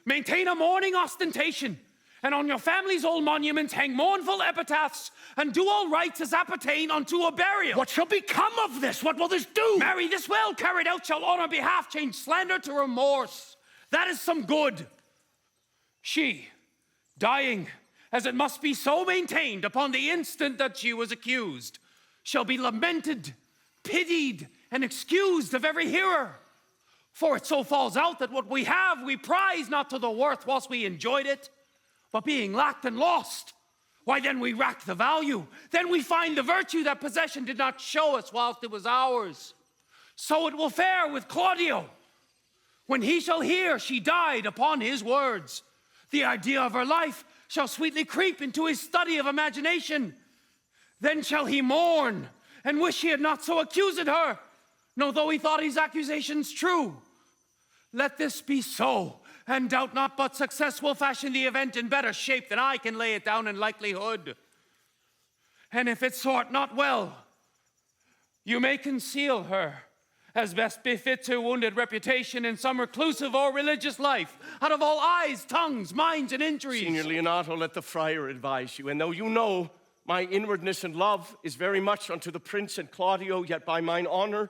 Maintain a mourning ostentation, and on your family's old monuments hang mournful epitaphs, and do all rites as appertain unto a burial. What shall become of this? What will this do? Marry, this well carried out shall on her behalf change slander to remorse. That is some good. She, dying, as it must be so maintained upon the instant that she was accused, shall be lamented, pitied, and excused of every hearer. For it so falls out that what we have we prize not to the worth whilst we enjoyed it, but being lacked and lost, why then we rack the value. Then we find the virtue that possession did not show us whilst it was ours. So it will fare with Claudio. When he shall hear she died upon his words, the idea of her life shall sweetly creep into his study of imagination. Then shall he mourn and wish he had not so accused her, no, though he thought his accusations true. Let this be so, and doubt not but success will fashion the event in better shape than I can lay it down in likelihood. And if it sort not well, you may conceal her, as best befits her wounded reputation in some reclusive or religious life, out of all eyes, tongues, minds, and injuries. Signor Leonato, let the friar advise you, and though you know my inwardness and love is very much unto the prince and Claudio, yet by mine honor,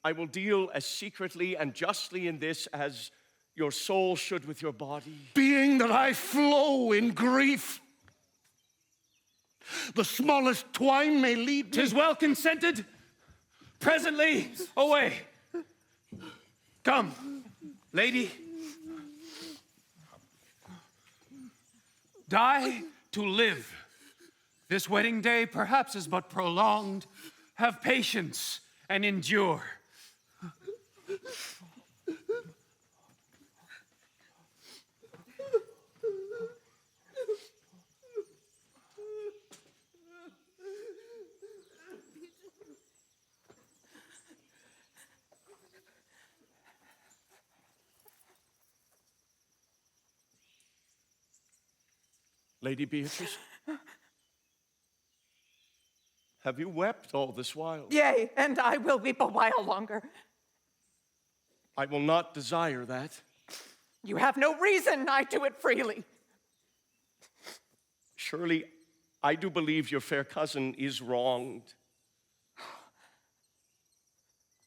I will deal as secretly and justly in this as your soul should with your body. Being that I flow in grief, the smallest twine may lead me. 'Tis well consented. Presently, away. Come, lady. Die to live. This wedding day perhaps is but prolonged. Have patience and endure. Lady Beatrice, have you wept all this while? Yea, and I will weep a while longer. I will not desire that. You have no reason, I do it freely. Surely, I do believe your fair cousin is wronged.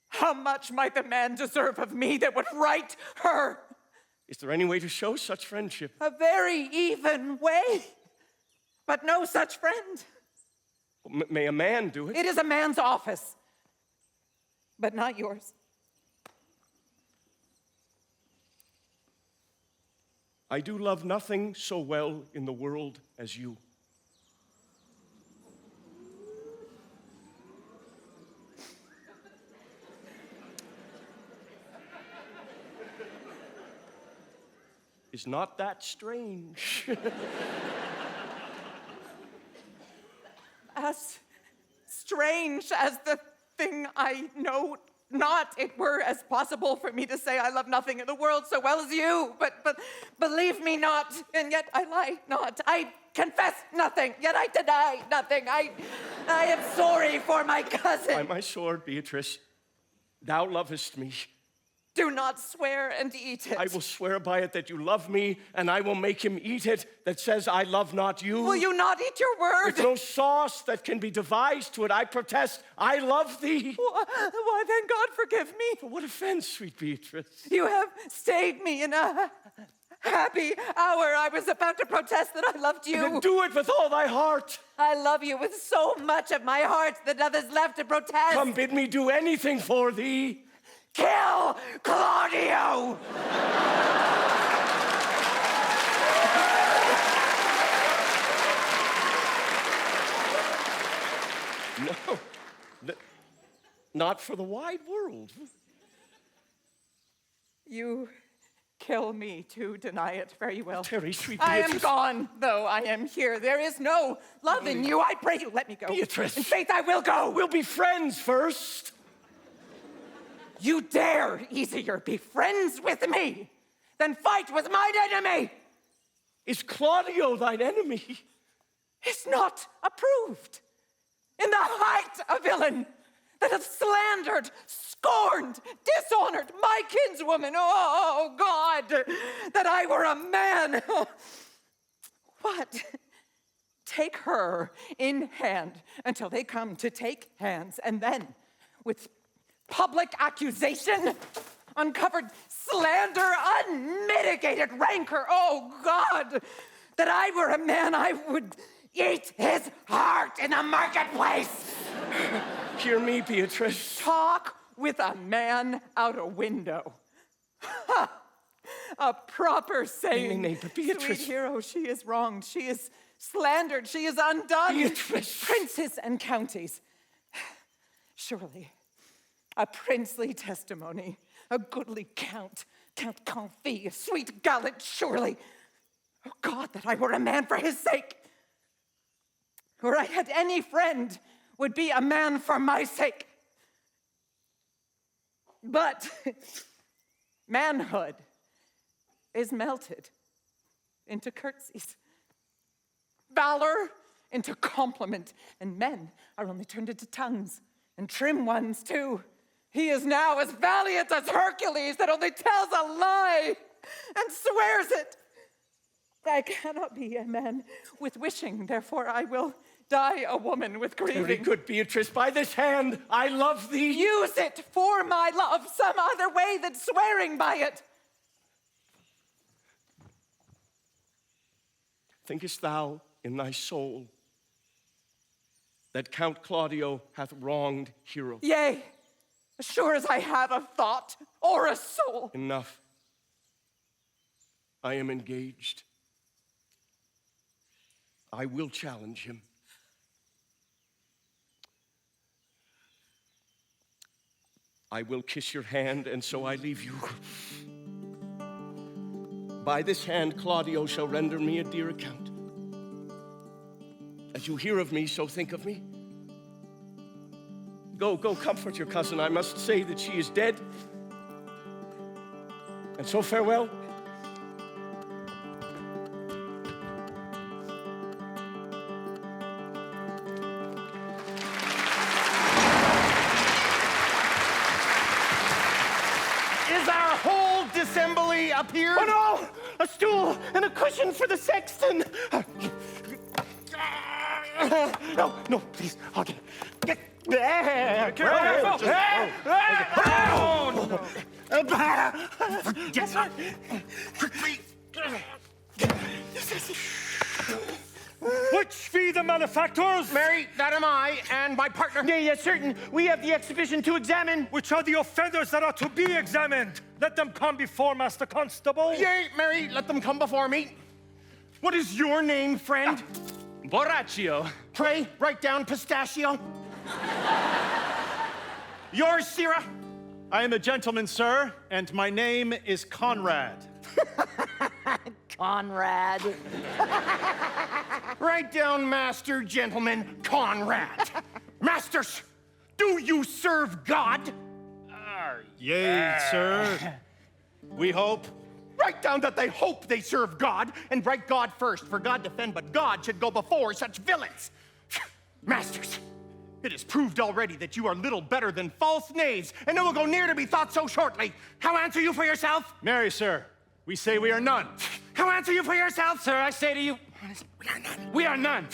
How much might the man deserve of me that would right her? Is there any way to show such friendship? A very even way, but no such friend. May a man do it? It is a man's office, but not yours. I do love nothing so well in the world as you. Is not that strange? As strange as the thing I know not, it were as possible for me to say I love nothing in the world so well as you, but believe me not, and yet I lie not. I confess nothing, yet I deny nothing. I am sorry for my cousin. By my sword, Beatrice, thou lovest me. Do not swear and eat it. I will swear by it that you love me, and I will make him eat it that says I love not you. Will you not eat your word? With no sauce that can be devised to it, I protest, I love thee. Why then, God forgive me. For what offense, sweet Beatrice? You have stayed me in a happy hour. I was about to protest that I loved you. Then do it with all thy heart. I love you with so much of my heart that others left to protest. Come bid me do anything for thee. Kill Claudio! No, not for the wide world. You kill me to deny it. Very well. Terry, sweet I Beatrice. am gone, though I am here. There is no love in you. I pray you, let me go. Beatrice. In faith, I will go. We'll be friends first. You dare easier be friends with me than fight with mine enemy. Is Claudio thine enemy? Is not approved. In the height of villain that hath slandered, scorned, dishonored my kinswoman. Oh, God, that I were a man. What? Take her in hand until they come to take hands, and then with public accusation, uncovered slander, unmitigated rancor. Oh, God, that I were a man, I would eat his heart in the marketplace. Hear me, Beatrice. Talk with a man out a window. Ha! A proper saying. Nay, but Beatrice. Sweet hero, she is wronged. She is slandered. She is undone. Beatrice. Princes and counties. Surely, a princely testimony, a goodly Count Confit, a sweet gallant, surely. Oh, God, that I were a man for his sake. Or I had any friend would be a man for my sake. But manhood is melted into curtsies, valor into compliment, and men are only turned into tongues, and trim ones too. He is now as valiant as Hercules that only tells a lie and swears it. I cannot be a man with wishing, therefore I will die a woman with grieving. Very good, Beatrice. By this hand, I love thee. Use it for my love some other way than swearing by it. Thinkest thou in thy soul that Count Claudio hath wronged Hero? Yea, as sure as I have a thought or a soul. Enough. I am engaged. I will challenge him. I will kiss your hand, and so I leave you. By this hand, Claudio shall render me a dear account. As you hear of me, so think of me. Go, comfort your cousin. I must say that she is dead. And so farewell. Is our whole dissembly up here? Oh no! A stool and a cushion for the sexton! No, please, I'll get it. Careful! Which be the malefactors? Mary, that am I, and my partner. Yes, certain. We have the exhibition to examine. Which are the offenders that are to be examined? Let them come before Master Constable. Yea, Mary, let them come before me. What is your name, friend? Borachio. Pray, write down pistachio. Yours, Sirrah? I am a gentleman, sir, and my name is Conrad. Conrad. Write down, master, gentleman, Conrad. Masters, do you serve God? Yea, sir. We hope. Write down that they hope they serve God, and write God first, for God defend, but God should go before such villains. Masters, it is proved already that you are little better than false knaves, and it will go near to be thought so shortly. How answer you for yourself? Marry, sir, we say we are none. How answer you for yourself? Sir, I say to you, we are none. we are none.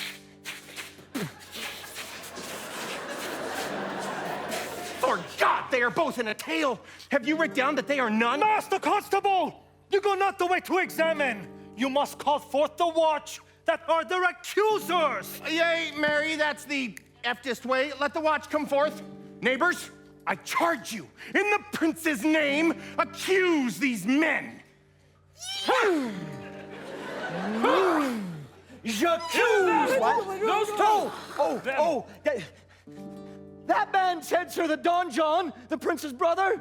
For God, they are both in a tale. Have you written down that they are none? Master Constable, you go not the way to examine. You must call forth the watch that are their accusers. Yea, Mary, that's the eftest way. Let the watch come forth. Neighbors, I charge you, in the prince's name, accuse these men. J'accuse! What? Those two! That man said, sir, that Don John, the prince's brother,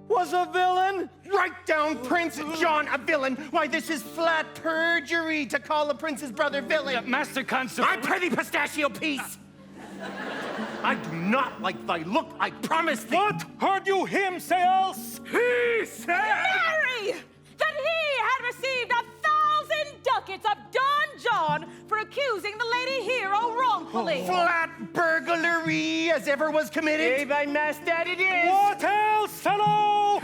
was a villain. Write down Prince John a villain. Why, this is flat perjury to call the prince's brother villain. Master Constable. I pray thee, pistachio piece. I do not like thy look, I promise thee. What? Heard you him say else? He said... Mary! That he had received 1,000 ducats of Don John for accusing the lady hero wrongfully. Flat burglary as ever was committed. Hey, by mass, that it is. What else, fellow?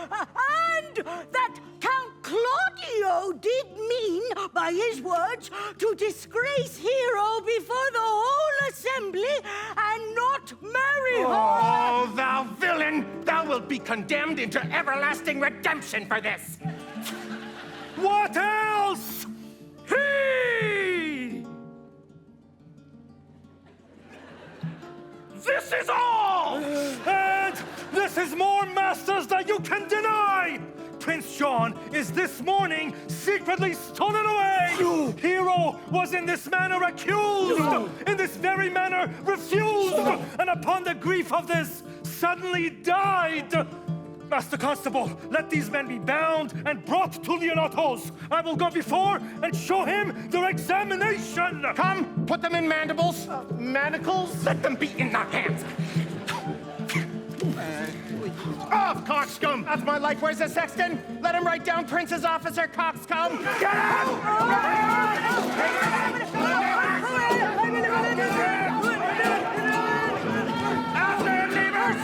And that Count Claudio did mean, by his words, to disgrace Hero before the whole assembly and not marry her. Oh, thou villain! Thou wilt be condemned into everlasting redemption for this. What else? This is all! And this is more, masters, that you can deny! Prince John is this morning secretly stolen away! Hero was in this manner accused! In this very manner refused! And upon the grief of this, suddenly died! Master Constable, let these men be bound and brought to Leonato's. I will go before and show him their examination. Come, put them in mandibles. Manacles? Let them be in our hands. Off, coxcomb! That's my life. Where's the sexton? Let him write down Prince's officer, coxcomb. Get out there, neighbors!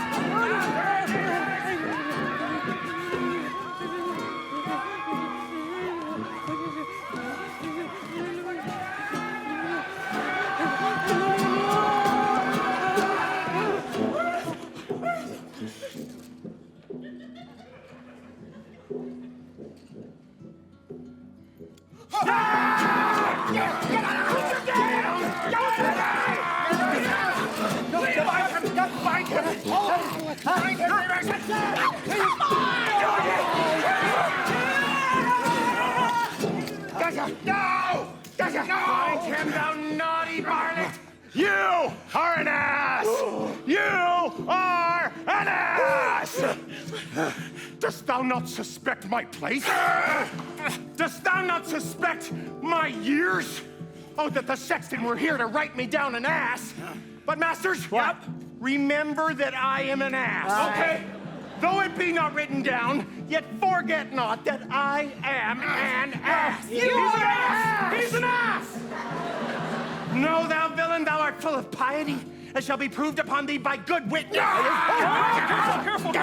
No! Find him, thou naughty varlet! You are an ass! You are an ass! Dost thou not suspect my place? Dost thou not suspect my years? Oh, that the sexton were here to write me down an ass. But masters, remember that I am an ass. Okay? Though it be not written down, yet forget not that I am an ass. You are an ass! He's an ass! No, thou villain, thou art full of piety, as shall be proved upon thee by good witness. Careful!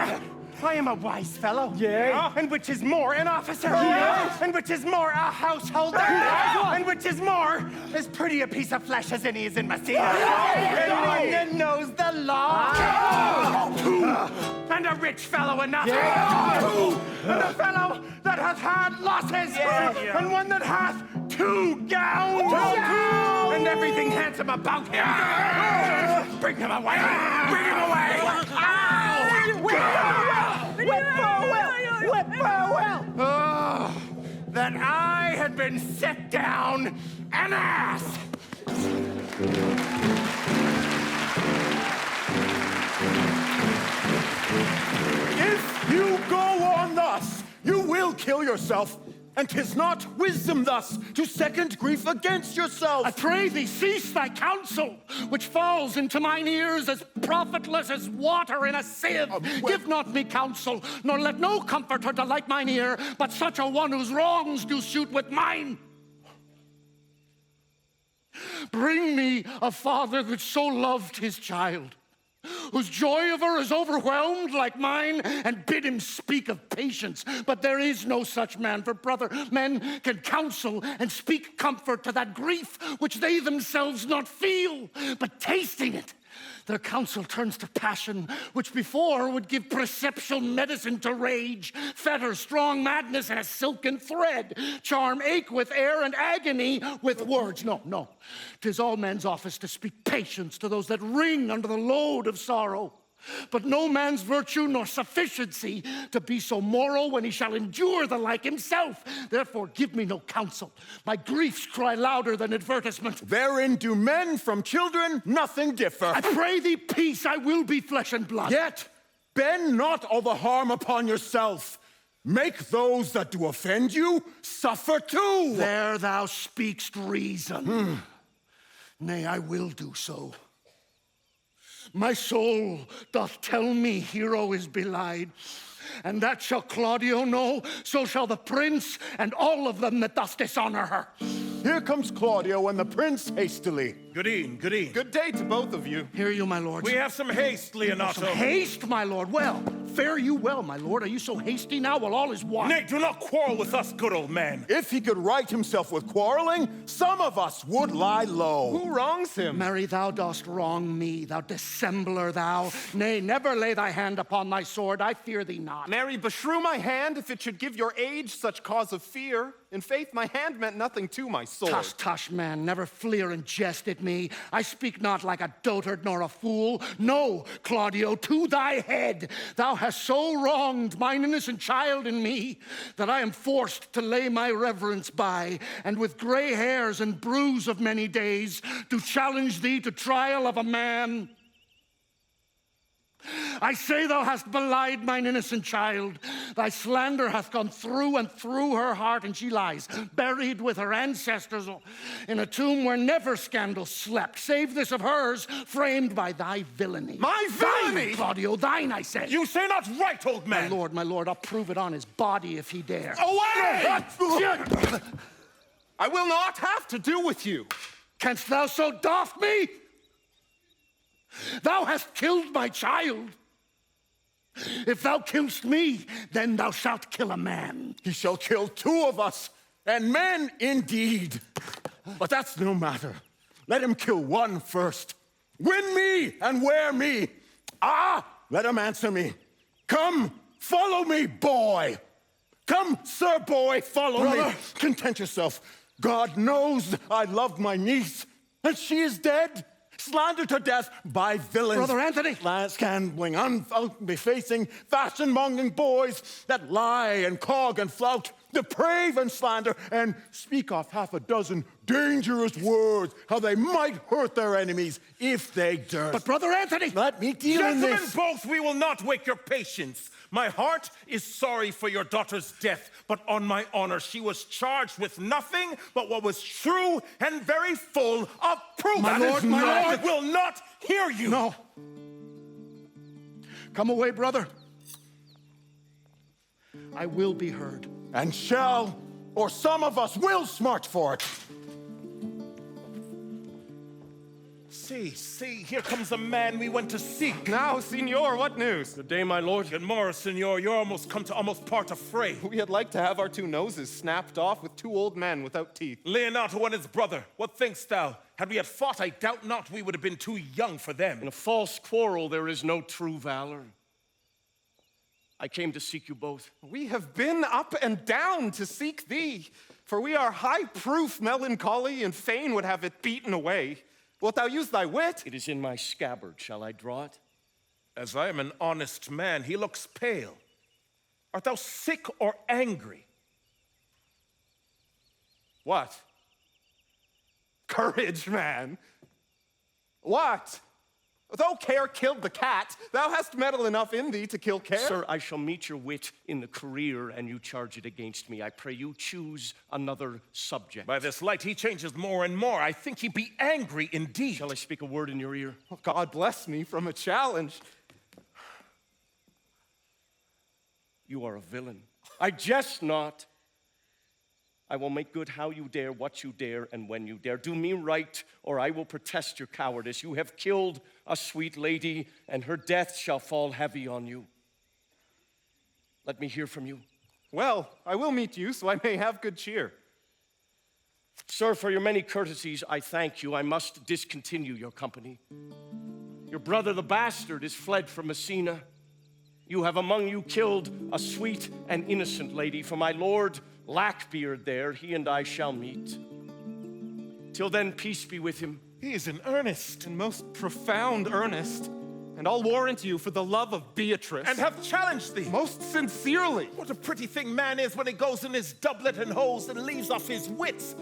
I am a wise fellow. Yeah. And which is more, an officer. Yeah. And which is more, a householder. Yeah. And which is more, as pretty a piece of flesh as any is in Messina. And one that knows the law. And a rich fellow enough. And a fellow that hath had losses. And one that hath 2 gowns. And everything handsome about him. Bring him away. Bring him away. Whip farewell! Oh, that I had been set down an ass! If you go on thus, you will kill yourself. And 'tis not wisdom thus to second grief against yourself. I pray thee, cease thy counsel, which falls into mine ears as profitless as water in a sieve. Give not me counsel, nor let no comforter delight mine ear, but such a one whose wrongs do suit with mine. Bring me a father that so loved his child, whose joy of her is overwhelmed like mine, and bid him speak of patience. But there is no such man, for brother, men can counsel and speak comfort to that grief which they themselves not feel, but tasting it, their counsel turns to passion, which before would give perceptual medicine to rage, fetter strong madness in a silken thread, charm ache with air and agony with words. No, 'tis all men's office to speak patience to those that wring under the load of sorrow. But no man's virtue nor sufficiency to be so moral when he shall endure the like himself. Therefore give me no counsel. My griefs cry louder than advertisement. Therein do men from children nothing differ. I pray thee peace, I will be flesh and blood. Yet bend not all the harm upon yourself. Make those that do offend you suffer too. There thou speakst reason. Nay, I will do so. My soul doth tell me Hero is belied, and that shall Claudio know, so shall the prince and all of them that thus dishonor her. Here comes Claudio and the prince hastily. Good e'en, good e'en. Good day to both of you. Hear you, my lord. We have some haste, Leonato. Some haste, my lord. Well, fare you well, my lord. Are you so hasty now? Well, all is one. Nay, do not quarrel with us, good old man. If he could right himself with quarreling, some of us would lie low. Who wrongs him? Mary, thou dost wrong me, thou dissembler, thou. Nay, never lay thy hand upon thy sword. I fear thee not. Mary, beshrew my hand if it should give your age such cause of fear. In faith, my hand meant nothing to my sword. Tush, tush, man, never fleer and jest at me. I speak not like a dotard nor a fool. No, Claudio, to thy head. Thou hast so wronged mine innocent child in me that I am forced to lay my reverence by, and with gray hairs and bruise of many days, to challenge thee to trial of a man. I say thou hast belied mine innocent child. Thy slander hath gone through and through her heart, and she lies buried with her ancestors in a tomb where never scandal slept, save this of hers, framed by thy villainy. My villainy? Thine, Claudio, thine, I say. You say not right, old man. My lord, I'll prove it on his body if he dare. Away! I will not have to do with you. Canst thou so doff me? Thou hast killed my child. If thou killst me, then thou shalt kill a man. He shall kill 2 of us, and men indeed. But that's no matter. Let him kill 1 first. Win me and wear me. Let him answer me. Come, follow me, boy. Come, sir boy, follow me. Content yourself. God knows I loved my niece, and she is dead. slandered to death by villains. Brother Anthony! Scandling, unbefacing, fashion-mongering boys that lie and cog and flout, deprave and slander, and speak off half a dozen dangerous words, how they might hurt their enemies if they durst. But Brother Anthony! Let me deal in Gentlemen, this. both, we will not wake your patience. My heart is sorry for your daughter's death, but on my honor, she was charged with nothing but what was true and very full of proof. My lord, my lord! Will not hear you. No. Come away, brother. I will be heard. And shall, or some of us will smart for it. See, here comes the man we went to seek. Now, Signor, what news? Good day, my lord. Good morrow, Signor. You're almost come to part a fray. We had like to have our two noses snapped off with two old men without teeth. Leonato and his brother, what thinkst thou? Had we had fought, I doubt not we would have been too young for them. In a false quarrel, there is no true valor. I came to seek you both. We have been up and down to seek thee, for we are high-proof melancholy, and fain would have it beaten away. Wilt thou use thy wit? It is in my scabbard. Shall I draw it? As I am an honest man, he looks pale. Art thou sick or angry? What? Courage, man. What? Though care killed the cat, thou hast metal enough in thee to kill care. Sir, I shall meet your wit in the career, and you charge it against me. I pray you choose another subject. By this light, he changes more and more. I think he be angry indeed. Shall I speak a word in your ear? Oh, God bless me from a challenge. You are a villain. I jest not. I will make good how you dare, what you dare, and when you dare. Do me right, or I will protest your cowardice. You have killed a sweet lady, and her death shall fall heavy on you. Let me hear from you. Well, I will meet you, so I may have good cheer. Sir, for your many courtesies, I thank you. I must discontinue your company. Your brother, the bastard, is fled from Messina. You have among you killed a sweet and innocent lady. For my lord Lackbeard there, he and I shall meet. Till then, peace be with him. He is in earnest, in most profound earnest. And I'll warrant you for the love of Beatrice. And have challenged thee. Most sincerely. What a pretty thing man is when he goes in his doublet and hose and leaves off his wits.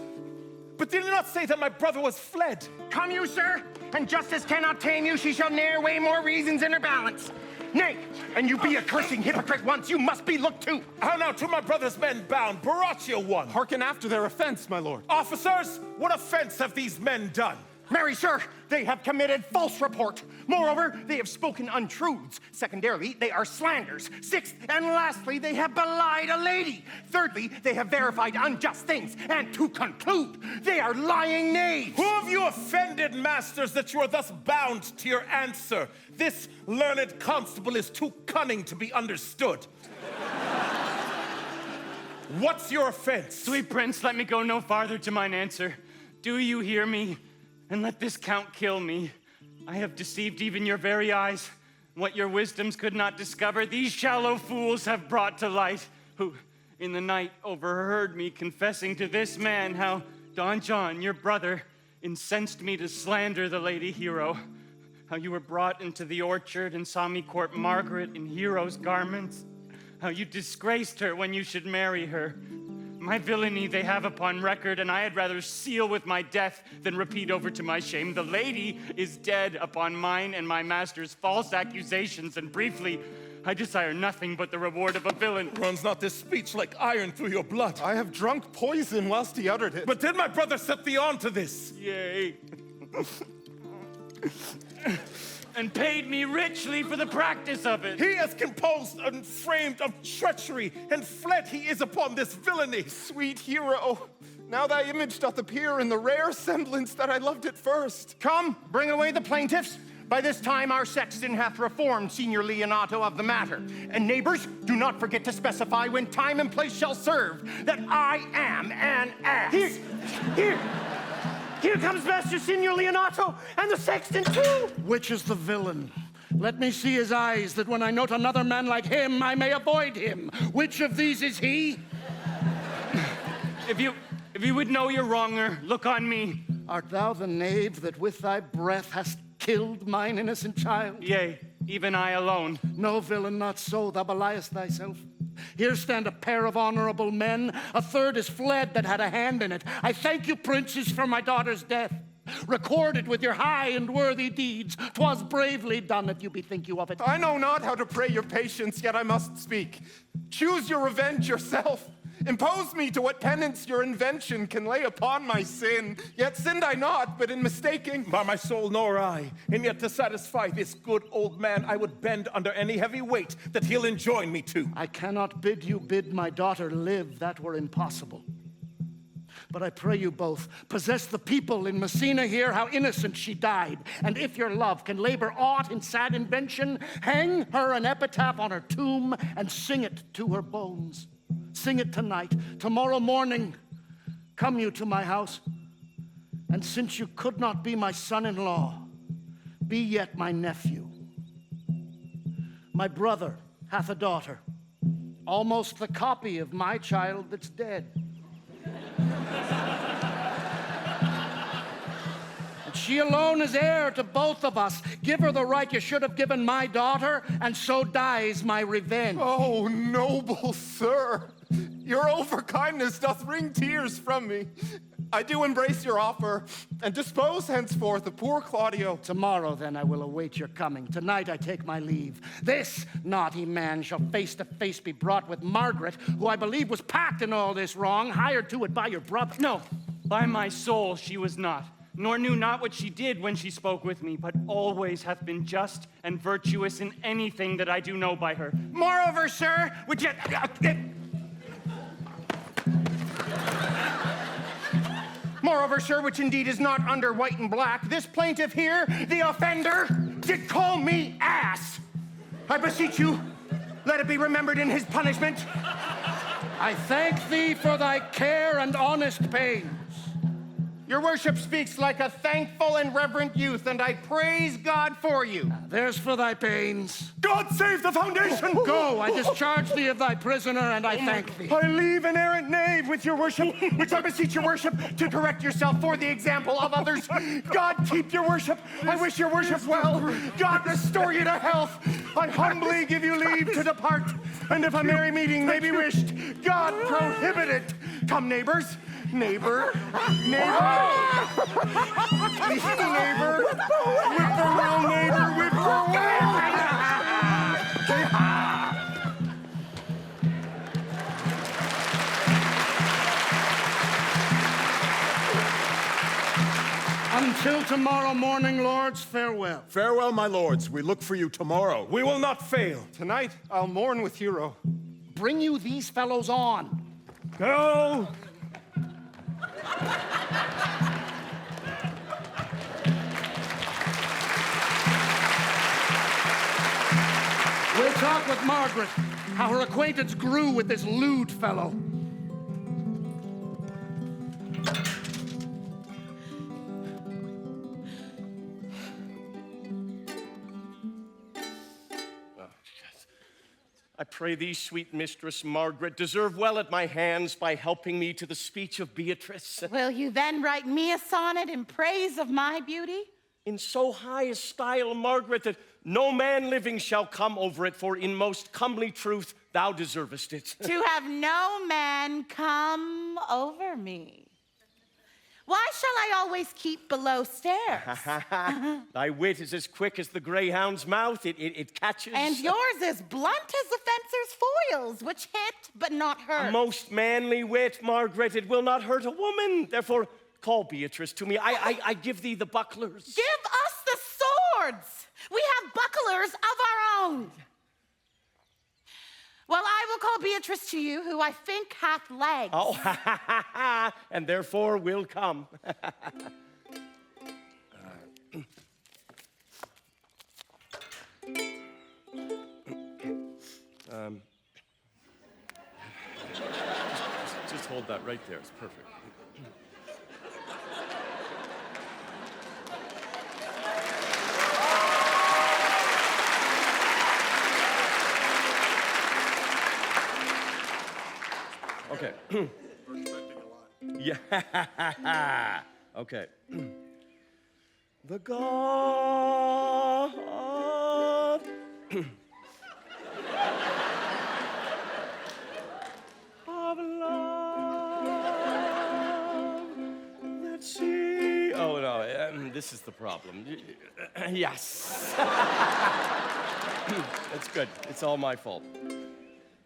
But did he not say that my brother was fled? Come you, sir, and justice cannot tame you. She shall ne'er weigh more reasons in her balance. Nay, and you be a cursing hypocrite once, you must be looked to. How now, to my brother's men bound, Borachio one. Hearken after their offense, my lord. Officers, what offense have these men done? Marry, sir, they have committed false report. Moreover, they have spoken untruths. Secondarily, they are slanders. Sixth, and lastly, they have belied a lady. Thirdly, they have verified unjust things. And to conclude, they are lying knaves. Who have you offended, masters, that you are thus bound to your answer? This learned constable is too cunning to be understood. What's your offense? Sweet prince, let me go no farther to mine answer. Do you hear me? And let this count kill me. I have deceived even your very eyes. What your wisdoms could not discover, these shallow fools have brought to light, who in the night overheard me confessing to this man how Don John, your brother, incensed me to slander the lady Hero. How you were brought into the orchard and saw me court Margaret in Hero's garments. How you disgraced her when you should marry her. My villainy they have upon record, and I had rather seal with my death than repeat over to my shame. The lady is dead upon mine and my master's false accusations, and briefly, I desire nothing but the reward of a villain. Runs not this speech like iron through your blood? I have drunk poison whilst he uttered it. But did my brother set thee on to this? Yea. And paid me richly for the practice of it. He has composed and framed of treachery, and fled he is upon this villainy. Sweet Hero, now thy image doth appear in the rare semblance that I loved at first. Come, bring away the plaintiffs. By this time our sexton hath reformed Senior Leonato of the matter. And neighbors, do not forget to specify when time and place shall serve that I am an ass. Here comes Master Signor Leonato, and the sexton too! Which is the villain? Let me see his eyes, that when I note another man like him, I may avoid him. Which of these is he? If you would know your wronger, look on me. Art thou the knave that with thy breath hast killed mine innocent child? Yea, even I alone. No, villain, not so. Thou beliest thyself. Here stand a pair of honorable men. A third is fled that had a hand in it. I thank you, princes, for my daughter's death. Record it with your high and worthy deeds. 'Twas bravely done, if you bethink you of it. I know not how to pray your patience, yet I must speak. Choose your revenge yourself. Impose me to what penance your invention can lay upon my sin. Yet sinned I not, but in mistaking. By my soul, nor I. And yet to satisfy this good old man, I would bend under any heavy weight that he'll enjoin me to. I cannot bid you bid my daughter live. That were impossible. But I pray you both, possess the people in Messina here how innocent she died. And if your love can labor aught in sad invention, hang her an epitaph on her tomb and sing it to her bones. Sing it tonight. Tomorrow morning, come you to my house. And since you could not be my son-in-law, be yet my nephew. My brother hath a daughter, almost the copy of my child that's dead. And she alone is heir to both of us. Give her the right you should have given my daughter, and so dies my revenge. Oh, noble sir, your overkindness doth wring tears from me. I do embrace your offer, and dispose henceforth of poor Claudio. Tomorrow, then, I will await your coming. Tonight I take my leave. This naughty man shall face to face be brought with Margaret, who I believe was packed in all this wrong, hired to it by your brother. No, by my soul she was not, nor knew not what she did when she spoke with me, but always hath been just and virtuous in anything that I do know by her. Moreover, sir, which yet... Moreover, sir, which indeed is not under white and black, this plaintiff here, the offender, did call me ass. I beseech you, let it be remembered in his punishment. I thank thee for thy care and honest pains. Your worship speaks like a thankful and reverent youth, and I praise God for you. There's for thy pains. God save the foundation! Go, I discharge thee of thy prisoner, and I thank thee. I leave an errant knave with your worship, which I beseech your worship to correct yourself for the example of others. God keep your worship. I wish your worship well. God restore you to health. I humbly give you leave to depart. And if a merry meeting may be wished, God prohibit it. Come, neighbors. Neighbor, neighbor, neighbor, whippoorwill, neighbor, whippoorwill. Until tomorrow morning, lords, farewell. Farewell, my lords. We look for you tomorrow. We will not fail. Tonight, I'll mourn with Hero. Bring you these fellows on. Go! We'll talk with Margaret, how her acquaintance grew with this lewd fellow. I pray thee, sweet mistress Margaret, deserve well at my hands by helping me to the speech of Beatrice. Will you then write me a sonnet in praise of my beauty? In so high a style, Margaret, that no man living shall come over it, for in most comely truth thou deservest it. To have no man come over me. Why shall I always keep below stairs? Thy wit is as quick as the greyhound's mouth. It catches. And yours is blunt as the fencer's foils, which hit but not hurt. A most manly wit, Margaret. It will not hurt a woman. Therefore, call Beatrice to me. I give thee the bucklers. Give us the swords. We have bucklers of our own. Well, I will call Beatrice to you, who I think hath legs. Oh, and therefore will come. Just hold that right there. It's perfect. Okay. Yeah. Okay. The God of love. Let's see. Oh, no, this is the problem. Yes. That's good. It's all my fault.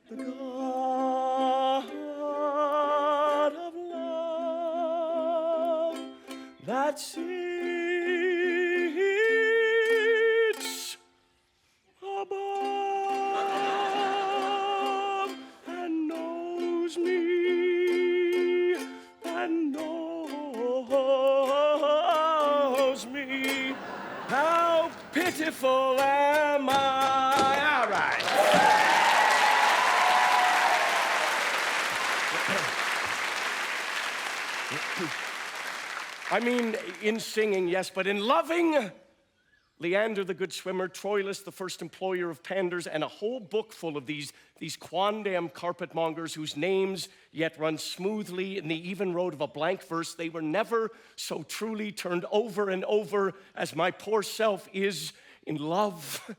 The God of love that sits above and knows me and knows me. How pitiful am I? All right. I mean, in singing, yes, but in loving, Leander the good swimmer, Troilus the first employer of panders, and a whole book full of these quondam carpetmongers whose names yet run smoothly in the even road of a blank verse. They were never so truly turned over and over as my poor self is in love.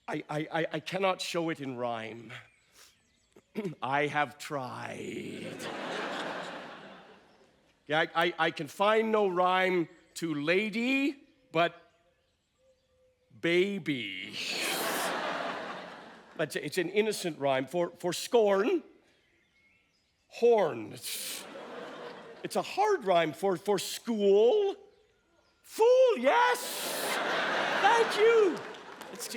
I cannot show it in rhyme. I have tried. Yeah, I can find no rhyme to lady, but baby. But it's an innocent rhyme. For scorn, horn. It's a hard rhyme for school. Fool, yes. Thank you.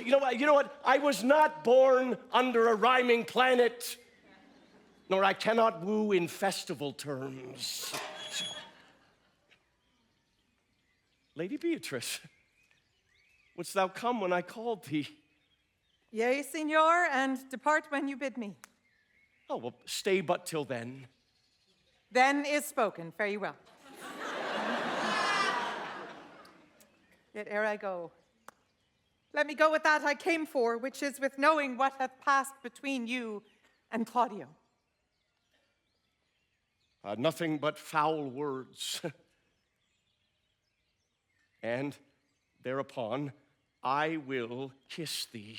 You know what? I was not born under a rhyming planet, nor I cannot woo in festival terms. Lady Beatrice, wouldst thou come when I called thee? Yea, signor, and depart when you bid me. Oh, well, stay but till then. Then is spoken. Fare you well. Yet ere I go, let me go with that I came for, which is with knowing what hath passed between you and Claudio. Nothing but foul words. And thereupon I will kiss thee.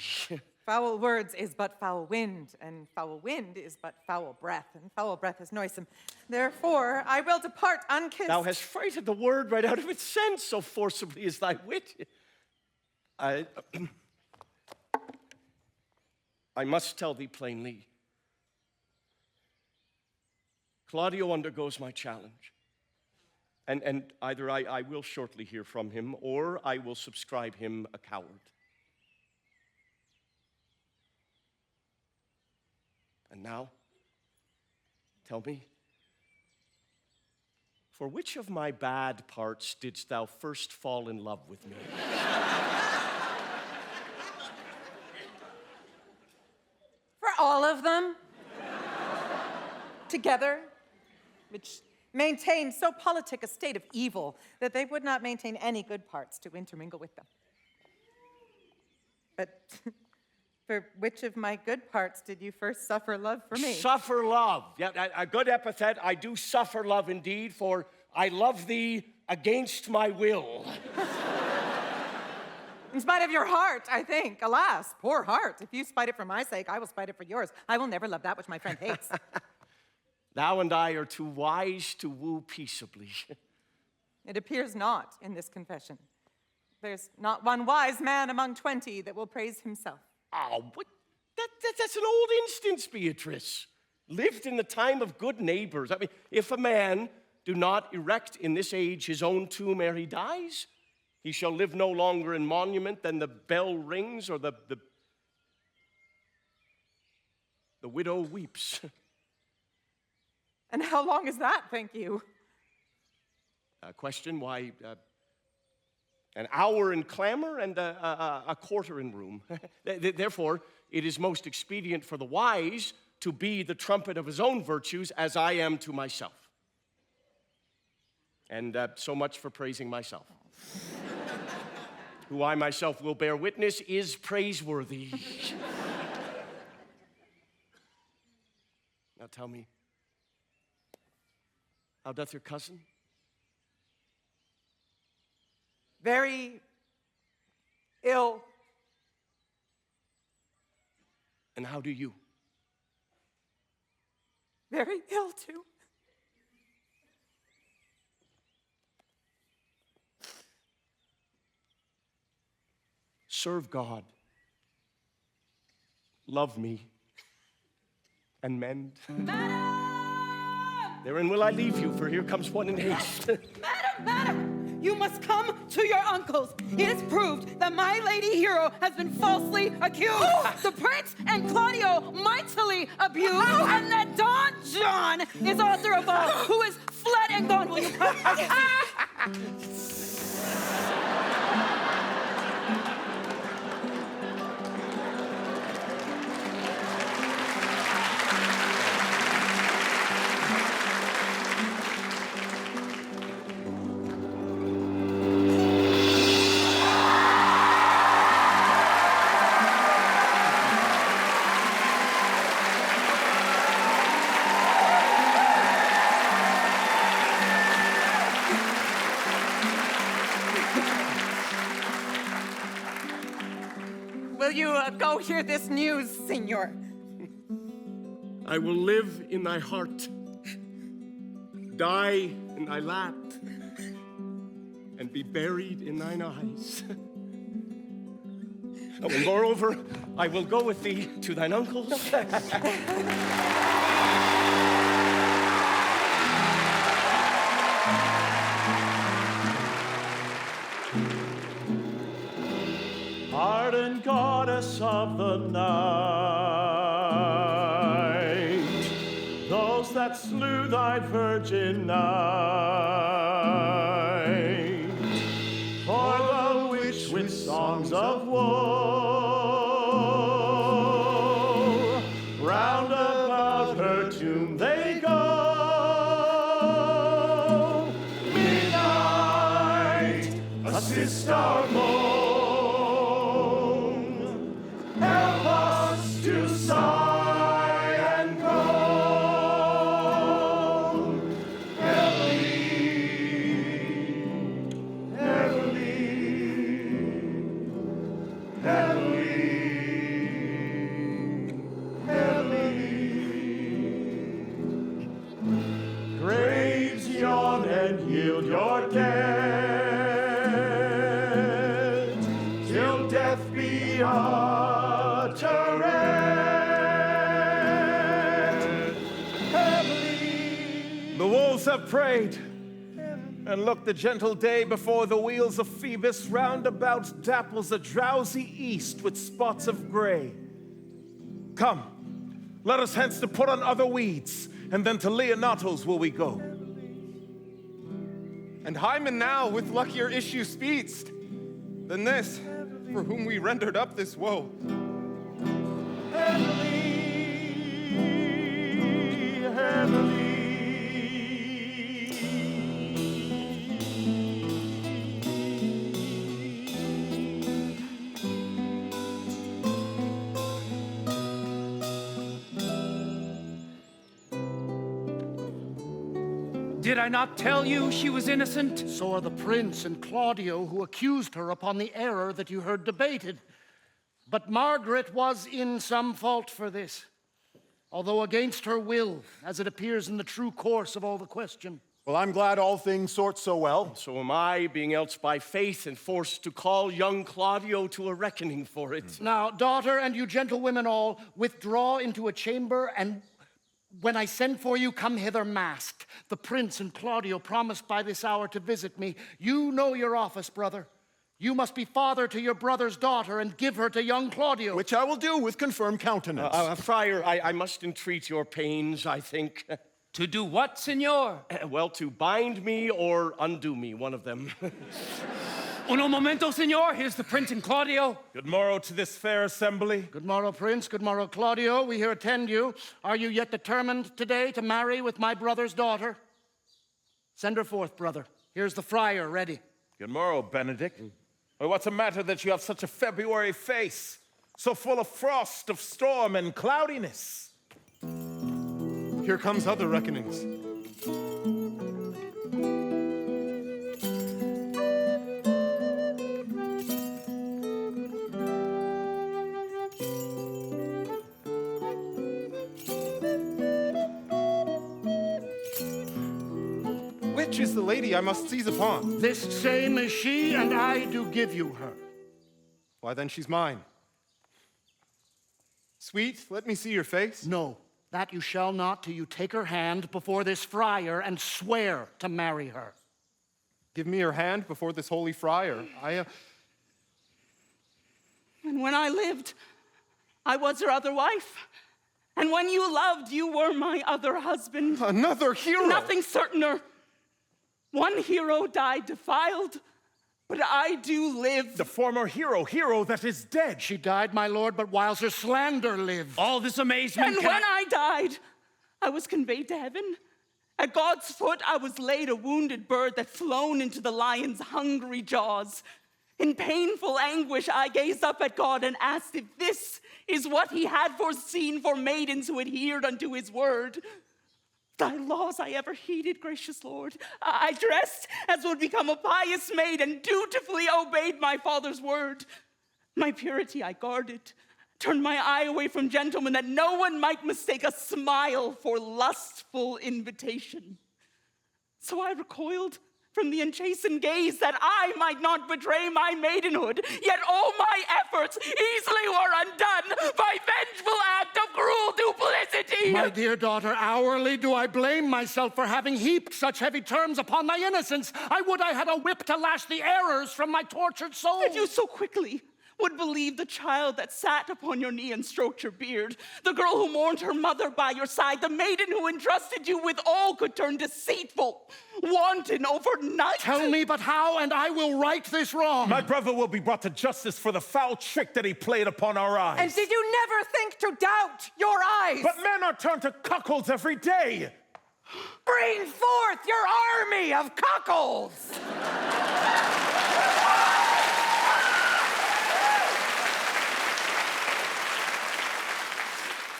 Foul words is but foul wind, and foul wind is but foul breath, and foul breath is noisome. Therefore, I will depart unkissed. Thou hast frighted the word right out of its sense, so forcibly is thy wit. I must tell thee plainly. Claudio undergoes my challenge. And either I will shortly hear from him, or I will subscribe him a coward. And now, tell me, for which of my bad parts didst thou first fall in love with me? For all of them. Together, which maintained so politic a state of evil that they would not maintain any good parts to intermingle with them. But for which of my good parts did you first suffer love for me? Suffer love. Yeah, a good epithet. I do suffer love indeed, for I love thee against my will. In spite of your heart, I think. Alas, poor heart. If you spite it for my sake, I will spite it for yours. I will never love that which my friend hates. Thou and I are too wise to woo peaceably. It appears not in this confession. There's not one wise man among 20 that will praise himself. Oh, but that's an old instance, Beatrice. Lived in the time of good neighbors. I mean, if a man do not erect in this age his own tomb ere he dies, he shall live no longer in monument than the bell rings or the widow weeps. And how long is that, thank you? Question, why, an hour in clamor and a quarter in room. Therefore, it is most expedient for the wise to be the trumpet of his own virtues as I am to myself. And so much for praising myself. Who I myself will bear witness is praiseworthy. Now tell me, How doth your cousin? Very ill. And how do you? Very ill, too. Serve God. Love me. And mend. Therein will I leave you, for here comes one in haste. Madam, you must come to your uncle's. It is proved that my lady hero has been falsely accused. The prince and Claudio mightily abused, and that Don John is author of all, who is fled and gone. Will you come? Will you go hear this news, Signor? I will live in thy heart, die in thy lap, and be buried in thine eyes. Oh, and moreover, I will go with thee to thine uncle's. Ardent goddess of the night, those that slew thy virgin night, for the witch with songs of woe, round about her tomb they go. Midnight, assist our moan. Help us to sigh and groan. Heavily, heavily, heavily, heavily. Graves yawn and yield your dead, till death be uttered. The wolves have prayed, and look, the gentle day before the wheels of Phoebus roundabout dapples the drowsy east with spots of gray. Come, let us hence to put on other weeds, and then to Leonato's will we go. And Hymen now with luckier issue speedst than this, for whom we rendered up this woe. Heavily, heavily. Did I not tell you she was innocent? So are the prince and Claudio, who accused her upon the error that you heard debated. But Margaret was in some fault for this, although against her will, as it appears in the true course of all the question. Well, I'm glad all things sort so well. So am I, being else by faith and forced to call young Claudio to a reckoning for it. Now, daughter, and you gentlewomen all, withdraw into a chamber, and when I send for you, come hither masked. The prince and Claudio promised by this hour to visit me. You know your office, brother. You must be father to your brother's daughter and give her to young Claudio. Which I will do with confirmed countenance. Friar, I must entreat your pains, I think. To do what, senor? Well, to bind me or undo me, one of them. Uno momento, senor. Here's the prince and Claudio. Good morrow to this fair assembly. Good morrow, Prince. Good morrow, Claudio. We here attend you. Are you yet determined today to marry with my brother's daughter? Send her forth, brother. Here's the friar ready. Good morrow, Benedick. Well, what's the matter that you have such a February face, so full of frost, of storm, and cloudiness? Here comes other reckonings. Which is the lady I must seize upon? This same is she, and I do give you her. Why, then she's mine. Sweet, let me see your face. No, that you shall not till you take her hand before this friar and swear to marry her. Give me your hand before this holy friar. And when I lived, I was her other wife. And when you loved, you were my other husband. Another hero! Nothing certainer. One hero died defiled, but I do live. The former hero that is dead. She died, my lord, but whiles her slander lived. All this amazement. And when I died, I was conveyed to heaven. At God's foot, I was laid a wounded bird that flown into the lion's hungry jaws. In painful anguish, I gazed up at God and asked if this is what he had foreseen for maidens who adhered unto his word. Thy laws I ever heeded, gracious Lord. I dressed as would become a pious maid and dutifully obeyed my father's word. My purity I guarded, turned my eye away from gentlemen that no one might mistake a smile for lustful invitation. So I recoiled from the unchastened gaze that I might not betray my maidenhood, yet all my efforts easily were undone by vengeful act of cruel duplicity. My dear daughter, hourly do I blame myself for having heaped such heavy terms upon thy innocence. I would I had a whip to lash the errors from my tortured soul. That you so quickly would believe the child that sat upon your knee and stroked your beard, the girl who mourned her mother by your side, the maiden who entrusted you with all could turn deceitful, wanton overnight. Tell me but how, and I will right this wrong. My brother will be brought to justice for the foul trick that he played upon our eyes. And did you never think to doubt your eyes? But men are turned to cuckolds every day. Bring forth your army of cuckolds!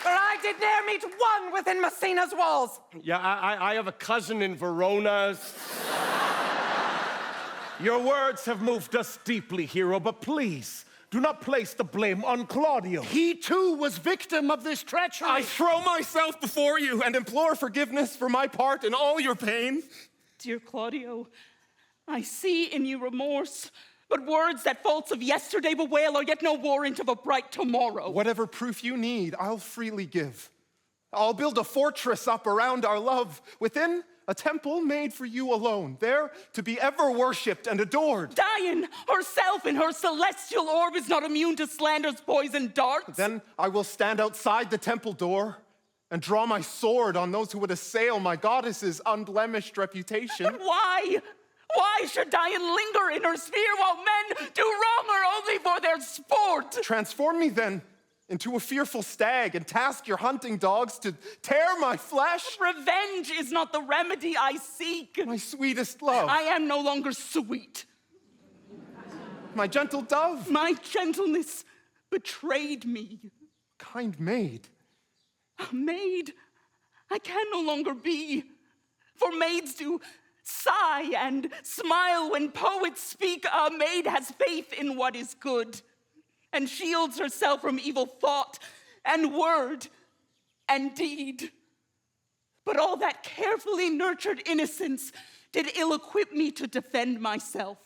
For I did ne'er meet one within Messina's walls. Yeah, I have a cousin in Verona. Your words have moved us deeply, hero, but please, do not place the blame on Claudio. He too was victim of this treachery. I throw myself before you and implore forgiveness for my part in all your pain. Dear Claudio, I see in you remorse, but words that faults of yesterday bewail are yet no warrant of a bright tomorrow. Whatever proof you need, I'll freely give. I'll build a fortress up around our love, within a temple made for you alone, there to be ever worshipped and adored. Dian herself in her celestial orb is not immune to slander's poisoned darts. Then I will stand outside the temple door and draw my sword on those who would assail my goddess's unblemished reputation. But why? Why should Dian linger in her sphere while men do wrong her only for their sport? Transform me then into a fearful stag and task your hunting dogs to tear my flesh. Revenge is not the remedy I seek. My sweetest love. I am no longer sweet. My gentle dove. My gentleness betrayed me. Kind maid. A maid I can no longer be, for maids do sigh and smile when poets speak. A maid has faith in what is good and shields herself from evil thought and word and deed. But all that carefully nurtured innocence did ill-equip me to defend myself.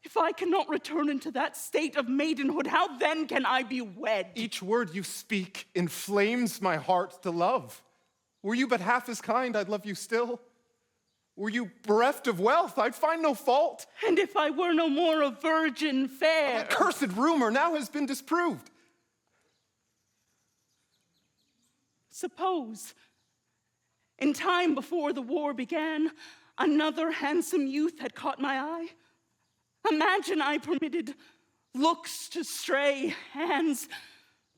If I cannot return into that state of maidenhood, how then can I be wed? Each word you speak inflames my heart to love. Were you but half as kind, I'd love you still. Were you bereft of wealth, I'd find no fault. And if I were no more a virgin fair. That cursed rumor now has been disproved. Suppose, in time before the war began, another handsome youth had caught my eye. Imagine I permitted looks to stray, hands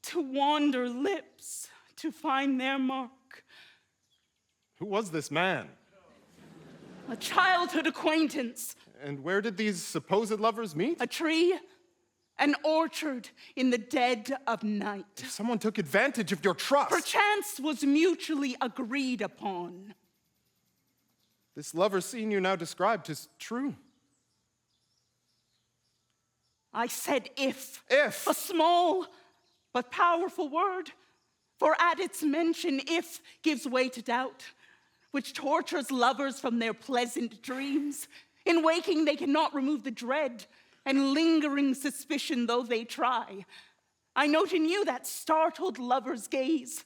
to wander, lips to find their mark. Who was this man? A childhood acquaintance. And where did these supposed lovers meet? A tree, an orchard in the dead of night. Someone took advantage of your trust. Perchance was mutually agreed upon. This lover scene you now described is true. I said if. If. A small but powerful word. For at its mention, if gives way to doubt. which tortures lovers from their pleasant dreams. In waking, they cannot remove the dread and lingering suspicion, though they try. I note in you that startled lover's gaze.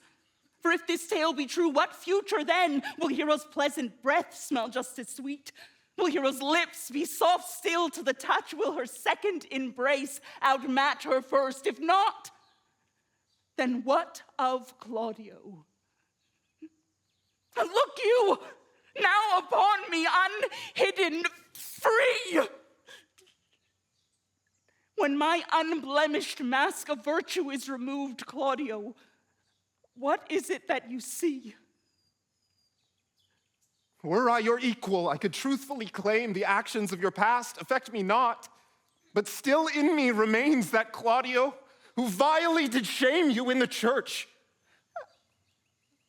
For if this tale be true, what future then? Will Hero's pleasant breath smell just as sweet? Will Hero's lips be soft still to the touch? Will her second embrace outmatch her first? If not, then what of Claudio? Look you now upon me, unhidden, free. When my unblemished mask of virtue is removed, Claudio, what is it that you see? Were I your equal, I could truthfully claim the actions of your past affect me not. But still in me remains that Claudio who vilely did shame you in the church.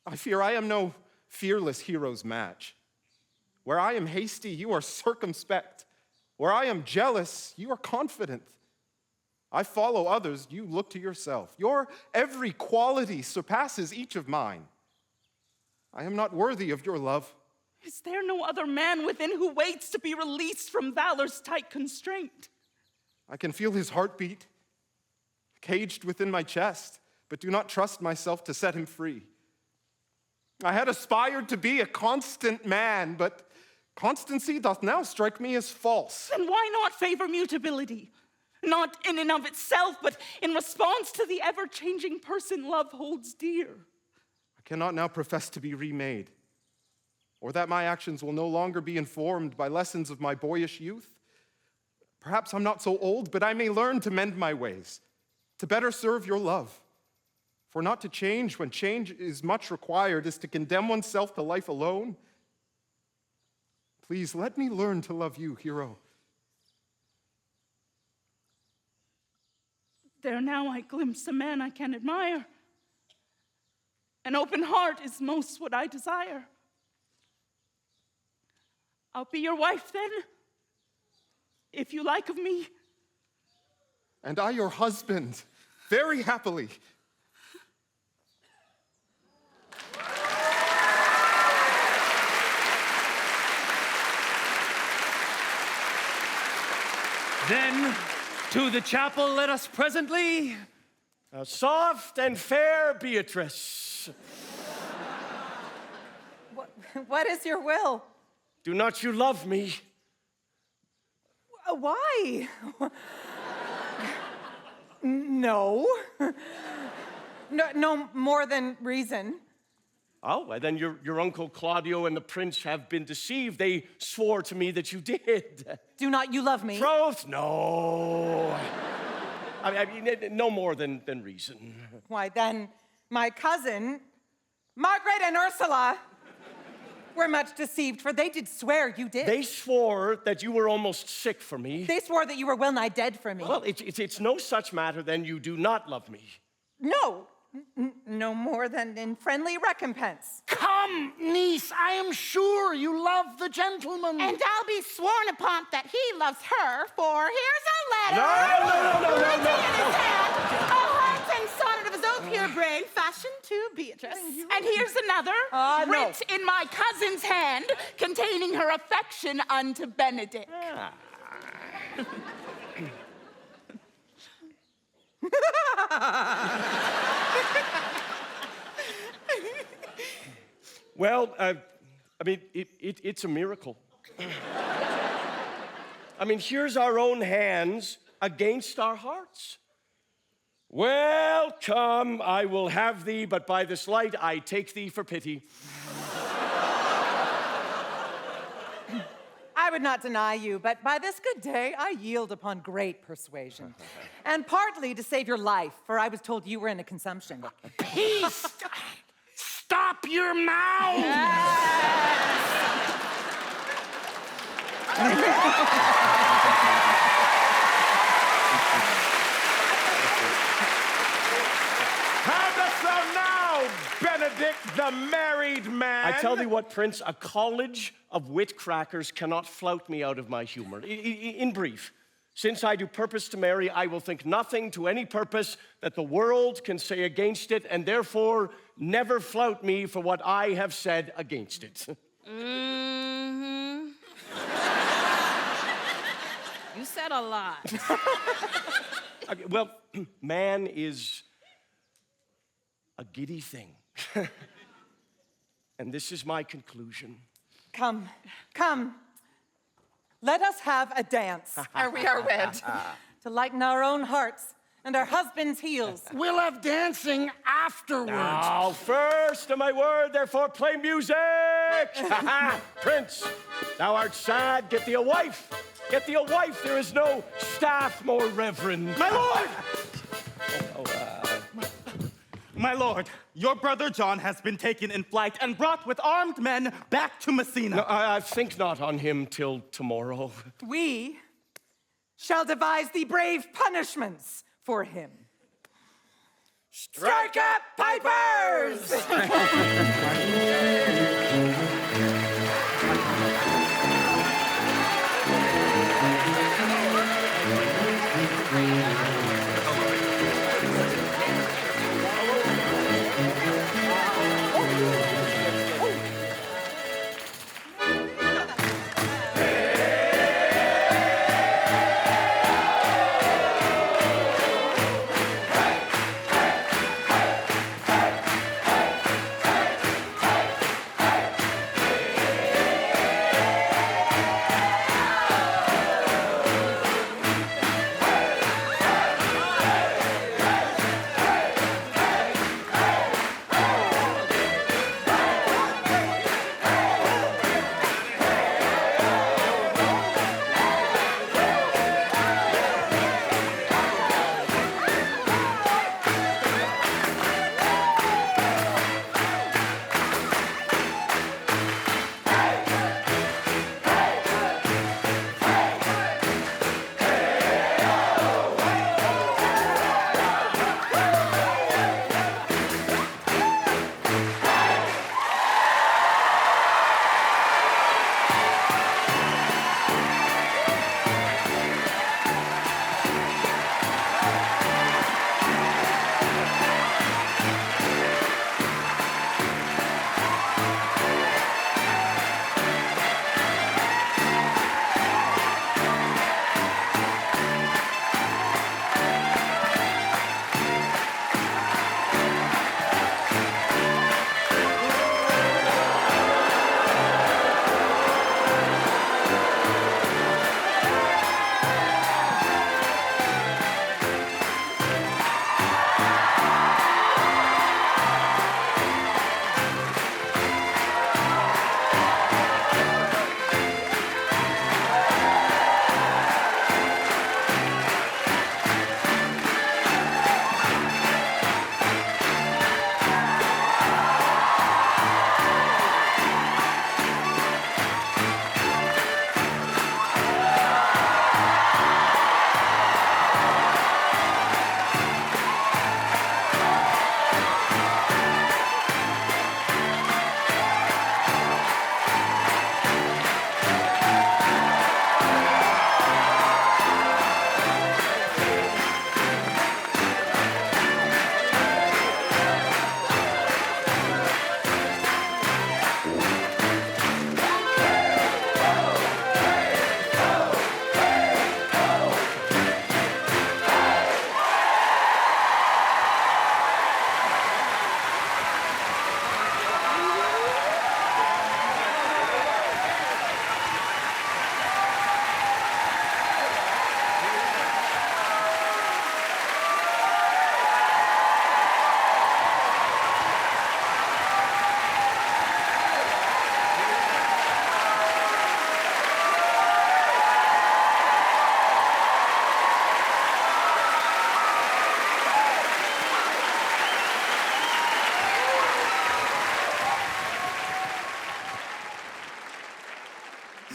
I fear I am no fearless hero's match. Where I am hasty, you are circumspect. Where I am jealous, you are confident. I follow others, you look to yourself. Your every quality surpasses each of mine. I am not worthy of your love. Is there no other man within who waits to be released from valor's tight constraint? I can feel his heartbeat, caged within my chest, but do not trust myself to set him free. I had aspired to be a constant man, but constancy doth now strike me as false. Then why not favor mutability? Not in and of itself, but in response to the ever-changing person love holds dear. I cannot now profess to be remade, or that my actions will no longer be informed by lessons of my boyish youth. Perhaps I'm not so old, but I may learn to mend my ways, to better serve your love. For not to change when change is much required is to condemn oneself to life alone. Please let me learn to love you, hero. There now I glimpse a man I can admire. An open heart is most what I desire. I'll be your wife then, if you like of me. And I your husband, very happily. Then, to the chapel let us presently. Now, soft and fair Beatrice. What is your will? Do not you love me? Why? No. No more than reason. Oh, well, then your uncle Claudio and the prince have been deceived. They swore to me that you did. Do not you love me? Troth? No. I mean, no more than reason. Why, then, my cousin, Margaret and Ursula, were much deceived, for they did swear you did. They swore that you were almost sick for me. They swore that you were well-nigh dead for me. Well, it's no such matter than you do not love me. No. No more than in friendly recompense. Come, niece, I am sure you love the gentleman. And I'll be sworn upon that he loves her, for here's a letter. No. Written in his hand, a haunting sonnet of his own pure brain, fashioned to Beatrice. And here's another, writ in my cousin's hand, containing her affection unto Benedick. Well, I mean, it's a miracle. I mean, here's our own hands against our hearts. Well, come, I will have thee, but by this light I take thee for pity. I would not deny you, but by this good day I yield upon great persuasion. And partly to save your life, for I was told you were in a consumption. Peace! Stop your mouth! How dost thou now, Benedick, the married man? I tell thee what, Prince, a college of wit crackers cannot flout me out of my humor. In brief, Since I do purpose to marry, I will think nothing to any purpose that the world can say against it, and therefore never flout me for what I have said against it. Mm-hmm. You said a lot. Okay, well, man is a giddy thing. And this is my conclusion. Come, come. Let us have a dance ere we are wed, to lighten our own hearts and our husbands' heels. We'll have dancing afterwards. Now, first, to my word, therefore play music. Prince, thou art sad, get thee a wife. Get thee a wife, there is no staff more reverend. My lord! My lord, your brother John has been taken in flight and brought with armed men back to Messina. No, I think not on him till tomorrow. We shall devise the brave punishments for him. Strike up, pipers!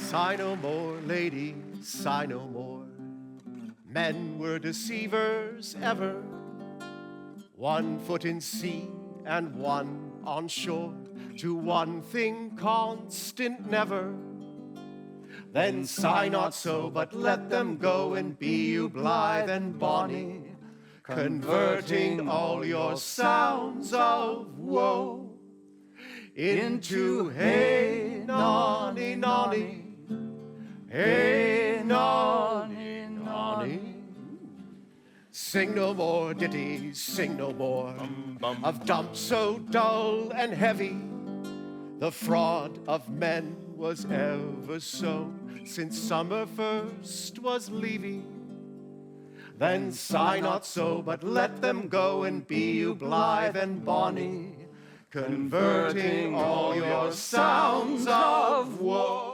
Sigh no more, lady, sigh no more. Men were deceivers ever, 1 foot in sea and 1 on shore, to one thing constant never. Then sigh not so, but let them go, and be you blithe and bonny, converting all your sounds of woe into hey nonny nonny, hey nonny nonny. Sing no more ditties, sing no more of dumps so dull and heavy. The fraud of men was ever so since summer first was leaving. Then sigh not so, but let them go, and be you blithe and bonny, converting all your sounds of woe